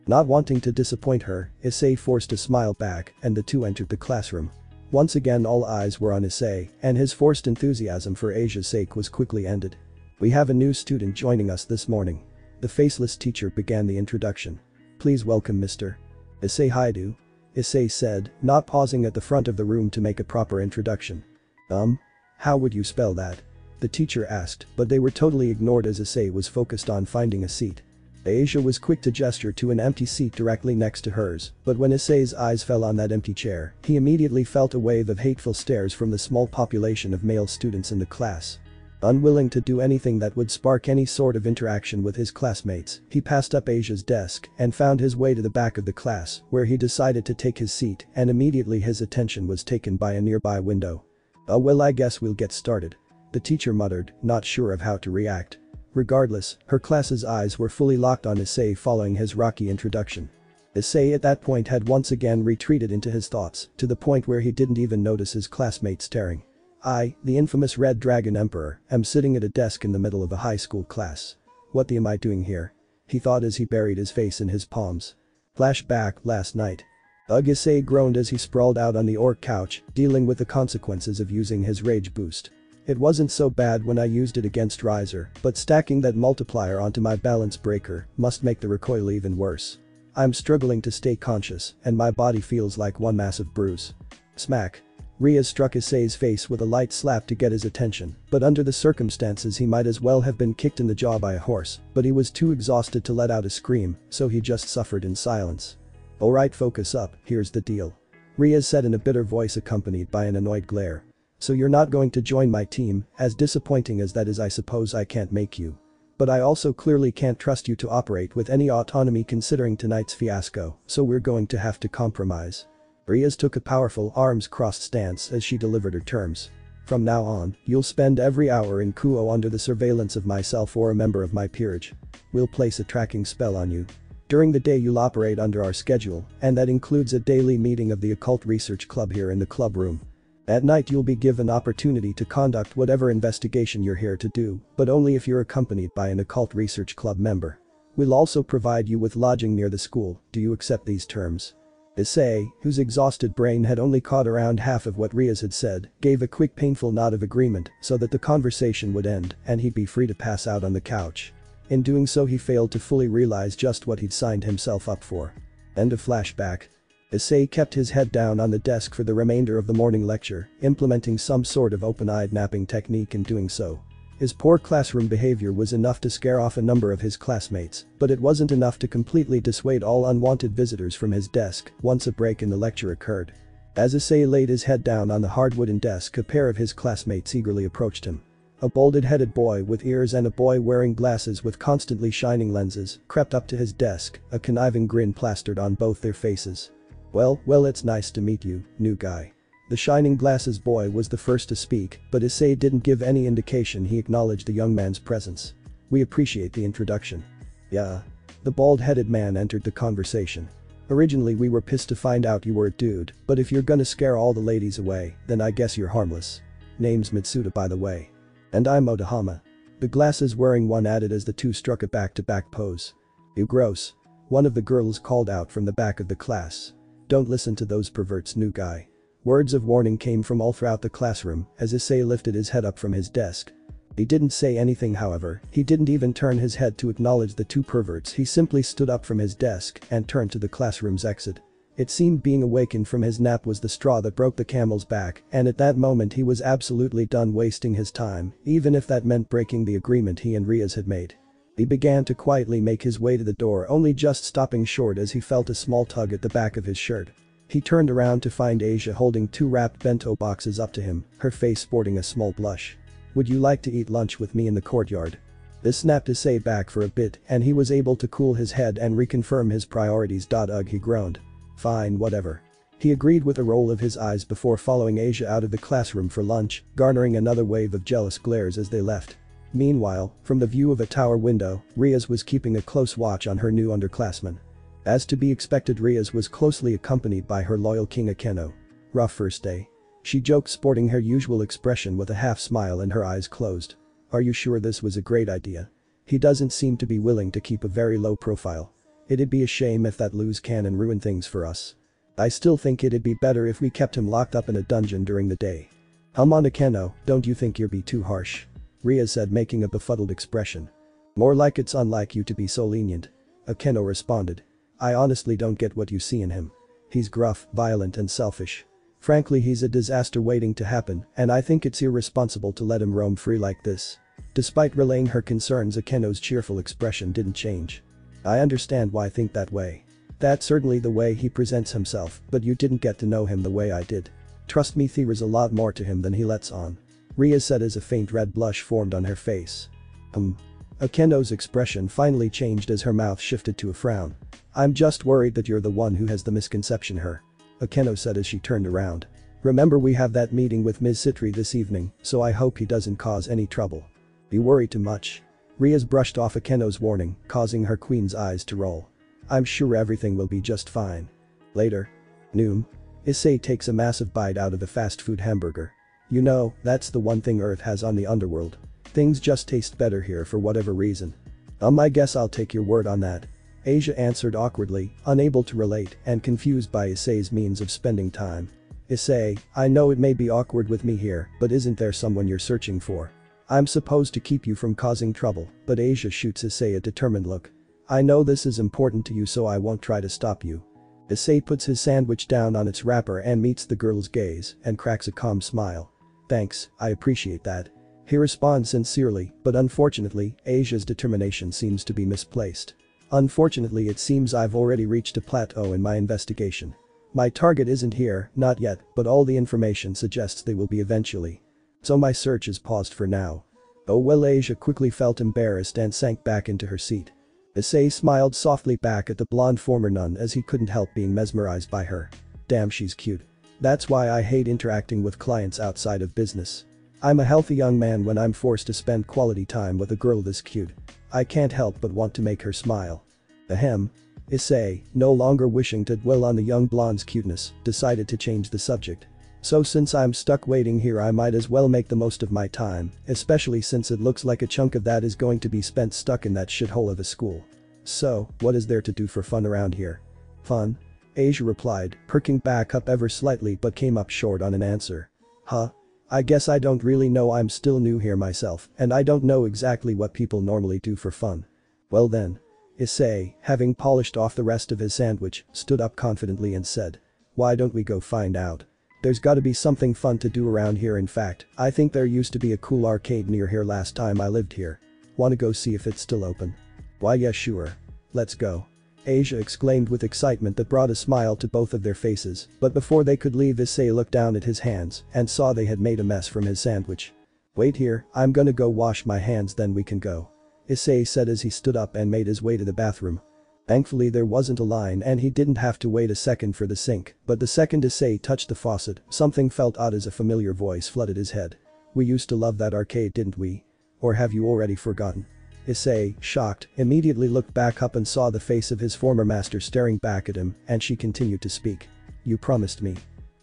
Not wanting to disappoint her, Issei forced a smile back and the two entered the classroom. Once again all eyes were on Issei, and his forced enthusiasm for Asia's sake was quickly ended. We have a new student joining us this morning. The faceless teacher began the introduction. Please welcome Mr. Issei Haidu. Issei said, not pausing at the front of the room to make a proper introduction. How would you spell that? The teacher asked, but they were totally ignored as Issei was focused on finding a seat. Asia was quick to gesture to an empty seat directly next to hers, but when Issei's eyes fell on that empty chair, he immediately felt a wave of hateful stares from the small population of male students in the class. Unwilling to do anything that would spark any sort of interaction with his classmates, he passed up Asia's desk and found his way to the back of the class, where he decided to take his seat, and immediately his attention was taken by a nearby window. Oh well, I guess we'll get started. The teacher muttered, not sure of how to react. Regardless, her class's eyes were fully locked on Issei following his rocky introduction. Issei at that point had once again retreated into his thoughts, to the point where he didn't even notice his classmates staring. I, the infamous Red Dragon Emperor, am sitting at a desk in the middle of a high school class. What am I doing here? He thought as he buried his face in his palms. Flashback last night. Issei groaned as he sprawled out on the orc couch, dealing with the consequences of using his rage boost. It wasn't so bad when I used it against Riser, but stacking that multiplier onto my balance breaker must make the recoil even worse. I'm struggling to stay conscious, and my body feels like one massive bruise. Smack. Rias struck Issei's face with a light slap to get his attention, but under the circumstances he might as well have been kicked in the jaw by a horse, but he was too exhausted to let out a scream, so he just suffered in silence. Alright, focus up, here's the deal. Rias said in a bitter voice accompanied by an annoyed glare. So you're not going to join my team, as disappointing as that is. I suppose I can't make you. But I also clearly can't trust you to operate with any autonomy considering tonight's fiasco, so we're going to have to compromise. Rias took a powerful arms-crossed stance as she delivered her terms. From now on, you'll spend every hour in Kuo under the surveillance of myself or a member of my peerage. We'll place a tracking spell on you. During the day you'll operate under our schedule, and that includes a daily meeting of the Occult Research Club here in the club room. At night you'll be given opportunity to conduct whatever investigation you're here to do, but only if you're accompanied by an Occult Research Club member. We'll also provide you with lodging near the school. Do you accept these terms? Issei, whose exhausted brain had only caught around half of what Rias had said, gave a quick painful nod of agreement so that the conversation would end and he'd be free to pass out on the couch. In doing so he failed to fully realize just what he'd signed himself up for. End of flashback. Issei kept his head down on the desk for the remainder of the morning lecture, implementing some sort of open-eyed napping technique in doing so. His poor classroom behavior was enough to scare off a number of his classmates, but it wasn't enough to completely dissuade all unwanted visitors from his desk once a break in the lecture occurred. As Issei laid his head down on the hard wooden desk, a pair of his classmates eagerly approached him. A balded-headed boy with ears and a boy wearing glasses with constantly shining lenses crept up to his desk, a conniving grin plastered on both their faces. Well, it's nice to meet you, new guy. The shining glasses boy was the first to speak, but Issei didn't give any indication he acknowledged the young man's presence. We appreciate the introduction. Yeah. The bald-headed man entered the conversation. Originally we were pissed to find out you were a dude, but if you're gonna scare all the ladies away, then I guess you're harmless. Name's Mitsuda, by the way. And I'm Odahama. The glasses-wearing one added as the two struck a back-to-back pose. You gross. One of the girls called out from the back of the class. Don't listen to those perverts, new guy. Words of warning came from all throughout the classroom as Issei lifted his head up from his desk. He didn't say anything, however. He didn't even turn his head to acknowledge the two perverts. He simply stood up from his desk and turned to the classroom's exit. It seemed being awakened from his nap was the straw that broke the camel's back, and at that moment he was absolutely done wasting his time, even if that meant breaking the agreement he and Riaz had made. He began to quietly make his way to the door, only just stopping short as he felt a small tug at the back of his shirt. He turned around to find Asia holding 2 wrapped bento boxes up to him, her face sporting a small blush. "Would you like to eat lunch with me in the courtyard?" This snapped Issei back for a bit, and he was able to cool his head and reconfirm his priorities. Ugh, he groaned. "Fine, whatever." He agreed with a roll of his eyes before following Asia out of the classroom for lunch, garnering another wave of jealous glares as they left. Meanwhile, from the view of a tower window, Riaz was keeping a close watch on her new underclassmen. As to be expected, Riaz was closely accompanied by her loyal king Akeno. "Rough first day?" She joked, sporting her usual expression with a half smile and her eyes closed. "Are you sure this was a great idea? He doesn't seem to be willing to keep a very low profile. It'd be a shame if that loose cannon ruined things for us. I still think it'd be better if we kept him locked up in a dungeon during the day." "Come on, Akeno, don't you think you're being too harsh?" Riaz said, making a befuddled expression. "More like it's unlike you to be so lenient." Akeno responded. "I honestly don't get what you see in him. He's gruff, violent and selfish. Frankly, he's a disaster waiting to happen, and I think it's irresponsible to let him roam free like this." Despite relaying her concerns, Akeno's cheerful expression didn't change. "I understand why I think that way. That's certainly the way he presents himself, but you didn't get to know him the way I did. Trust me, there's a lot more to him than he lets on," Riaz said as a faint red blush formed on her face. Akeno's expression finally changed as her mouth shifted to a frown. "I'm just worried that you're the one who has the misconception her," Akeno said as she turned around. "Remember, we have that meeting with Ms. Citri this evening, so I hope he doesn't cause any trouble." "You worry too much." Riaz brushed off Akeno's warning, causing her queen's eyes to roll. "I'm sure everything will be just fine." Later. Noon. Issei takes a massive bite out of the fast food hamburger. "You know, that's the one thing Earth has on the underworld. Things just taste better here for whatever reason." I guess I'll take your word on that," Asia answered awkwardly, unable to relate and confused by Issei's means of spending time. "Issei, I know it may be awkward with me here, but isn't there someone you're searching for? I'm supposed to keep you from causing trouble," but Asia shoots Issei a determined look. "I know this is important to you, so I won't try to stop you." Issei puts his sandwich down on its wrapper and meets the girl's gaze and cracks a calm smile. "Thanks, I appreciate that." He responds sincerely, but unfortunately, Asia's determination seems to be misplaced. "Unfortunately, it seems I've already reached a plateau in my investigation. My target isn't here, not yet, but all the information suggests they will be eventually. So my search is paused for now." "Oh well," Asia quickly felt embarrassed and sank back into her seat. Issei smiled softly back at the blonde former nun as he couldn't help being mesmerized by her. "Damn, she's cute. That's why I hate interacting with clients outside of business. I'm a healthy young man when I'm forced to spend quality time with a girl this cute. I can't help but want to make her smile." Ahem. Issei, no longer wishing to dwell on the young blonde's cuteness, decided to change the subject. "So since I'm stuck waiting here, I might as well make the most of my time, especially since it looks like a chunk of that is going to be spent stuck in that shithole of a school. So, what is there to do for fun around here?" "Fun?" Asia replied, perking back up ever slightly but came up short on an answer. "Huh? I guess I don't really know, I'm still new here myself, and I don't know exactly what people normally do for fun." "Well then." Issei, having polished off the rest of his sandwich, stood up confidently and said. "Why don't we go find out? There's gotta be something fun to do around here. In fact, I think there used to be a cool arcade near here last time I lived here. Wanna go see if it's still open?" "Why yeah, sure. Let's go." Asia exclaimed with excitement that brought a smile to both of their faces, but before they could leave, Issei looked down at his hands and saw they had made a mess from his sandwich. "Wait here, I'm gonna go wash my hands, then we can go," Issei said as he stood up and made his way to the bathroom. Thankfully there wasn't a line and he didn't have to wait a second for the sink, but the second Issei touched the faucet, something felt odd as a familiar voice flooded his head. "We used to love that arcade, didn't we? Or have you already forgotten?" Issei, shocked, immediately looked back up and saw the face of his former master staring back at him, and she continued to speak. "You promised me."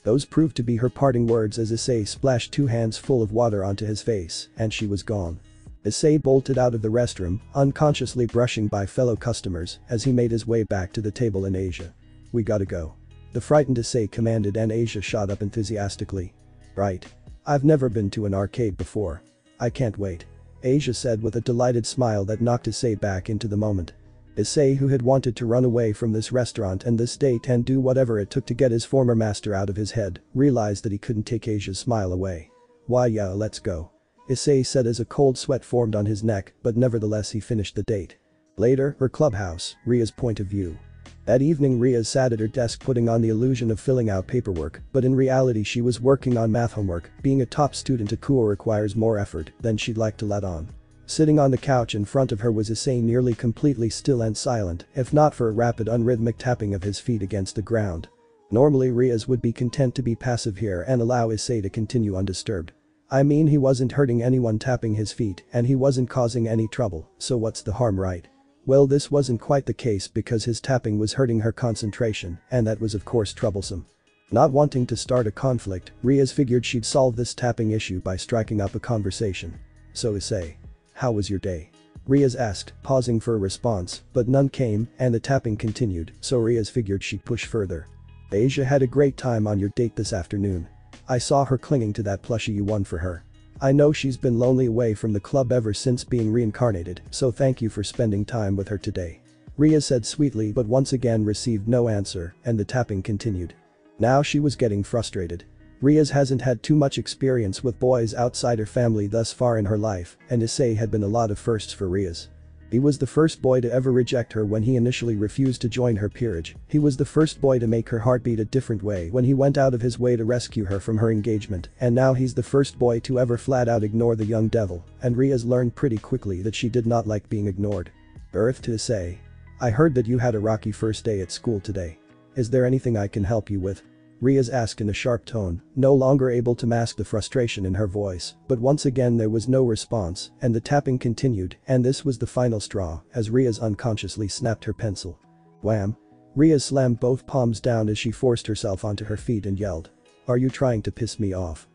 Those proved to be her parting words as Issei splashed 2 hands full of water onto his face, and she was gone. Issei bolted out of the restroom, unconsciously brushing by fellow customers as he made his way back to the table in Asia. "We gotta go." The frightened Issei commanded, and Asia shot up enthusiastically. "Right. I've never been to an arcade before. I can't wait," Asia said with a delighted smile that knocked Issei back into the moment. Issei, who had wanted to run away from this restaurant and this date and do whatever it took to get his former master out of his head, realized that he couldn't take Asia's smile away. "Why yeah, let's go," Issei said as a cold sweat formed on his neck, but nevertheless he finished the date. Later, her clubhouse, Ria's point of view. That evening Ria sat at her desk putting on the illusion of filling out paperwork, but in reality she was working on math homework. Being a top student at Kuo requires more effort than she'd like to let on. Sitting on the couch in front of her was Issei, nearly completely still and silent, if not for a rapid unrhythmic tapping of his feet against the ground. Normally Riaz would be content to be passive here and allow Issei to continue undisturbed. I mean, he wasn't hurting anyone tapping his feet and he wasn't causing any trouble, so what's the harm, right? Well, this wasn't quite the case because his tapping was hurting her concentration and that was of course troublesome. Not wanting to start a conflict, Riaz figured she'd solve this tapping issue by striking up a conversation. "So Issei, how was your day?" Riaz asked, pausing for a response, but none came and the tapping continued, so Riaz figured she'd push further. "Asia had a great time on your date this afternoon. I saw her clinging to that plushie you won for her. I know she's been lonely away from the club ever since being reincarnated, so thank you for spending time with her today." Riaz said sweetly, but once again received no answer and the tapping continued. Now she was getting frustrated. Riaz hasn't had too much experience with boys outside her family thus far in her life, and Issei had been a lot of firsts for Riaz. He was the first boy to ever reject her when he initially refused to join her peerage. He was the first boy to make her heart beat a different way when he went out of his way to rescue her from her engagement, and now he's the first boy to ever flat out ignore the young devil, and Riaz learned pretty quickly that she did not like being ignored. Earth to Issei. "I heard that you had a rocky first day at school today. Is there anything I can help you with?" Riaz asked in a sharp tone, no longer able to mask the frustration in her voice, but once again there was no response and the tapping continued, and this was the final straw as Riaz unconsciously snapped her pencil. Wham! Riaz slammed both palms down as she forced herself onto her feet and yelled. "Are you trying to piss me off?"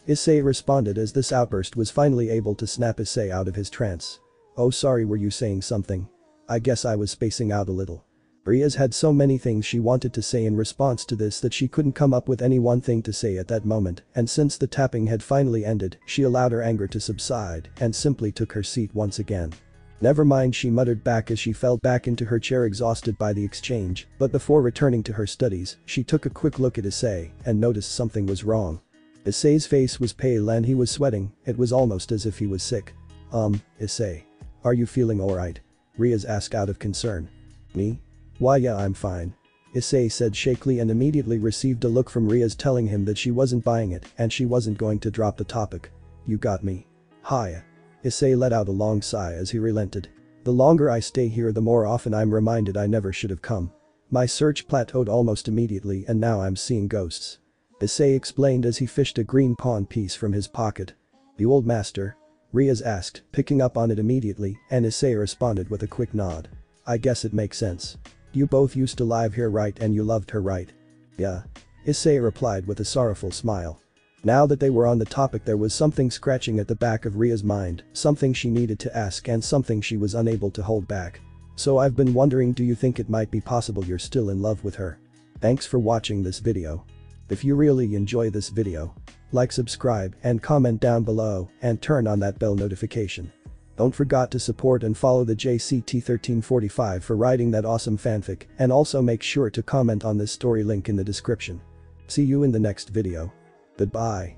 Issei responded as this outburst was finally able to snap Issei out of his trance. "Oh sorry, were you saying something? I guess I was spacing out a little." Riaz had so many things she wanted to say in response to this that she couldn't come up with any one thing to say at that moment, and since the tapping had finally ended, she allowed her anger to subside and simply took her seat once again. "Never mind," she muttered back as she fell back into her chair exhausted by the exchange, but before returning to her studies, she took a quick look at Issei and noticed something was wrong. Issei's face was pale and he was sweating, it was almost as if he was sick. Issei. Are you feeling alright?" Riaz asked out of concern. "Me? Why yeah, I'm fine," Issei said shakily and immediately received a look from Riaz telling him that she wasn't buying it and she wasn't going to drop the topic. "You got me. Hiya." Issei let out a long sigh as he relented. "The longer I stay here the more often I'm reminded I never should have come. My search plateaued almost immediately and now I'm seeing ghosts." Issei explained as he fished a green pawn piece from his pocket. "The old master?" Riaz asked, picking up on it immediately, and Issei responded with a quick nod. "I guess it makes sense. You both used to live here, right, and you loved her, right?" "Yeah," Issei replied with a sorrowful smile. Now that they were on the topic, there was something scratching at the back of Ria's mind, something she needed to ask and something she was unable to hold back. "So I've been wondering, do you think it might be possible you're still in love with her?" Thanks for watching this video. If you really enjoy this video, like, subscribe, and comment down below, and turn on that bell notification. Don't forget to support and follow the JCT1345 for writing that awesome fanfic, and also make sure to comment on this story, link in the description. See you in the next video. Goodbye.